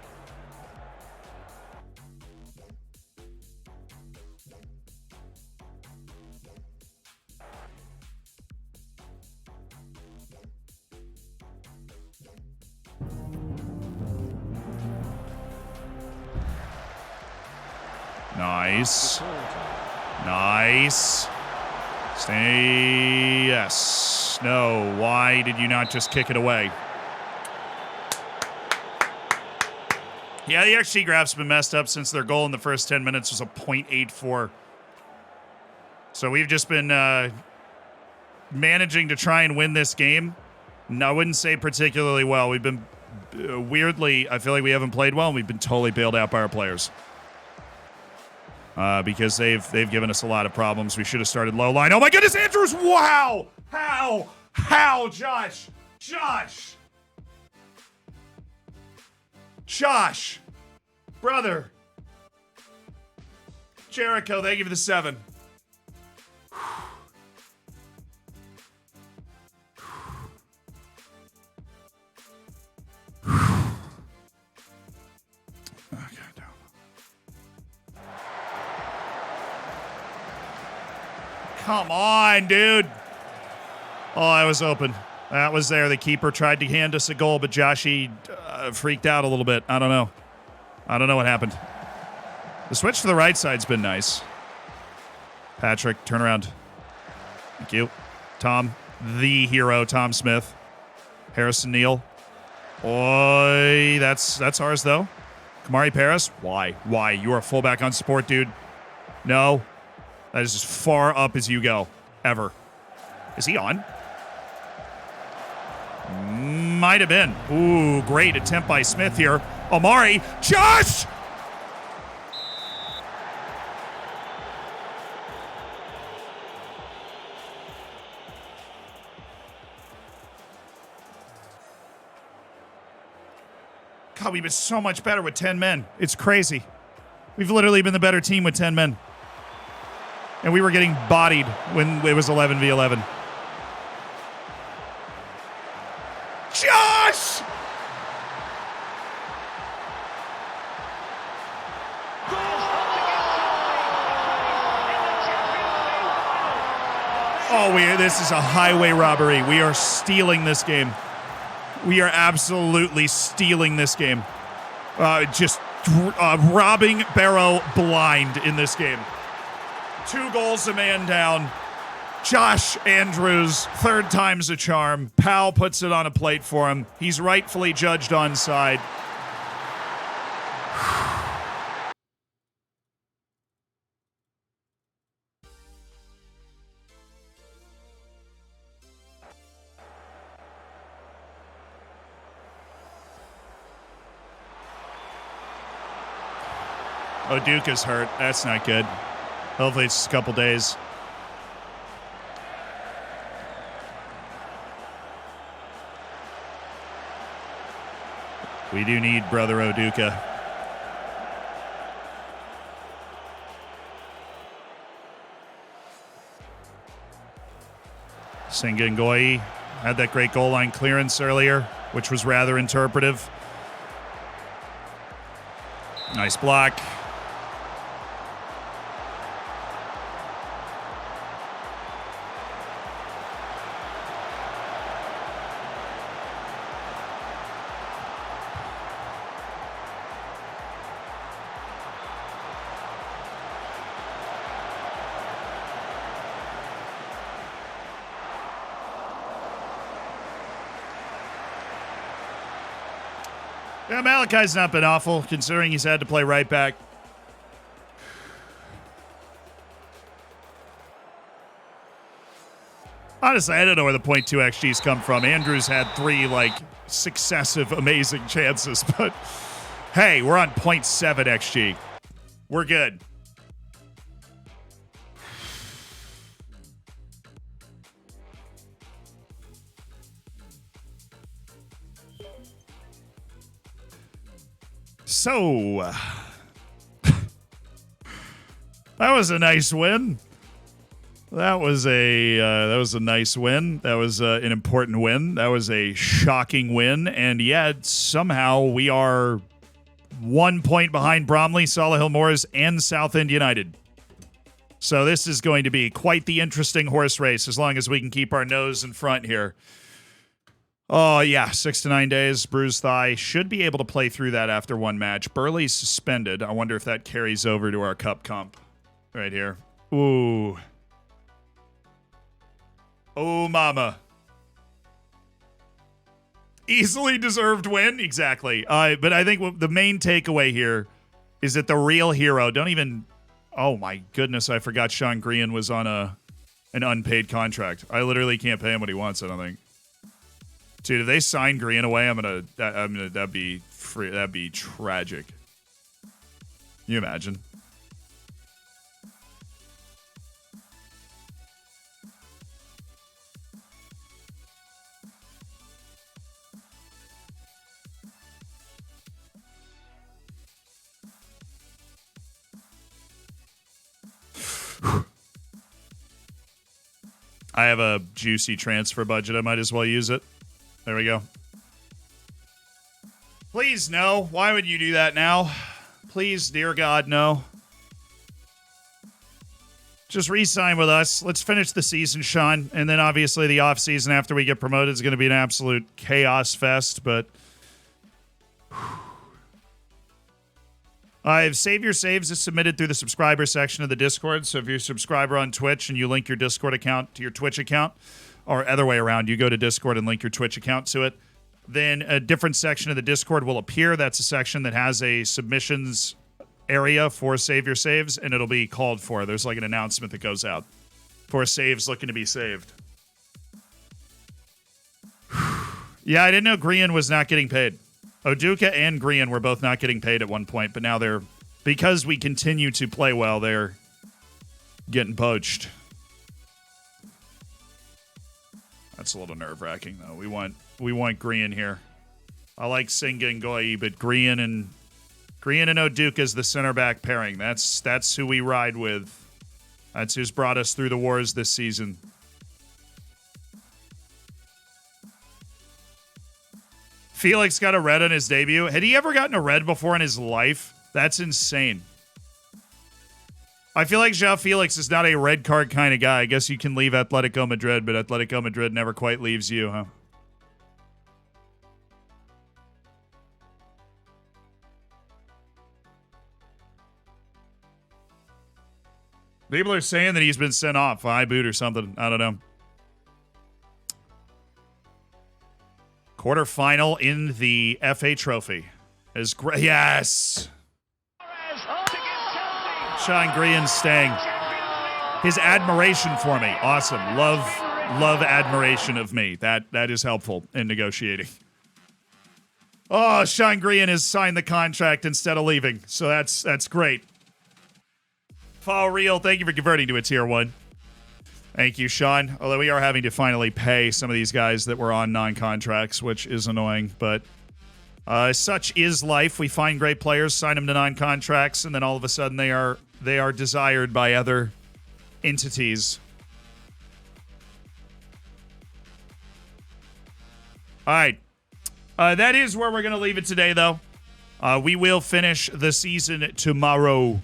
Nice. Nice. Stay. Yes. No. Why did you not just kick it away? Yeah, the XG graph's been messed up since their goal in the first 10 minutes was a .84. So we've just been managing to try and win this game. No, I wouldn't say particularly well. We've been weirdly, I feel like we haven't played well, and we've been totally bailed out by our players. Because they've given us a lot of problems. We should have started low line. Oh my goodness, Andrews! Wow! How, Josh? Josh! Brother! Jericho, thank you for the 7. Come on, dude. Oh, I was open. That was there. The keeper tried to hand us a goal, but Joshy freaked out a little bit. I don't know. I don't know what happened. The switch to the right side's been nice. Patrick, turn around. Thank you. Tom, the hero, Tom Smith. Harrison Neal. Oi, that's ours, though. Kamari Paris. Why? You are a fullback on support, dude. No. That is as far up as you go, ever. Is he on? Might have been. Ooh, great attempt by Smith here. Omari, Josh! God, we've been so much better with 10 men. It's crazy. We've literally been the better team with 10 men. And we were getting bodied when it was 11v11. Josh! Oh, this is a highway robbery. We are stealing this game. We are absolutely stealing this game. Just robbing Barrow blind in this game. 2 goals, a man down. Josh Andrews, 3rd time's a charm. Powell puts it on a plate for him. He's rightfully judged onside. Duka's hurt. That's not good. Hopefully it's just a couple days. We do need Brother Oduka. Sengengoyi had that great goal line clearance earlier, which was rather interpretive. Nice block. Yeah, Malachi's not been awful, considering he's had to play right back. Honestly, I don't know where the .2 XGs come from. Andrews had 3, successive amazing chances, but hey, we're on .7 XG. We're good. So, that was a nice win. That was a nice win. That was an important win. That was a shocking win, and yet somehow we are 1 point behind Bromley, Solihull Moors, and Southend United. So this is going to be quite the interesting horse race as long as we can keep our nose in front here. Oh, yeah, 6 to 9 days, bruised thigh. Should be able to play through that after one match. Burley's suspended. I wonder if that carries over to our cup comp right here. Ooh. Oh, mama. Easily deserved win. Exactly. But I think the main takeaway here is that the real hero, don't even... Oh, my goodness, I forgot Sean Green was on an unpaid contract. I literally can't pay him what he wants, I don't think. Dude, if they sign Green away, that'd be tragic. Can you imagine? I have a juicy transfer budget. I might as well use it. There we go. Please, no. Why would you do that now? Please, dear God, no. Just re-sign with us. Let's finish the season, Sean. And then, obviously, the off-season after we get promoted is going to be an absolute chaos fest. But Save Your Saves is submitted through the subscriber section of the Discord. So if you're a subscriber on Twitch and you link your Discord account to your Twitch account, or other way around, you go to Discord and link your Twitch account to it, then a different section of the Discord will appear. That's a section that has a submissions area for Save Your Saves, and it'll be called for. There's like an announcement that goes out for saves looking to be saved. Yeah, I didn't know Grian was not getting paid. Oduka and Grian were both not getting paid at one point, but now they're, because we continue to play well, they're getting poached. That's a little nerve-wracking, though. We want Grian here. I like Singa and Goyi, but Grian and Oduka is the center back pairing. That's who we ride with. That's who's brought us through the wars this season. Felix got a red on his debut. Had he ever gotten a red before in his life? That's insane. I feel like João Felix is not a red card kind of guy. I guess you can leave Atletico Madrid, but Atletico Madrid never quite leaves you, huh? People are saying that he's been sent off, high boot or something. I don't know. Quarterfinal in the FA Trophy is great. Yes. Sean Grian staying. His admiration for me. Awesome. Love admiration of me. That is helpful in negotiating. Oh, Sean Grian has signed the contract instead of leaving. So that's great. Fall Real, thank you for converting to a tier 1. Thank you, Sean. Although we are having to finally pay some of these guys that were on non-contracts, which is annoying, but such is life. We find great players, sign them to non-contracts, and then all of a sudden they are desired by other entities. All right. That is where we're going to leave it today, though. We will finish the season tomorrow.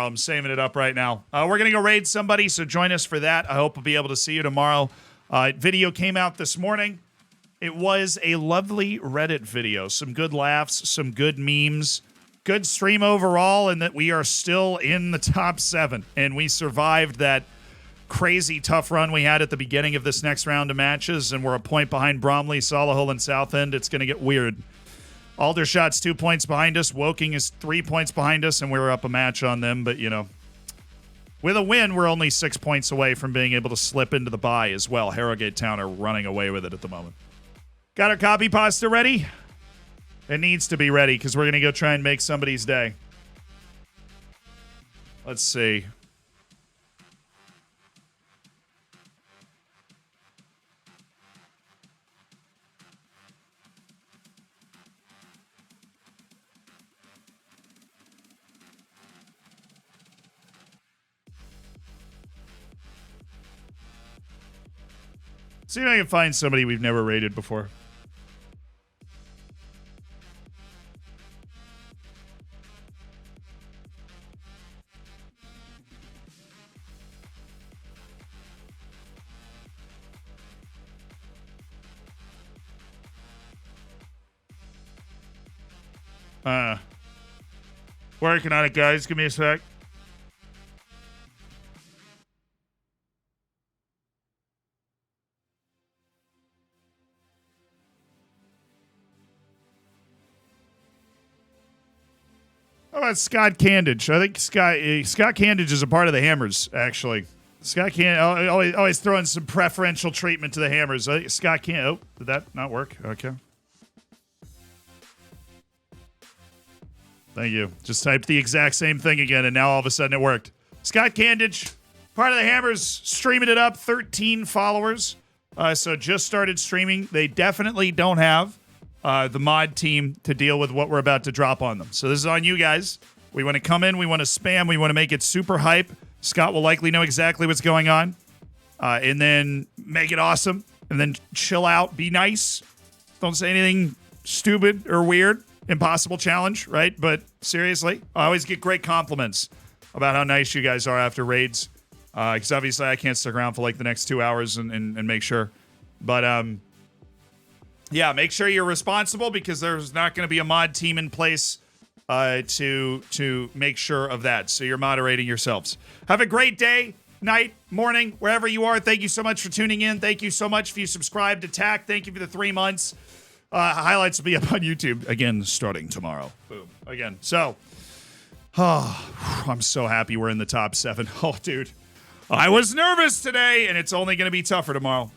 I'm saving it up right now. We're going to go raid somebody, so join us for that. I hope we'll be able to see you tomorrow. Video came out this morning. It was a lovely Reddit video. Some good laughs, some good memes, good stream overall, and that we are still in the top 7. And we survived that crazy tough run we had at the beginning of this next round of matches, and we're a point behind Bromley, Solihull, and Southend. It's going to get weird. Aldershot's 2 points behind us. Woking is 3 points behind us, and we're up a match on them. But, you know, with a win, we're only 6 points away from being able to slip into the bye as well. Harrogate Town are running away with it at the moment. Got our copy pasta ready? It needs to be ready because we're going to go try and make somebody's day. Let's see. See if I can find somebody we've never rated before. Working on it, guys. Give me a sec. How about Scott Candage? I think Scott Candage is a part of the Hammers, actually. Scott always throwing some preferential treatment to the Hammers. Scott can't. Oh, did that not work? Okay. Thank you. Just typed the exact same thing again, and now all of a sudden it worked. Scott Candage, part of the Hammers, streaming it up. 13 followers. So just started streaming. They definitely don't have the mod team to deal with what we're about to drop on them. So this is on you guys. We want to come in. We want to spam. We want to make it super hype. Scott will likely know exactly what's going on. And then make it awesome. And then chill out. Be nice. Don't say anything stupid or weird. Impossible challenge, right? But seriously, I always get great compliments about how nice you guys are after raids. Because obviously I can't stick around for like the next 2 hours and make sure. But yeah, make sure you're responsible because there's not going to be a mod team in place to make sure of that. So you're moderating yourselves. Have a great day, night, morning, wherever you are. Thank you so much for tuning in. Thank you so much if you subscribed to TAC. Thank you for the 3 months. Highlights will be up on YouTube again starting tomorrow. Boom. Again. So, I'm so happy we're in the top 7. Oh, dude. I was nervous today, and it's only going to be tougher tomorrow.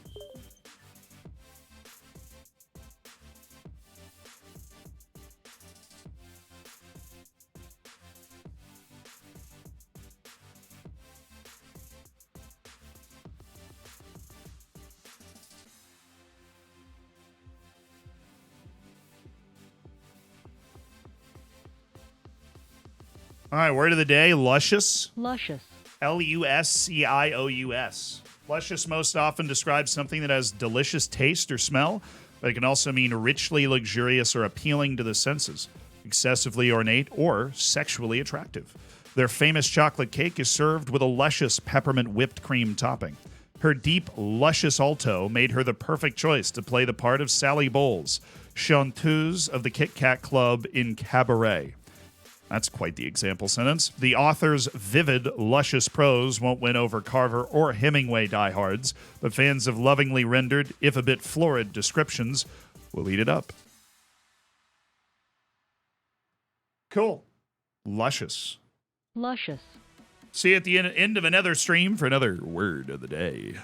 All right, word of the day, luscious. Luscious. Luscious. Luscious most often describes something that has delicious taste or smell, but it can also mean richly luxurious or appealing to the senses, excessively ornate, or sexually attractive. Their famous chocolate cake is served with a luscious peppermint whipped cream topping. Her deep, luscious alto made her the perfect choice to play the part of Sally Bowles, chanteuse of the Kit Kat Club in Cabaret. That's quite the example sentence. The author's vivid, luscious prose won't win over Carver or Hemingway diehards, but fans of lovingly rendered, if a bit florid, descriptions will eat it up. Cool. Luscious. Luscious. See you at the end of another stream for another word of the day.